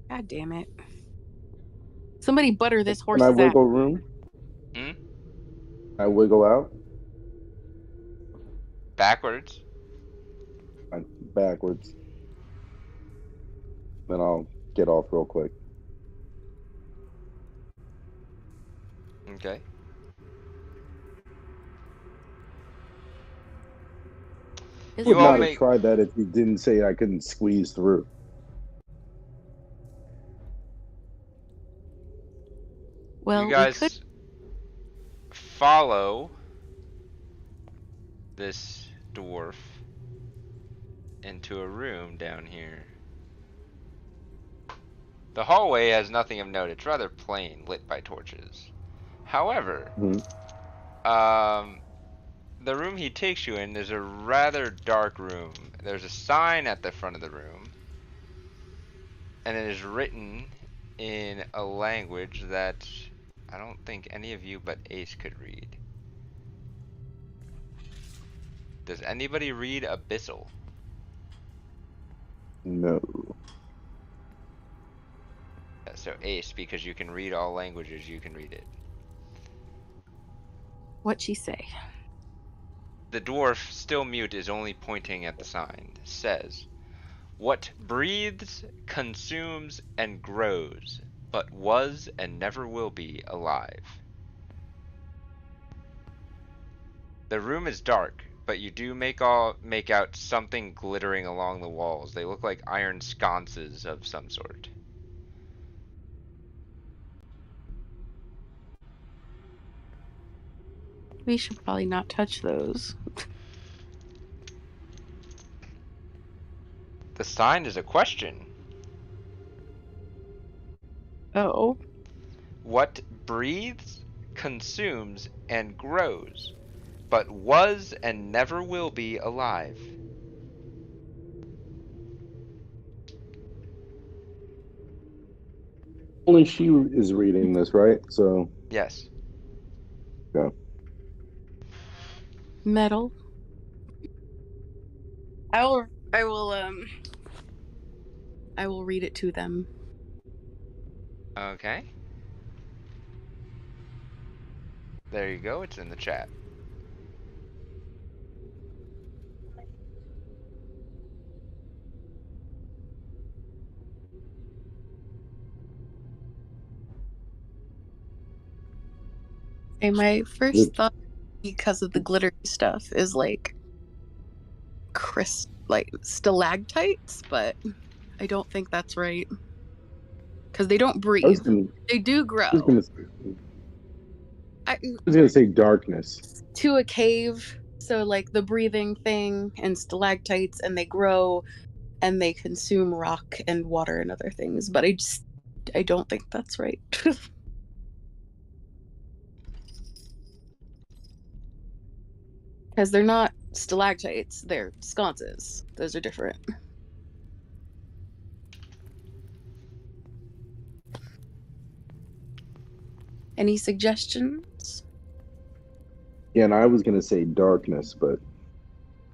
S4: God damn it. Somebody butter this
S2: Can I
S4: horse's ass.
S2: wiggle room?
S3: Hmm?
S2: I wiggle out?
S3: Backwards.
S2: Fine. Backwards. Then I'll get off real quick.
S3: Okay.
S4: Is
S3: You
S2: Would
S3: all
S2: not have
S3: make
S2: tried that if you didn't say I couldn't squeeze through.
S4: Well,
S3: you
S4: we
S3: guys
S4: could.
S3: follow this dwarf into a room down here. The hallway has nothing of note. It's rather plain, lit by torches. However, the room he takes you in is a rather dark room. There's a sign at the front of the room, and it is written in a language that I don't think any of you but Ace could read. Does anybody read Abyssal?
S2: No.
S3: So Ace, because you can read all languages, you can read it.
S4: What'd she say?
S3: The dwarf, still mute, is only pointing at the sign. Says, "What breathes, consumes, and grows, but was and never will be alive." The room is dark, but you do make out something glittering along the walls. They look like iron sconces of some sort.
S4: We should probably not touch those.
S3: The sign is a question.
S4: Oh.
S3: What breathes, consumes, and grows, but was and never will be alive?
S2: Only she is reading this, right? So,
S3: Yes.
S2: yeah.
S4: Metal. I will read it to them.
S3: Okay. There you go. It's in the chat.
S4: And my first thought, because of the glittery stuff, is like stalactites, but I don't think that's right. because they don't
S2: I
S4: breathe.
S2: was gonna,
S4: They do
S2: I
S4: grow.
S2: was gonna,
S4: I,
S2: I was gonna say darkness.
S4: to a cave, so like the breathing thing and stalactites, and they grow and they consume rock and water and other things. But I don't think that's right. Because they're not stalactites, they're sconces. Those are different. Any suggestions?
S2: Yeah, and I was gonna say darkness, but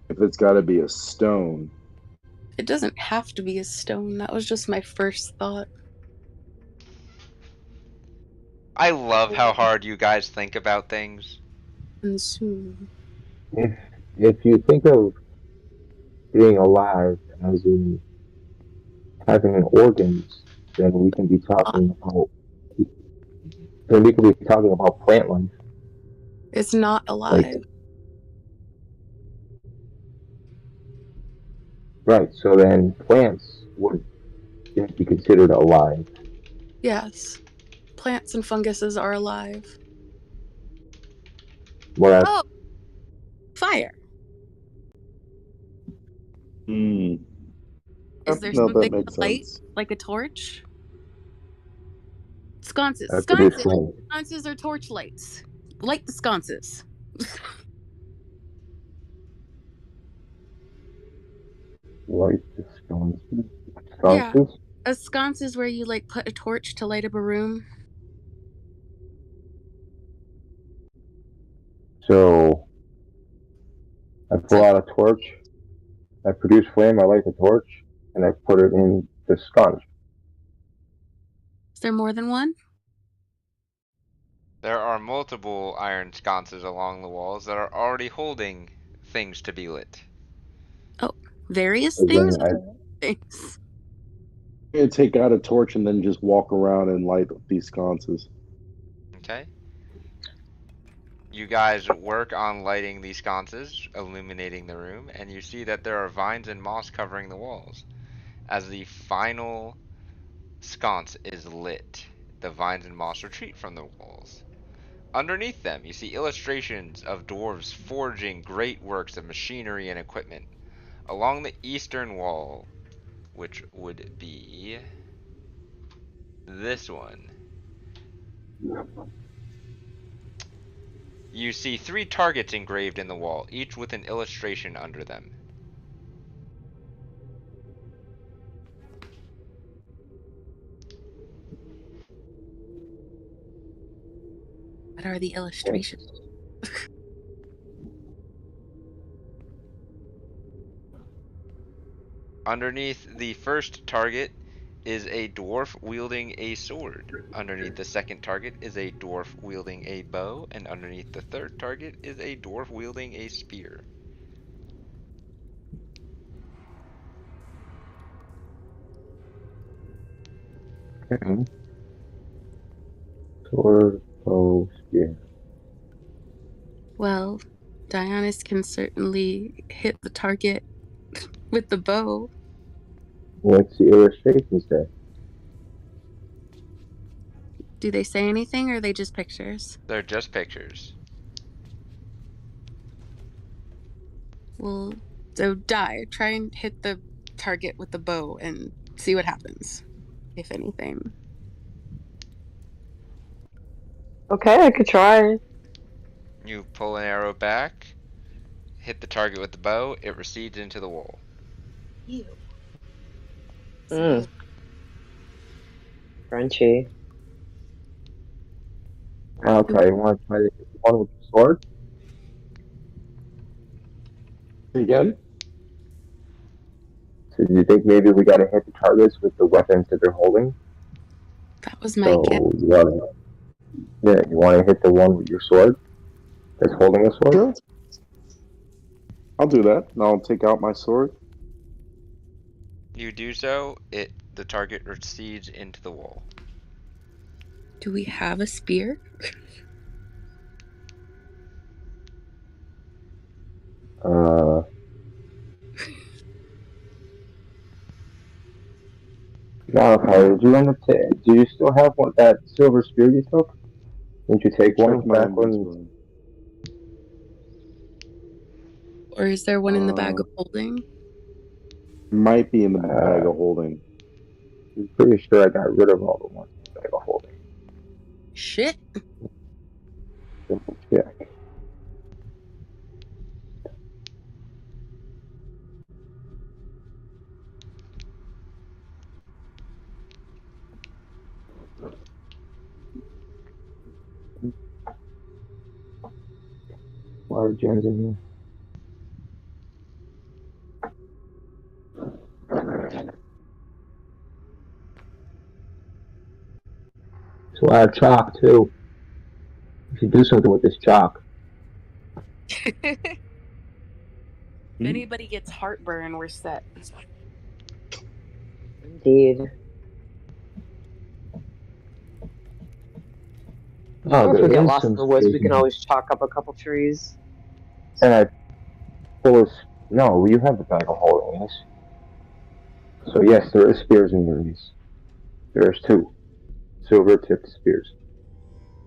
S2: if it's got to be a stone,
S4: It doesn't have to be a stone. That was just my first thought.
S3: I love how hard you guys think about things.
S4: Consume.
S1: If if you think of being alive as in having organs, then we can be talking about plant life.
S4: It's not
S1: Like
S4: alive.
S1: right, so then plants would be considered alive.
S4: Yes. Plants and funguses are alive.
S1: Well,
S4: Oh, fire.
S2: mm,
S4: Is there
S2: no, that
S4: something to
S2: makes
S4: light,
S2: sense.
S4: like a torch? Sconces.
S1: that produce
S4: Sconces.
S1: flame.
S4: Sconces are torch lights. Light the sconces.
S1: Light the sconces.
S4: Yeah.
S1: Sconces.
S4: A sconce is where you like put a torch to light up a room.
S1: So I pull
S4: So
S1: out a torch. I produce flame. I light the torch, and I put it in the sconce.
S4: is there more than one?
S3: There are multiple iron sconces along the walls that are already holding things to be lit.
S4: Oh, various
S1: So
S4: things?
S1: then I
S4: Things.
S2: I'm gonna take out a torch and then just walk around and light up these sconces.
S3: Okay? You guys work on lighting these sconces, illuminating the room, and you see that there are vines and moss covering the walls. As the final sconce is lit, the vines and moss retreat from the walls. Underneath them, you see illustrations of dwarves forging great works of machinery and equipment. Along the eastern wall, which would be this one, you see 3 targets engraved in the wall, each with an illustration under them.
S4: What are the illustrations?
S3: Underneath the first target is a dwarf wielding a sword. Underneath the second target is a dwarf wielding a bow, and underneath the third target is a dwarf wielding a spear.
S1: okay. Sword, bow, spear.
S4: Well, Dionysus can certainly hit the target with the bow.
S1: What's the illustrations say?
S4: Do they say anything or are they just pictures?
S3: They're just pictures.
S4: Well, so try and hit the target with the bow and see what happens, if anything.
S6: Okay, I could try.
S3: You pull an arrow back, hit the target with the bow, it recedes into the wall.
S4: Ew.
S6: Mm, crunchy.
S1: Okay, you want to try to hit the one with the sword?
S2: Again?
S1: So do you think maybe we got to hit the targets with the weapons that they're holding?
S4: That was my
S1: So
S4: guess.
S1: you want to hit the one with your sword that's holding a sword?
S2: Sure. I'll do that. And I'll take out my sword.
S3: You do so, the target recedes into the wall.
S4: Do we have a spear?
S1: Uh, No, okay. Did you end up? Do you still have one that silver spear you took? Didn't you take
S2: Check
S1: one
S2: my
S1: back when?
S2: inventory.
S4: Or is there one in the bag
S2: Uh,
S4: of holding?
S2: might be in the bag
S1: Uh,
S2: of holding.
S1: I'm pretty sure I got rid of all the ones in the bag of holding.
S4: Shit.
S1: Double check. Water gems in here. So I have chalk too. You should do something with this chalk.
S4: If anybody gets heartburn, we're set.
S6: Indeed.
S1: Oh,
S6: Or if we
S1: there
S6: get
S1: is
S6: lost
S1: some
S6: in the woods,
S1: spears
S6: we
S1: in
S6: can
S1: here.
S6: always chalk up a couple trees.
S1: And I pull a. No, you have the bag of holding, yes? So yes, there is spears in your these. There's two silver tipped spears.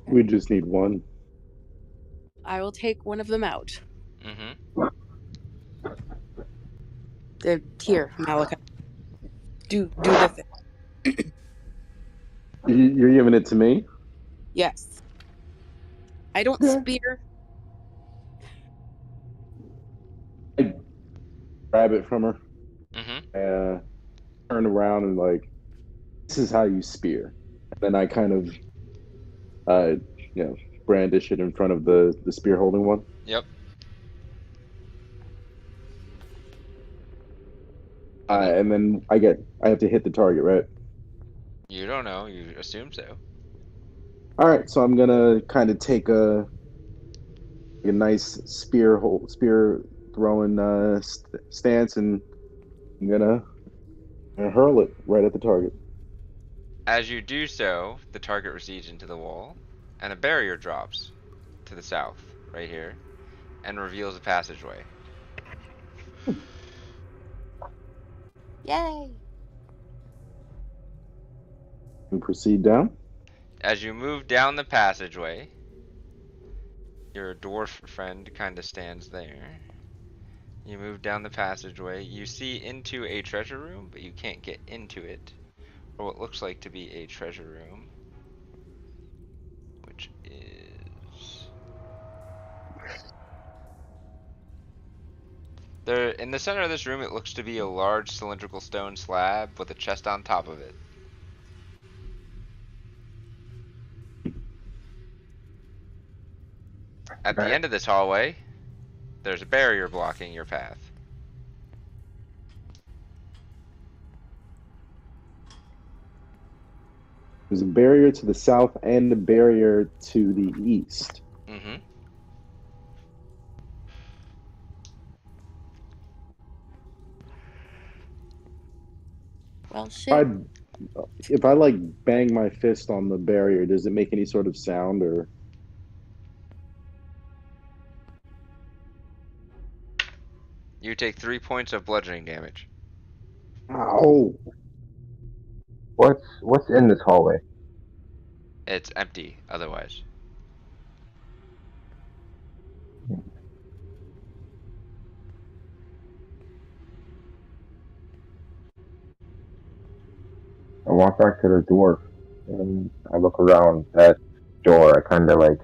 S2: We just need one.
S4: I will take one of them out.
S3: Mm-hmm.
S4: Here, Malachi. Do the thing.
S2: You're giving it to me?
S4: Yes. I don't
S2: Okay.
S4: spear.
S2: I grab it from her,
S3: Mm-hmm.
S2: turn around and like, this is how you spear. And then I kind of, uh, you know, brandish it in front of the spear holding one.
S3: Yep.
S2: And then I have to hit the target, right?
S3: You don't know. You assume so.
S2: All right, so I'm gonna kind of take a nice spear throwing stance, and I'm gonna hurl it right at the target.
S3: As you do so, the target recedes into the wall, and a barrier drops to the south, right here, and reveals a passageway.
S4: Yay.
S2: And proceed down.
S3: As you move down the passageway, your dwarf friend kind of stands there. You move down the passageway. You see into a treasure room, but you can't get into it, or what looks like to be a treasure room, which is there in the center of this room. It looks to be a large cylindrical stone slab with a chest on top of it. At the end of this hallway, there's a barrier blocking your path.
S2: There's a barrier to the south and a barrier to the east.
S3: Mm-hmm.
S4: Well,
S2: If
S4: shit.
S2: if I like bang my fist on the barrier, does it make any sort of sound or?
S3: You take 3 points of bludgeoning damage.
S2: Ow!
S1: What's in this hallway?
S3: It's empty otherwise.
S1: I walk back to the dwarf and I look around that door. I kind of like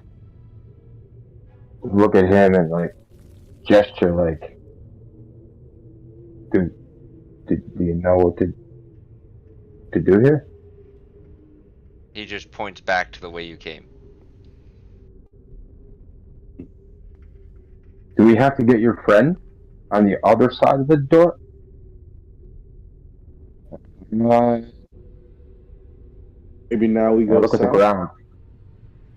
S1: look at him and like gesture like, do, do you know what to do here?
S3: He just points back to the way you came.
S1: Do we have to get your friend on the other side of the door?
S2: Maybe now we
S1: I
S2: go
S1: look at the
S2: south.
S1: ground.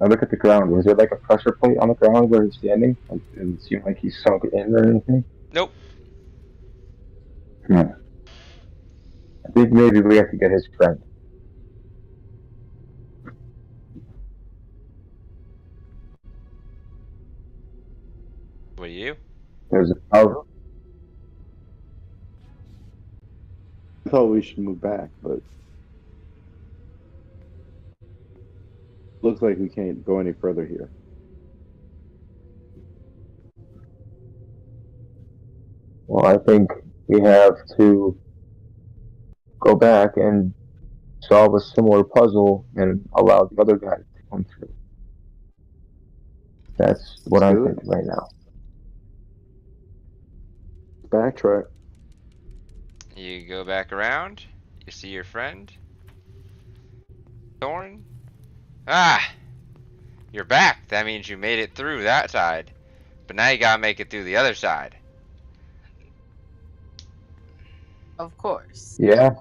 S1: I look at the ground. Was there like a pressure plate on the ground where he's standing? Like, does it seem like he's sunk in or anything?
S3: Nope.
S1: I think maybe we have to get his friend.
S3: What do you do?
S1: There's a power.
S2: I thought we should move back, but Looks like we can't go any further here.
S1: Well, I think we have to go back and solve a similar puzzle and allow the other guy to come through. That's what
S2: Let's
S1: I'm
S2: do it.
S1: thinking right now.
S2: Backtrack.
S3: You go back around. You see your friend. Thorn. Ah! You're back. That means you made it through that side. But now you gotta make it through the other side.
S4: Of course.
S1: Yeah,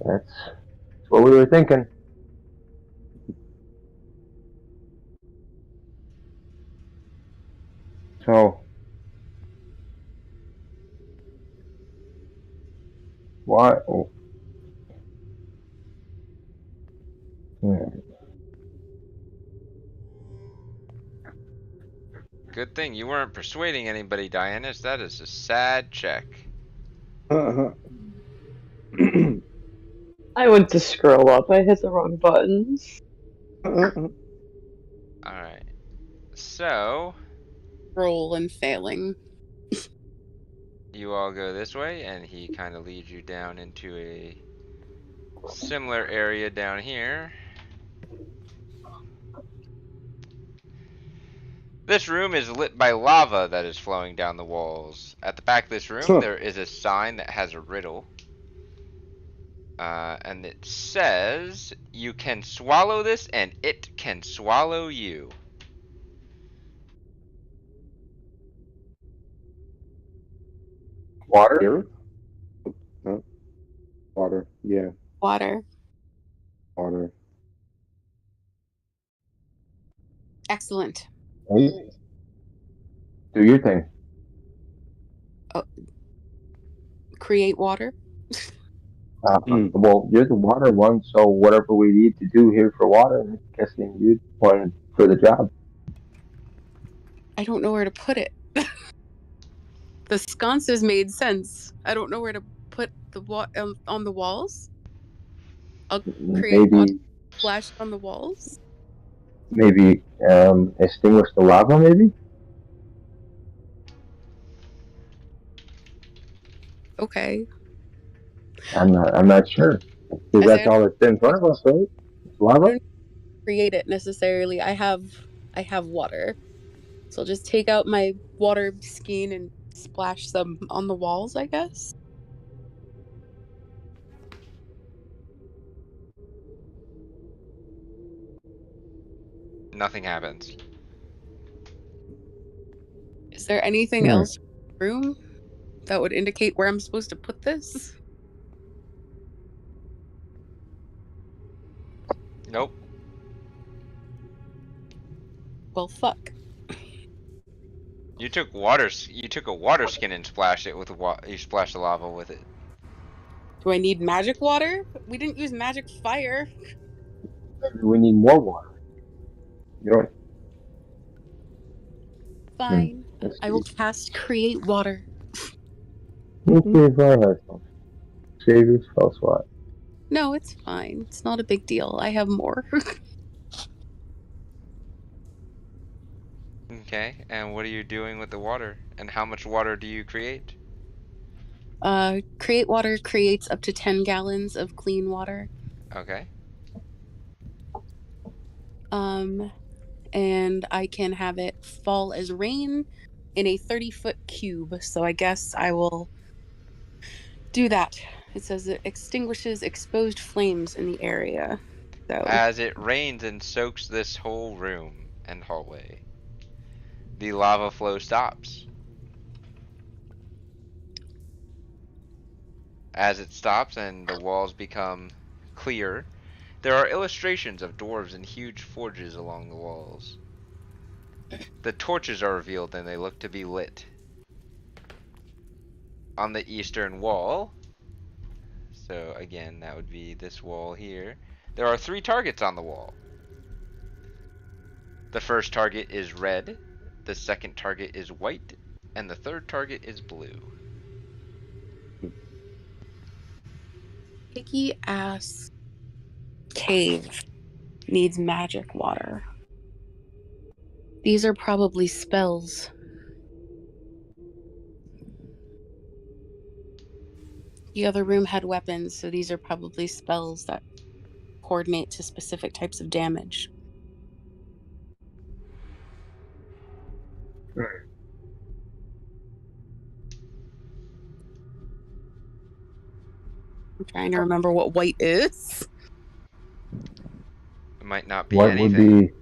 S1: that's what we were thinking. So, why? Oh, hmm.
S3: Good thing you weren't persuading anybody, Dianis. That is a sad check.
S2: Uh-huh.
S6: I went to scroll up. I hit the wrong buttons.
S3: Alright. So,
S4: Roll and failing.
S3: you all go this way, and he kind of leads you down into a similar area down here. This room is lit by lava that is flowing down the walls. At the back of this room, there is a sign that has a riddle. And it says, you can swallow this and it can swallow you.
S1: Water?
S2: Here? No. Water. Yeah,
S4: Water.
S2: water.
S4: Excellent.
S1: Hey, do your thing.
S4: Create water.
S1: Well, you're the water one, so whatever we need to do here for water, I'm guessing you'd one for the job.
S4: I don't know where to put it. The sconces made sense. I don't know where to put the on the walls. I'll create water
S1: Maybe,
S4: splashed on the walls.
S1: maybe extinguish the lava. Maybe.
S4: Okay.
S1: I'm not sure. Because
S4: I
S1: that's
S4: said
S1: all that's in front of us, right? It's lava.
S4: don't create it necessarily. I have water. So I'll just take out my water skein and splash some on the walls, I guess.
S3: Nothing happens.
S4: Is there anything else in the room that would indicate where I'm supposed to put this?
S3: Nope.
S4: Well, fuck.
S3: You took water. You took a water skin and splashed it with you splashed the lava with it.
S4: Do I need magic water? We didn't use magic fire.
S1: Maybe we need more water. You don't.
S4: Fine.
S1: Let's
S4: I will cast create water.
S1: see if I have some. Save your spell slot.
S4: No, it's fine. It's not a big deal. I have more.
S3: Okay, and what are you doing with the water? And how much water do you create?
S4: Create water creates up to 10 gallons of clean water.
S3: Okay.
S4: And I can have it fall as rain in a 30-foot cube. So I guess I will do that. It says it extinguishes exposed flames in the area. So
S3: As it rains and soaks this whole room and hallway, the lava flow stops. As it stops and the walls become clear, there are illustrations of dwarves in huge forges along the walls. The torches are revealed and they look to be lit. On the eastern wall, so again that would be this wall here, there are 3 targets on the wall. The first target is red, the second target is white, and the third target is blue.
S4: picky ass cave. needs magic water. These are probably spells. The other room had weapons, so these are probably spells that coordinate to specific types of damage. I'm trying to remember what white is.
S3: It might not be
S1: What
S3: anything.
S1: would be?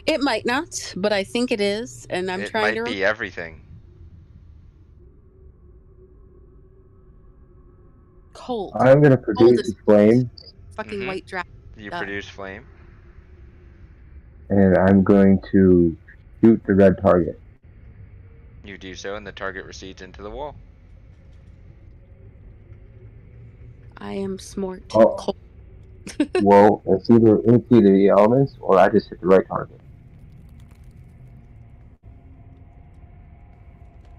S4: It might not, but I think it is, and I'm
S3: It
S4: trying
S3: might
S4: to
S3: be everything.
S4: cold.
S1: I'm gonna
S4: Cold
S1: produce
S4: is
S1: a flame,
S4: fucking
S3: Mhm.
S4: white dragon.
S3: You
S4: Duh.
S3: produce flame.
S1: and I'm going to shoot the red target.
S3: You do so, and the target recedes into the wall.
S4: I am smart.
S1: Oh,
S4: Cold.
S1: well, it's either the elements or I just hit the right target.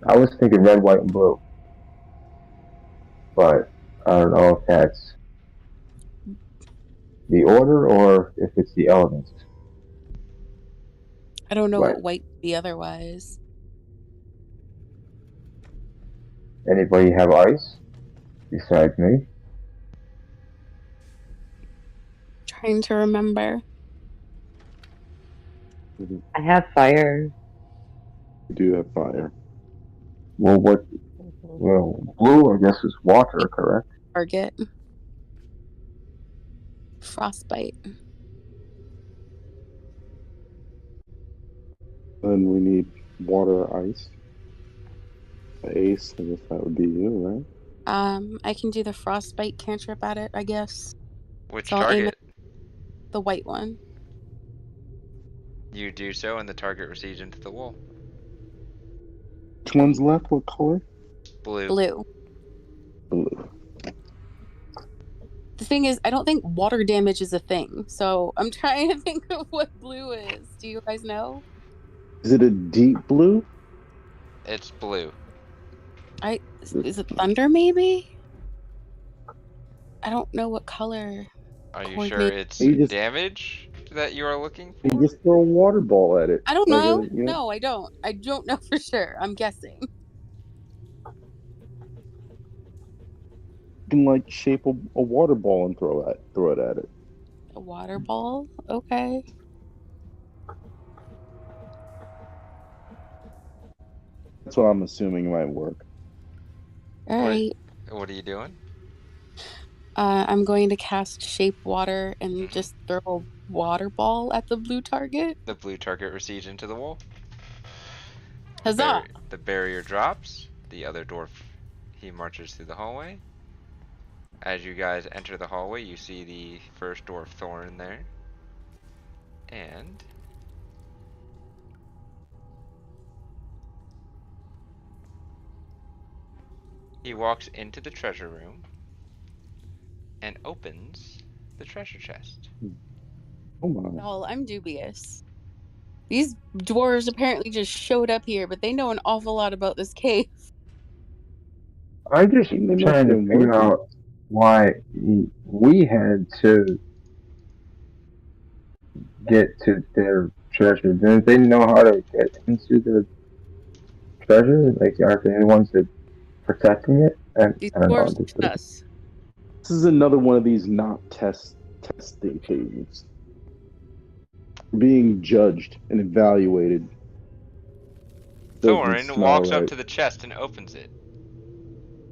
S1: I was thinking red, white, and blue, but I don't know if that's the order or if it's the elements.
S4: I don't know
S1: Right.
S4: what white would be otherwise.
S1: Anybody have ice besides me?
S4: Trying to remember.
S6: I have fire.
S2: We do have fire.
S1: Well, what? Well, blue, I guess, is water, correct?
S4: Target. Frostbite.
S2: Then we need water, ice. Ace, I guess that would be you, right?
S4: I can do the frostbite cantrip at it, I guess.
S3: Which
S4: So I'll aim at
S3: target?
S4: the white one.
S3: You do so, and the target recedes into the wall.
S2: Which one's left? What color?
S3: Blue.
S4: Blue.
S2: Blue.
S4: The thing is, I don't think water damage is a thing. So I'm trying to think of what blue is. Do you guys know?
S2: Is it a deep blue?
S3: It's blue.
S4: Is it thunder maybe? I don't know what color.
S3: Are you sure
S4: Coordinate.
S3: it's
S2: You just
S3: damage that you are looking
S2: you
S3: for?
S2: just throw a water ball at it.
S4: I don't
S2: Like
S4: know.
S2: you know,
S4: No, I don't. I don't know for sure. I'm guessing.
S2: you can like shape a water ball and throw it at it.
S4: A water ball? Okay.
S2: That's what I'm assuming might work.
S4: All right.
S3: What are you doing?
S4: I'm going to cast shape water and
S3: Mhm.
S4: just throw a water ball at the blue target.
S3: The blue target recedes into the wall.
S4: Huzzah!
S3: The barrier drops. The other dwarf, he marches through the hallway. As you guys enter the hallway, you see the first dwarf Thorn there. And he walks into the treasure room and opens the treasure chest.
S2: Oh my!
S4: Oh, I'm dubious. These dwarves apparently just showed up here, but they know an awful lot about this cave.
S1: I'm just
S2: They must
S1: trying to
S2: have been
S1: figure
S2: working.
S1: out why we had to get to their treasure. Didn't they know how to get into the treasure? Like, are they the ones that protecting it? And
S4: These
S1: I don't know.
S4: dwarves
S1: This
S4: trust us.
S2: This is another one of these not testing things. Being judged and evaluated. Doesn't
S3: Thorn
S2: smell
S3: walks up
S2: right.
S3: to the chest and opens it.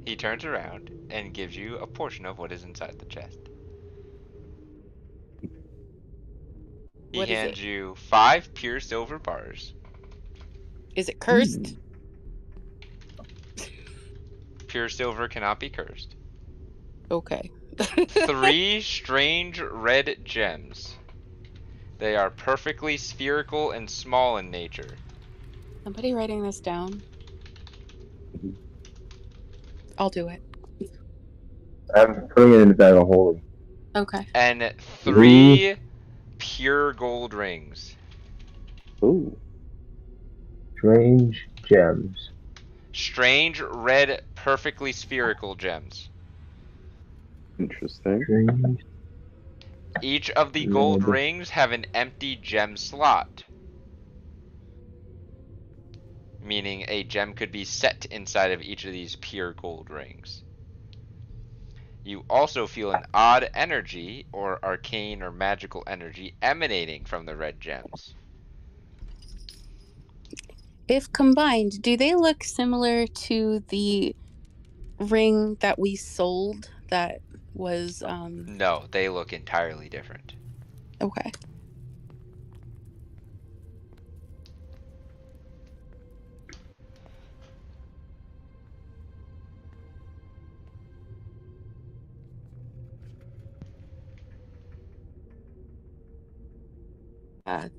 S3: He turns around and gives you a portion of what is inside the chest. He
S4: What is
S3: hands
S4: it?
S3: you 5 pure silver bars.
S4: Is it cursed?
S3: Pure silver cannot be cursed.
S4: Okay.
S3: 3 strange red gems. They are perfectly spherical and small in nature.
S4: Somebody writing this down. I'll do it.
S1: I'm putting it in the bag of holding.
S4: Okay.
S3: And 3 pure gold rings.
S2: Oh,
S1: Strange gems.
S3: Strange red, perfectly spherical gems.
S2: interesting.
S1: Strange.
S3: Each of the gold rings have an empty gem slot. Meaning a gem could be set inside of each of these pure gold rings. You also feel an odd energy, or arcane or magical energy, emanating from the red gems.
S4: If combined, do they look similar to the ring that we sold that was
S3: No, they look entirely different.
S4: okay.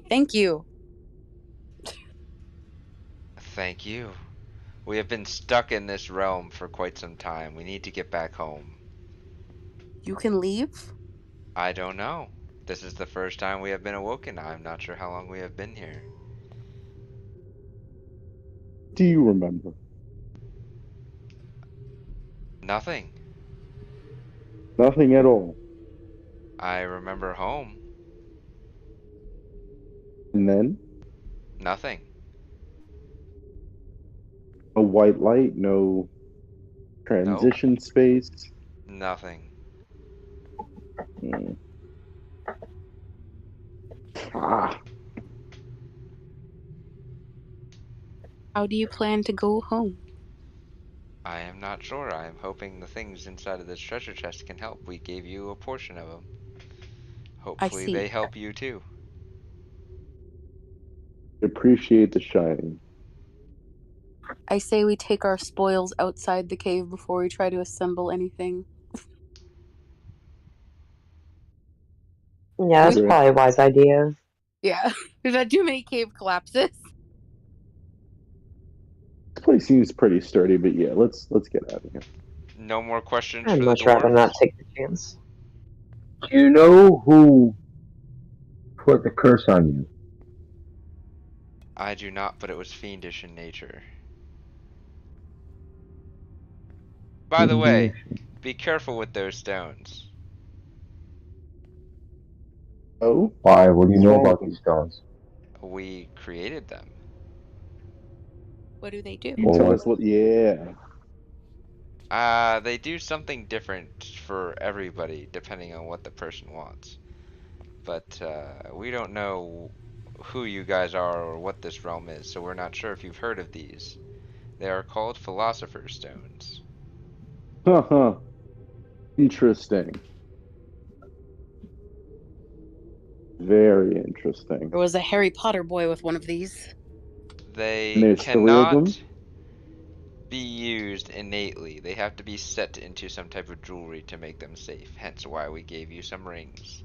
S4: Thank you.
S3: Thank you. We have been stuck in this realm for quite some time. We need to get back home.
S4: You can leave?
S3: I don't know. This is the first time we have been awoken. I'm not sure how long we have been here.
S2: Do you remember?
S3: Nothing.
S2: Nothing at all.
S3: I remember home.
S2: And then
S3: Nothing.
S2: a white light, no
S3: Nope.
S2: transition space.
S3: Nothing.
S2: Hmm. Ah,
S4: How do you plan to go home?
S3: I am not sure. I am hoping the things inside of this treasure chest can help. We gave you a portion of them.
S4: I
S3: Hopefully
S4: see.
S3: they help you too.
S2: appreciate the shining.
S4: I say we take our spoils outside the cave before we try to assemble anything.
S6: Yeah, that's
S2: Agree.
S6: probably a wise idea.
S4: Yeah. We've had too many cave collapses.
S2: This place seems pretty sturdy, but yeah, let's get out of here.
S3: No more questions
S6: I'd
S3: for the
S6: much rather not
S3: dwarves?
S6: take the chance.
S1: Do you know who put the curse on you?
S3: I do not, but it was fiendish in nature. By the way, be careful with those stones.
S2: Oh,
S1: Why? What do you
S2: what's
S1: know
S2: wrong
S1: about
S2: with
S1: these
S2: them?
S1: stones?
S3: We created them.
S4: What do they do?
S2: You
S1: Well,
S2: tell
S1: what?
S2: us what? Yeah.
S3: They do something different for everybody, depending on what the person wants. But, we don't know who you guys are or what this realm is, so we're not sure if you've heard of these. They are called Philosopher's Stones.
S2: Huh. Interesting. Very interesting.
S4: There was a Harry Potter boy with one of these.
S2: And
S3: They
S2: there's three of them.
S3: cannot be used innately. They have to be set into some type of jewelry to make them safe, hence why we gave you some rings.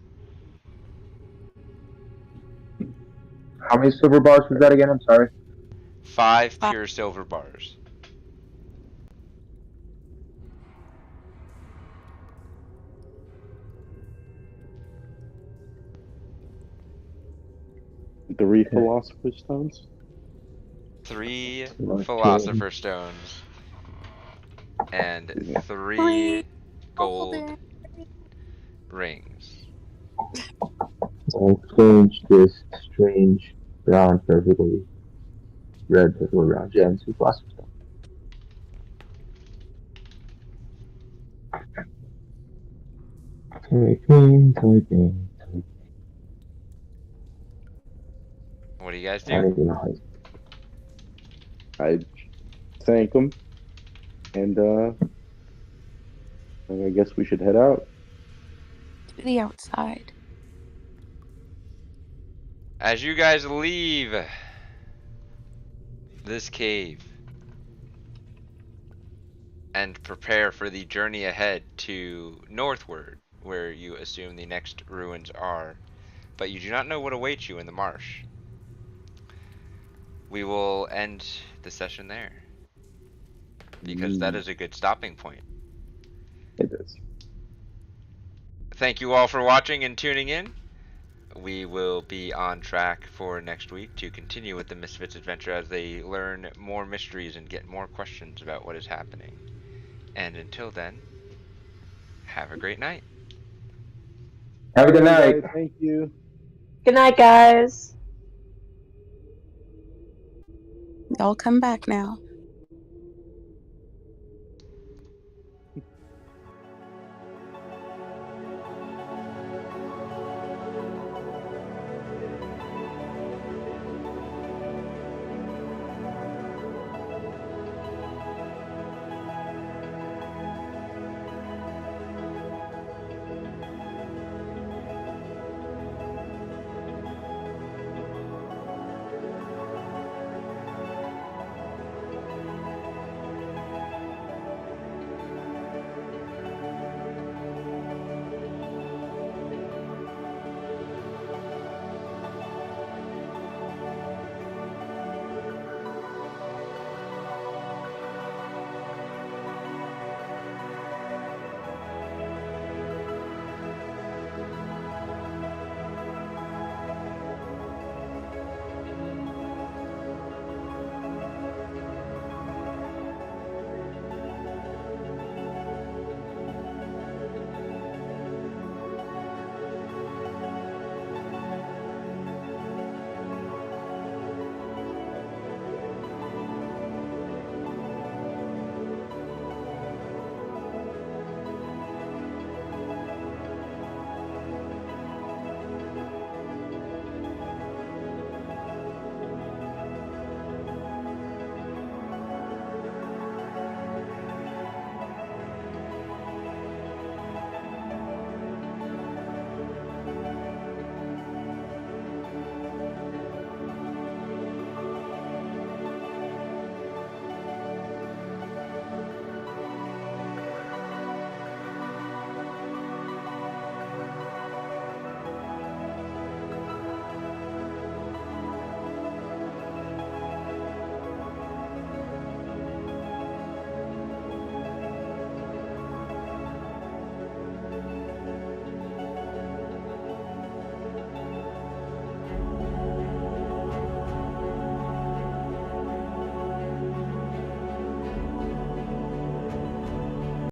S1: How many silver bars was that again? I'm sorry.
S3: 5 pure silver bars.
S2: Three philosopher's stones.
S3: 3
S1: Okay.
S3: Philosopher's Stones. And
S2: Yeah.
S3: 3 gold rings.
S1: I'll change this strange brown, perfectly red, perfectly round gem to philosopher's stone. Typing.
S3: What do you guys
S1: I
S3: do?
S1: don't even know.
S2: I thank them, and I guess we should head out.
S4: To the outside.
S3: As you guys leave this cave and prepare for the journey ahead to northward, where you assume the next ruins are, but you do not know what awaits you in the marsh, we will end the session there, because that is a good stopping point.
S2: It is.
S3: Thank you all for watching and tuning in. We will be on track for next week to continue with the Misfits adventure as they learn more mysteries and get more questions about what is happening. And until then, have a great night.
S1: Have a good night.
S2: Guys. Thank you.
S6: Good night, guys.
S4: Y'all come back now.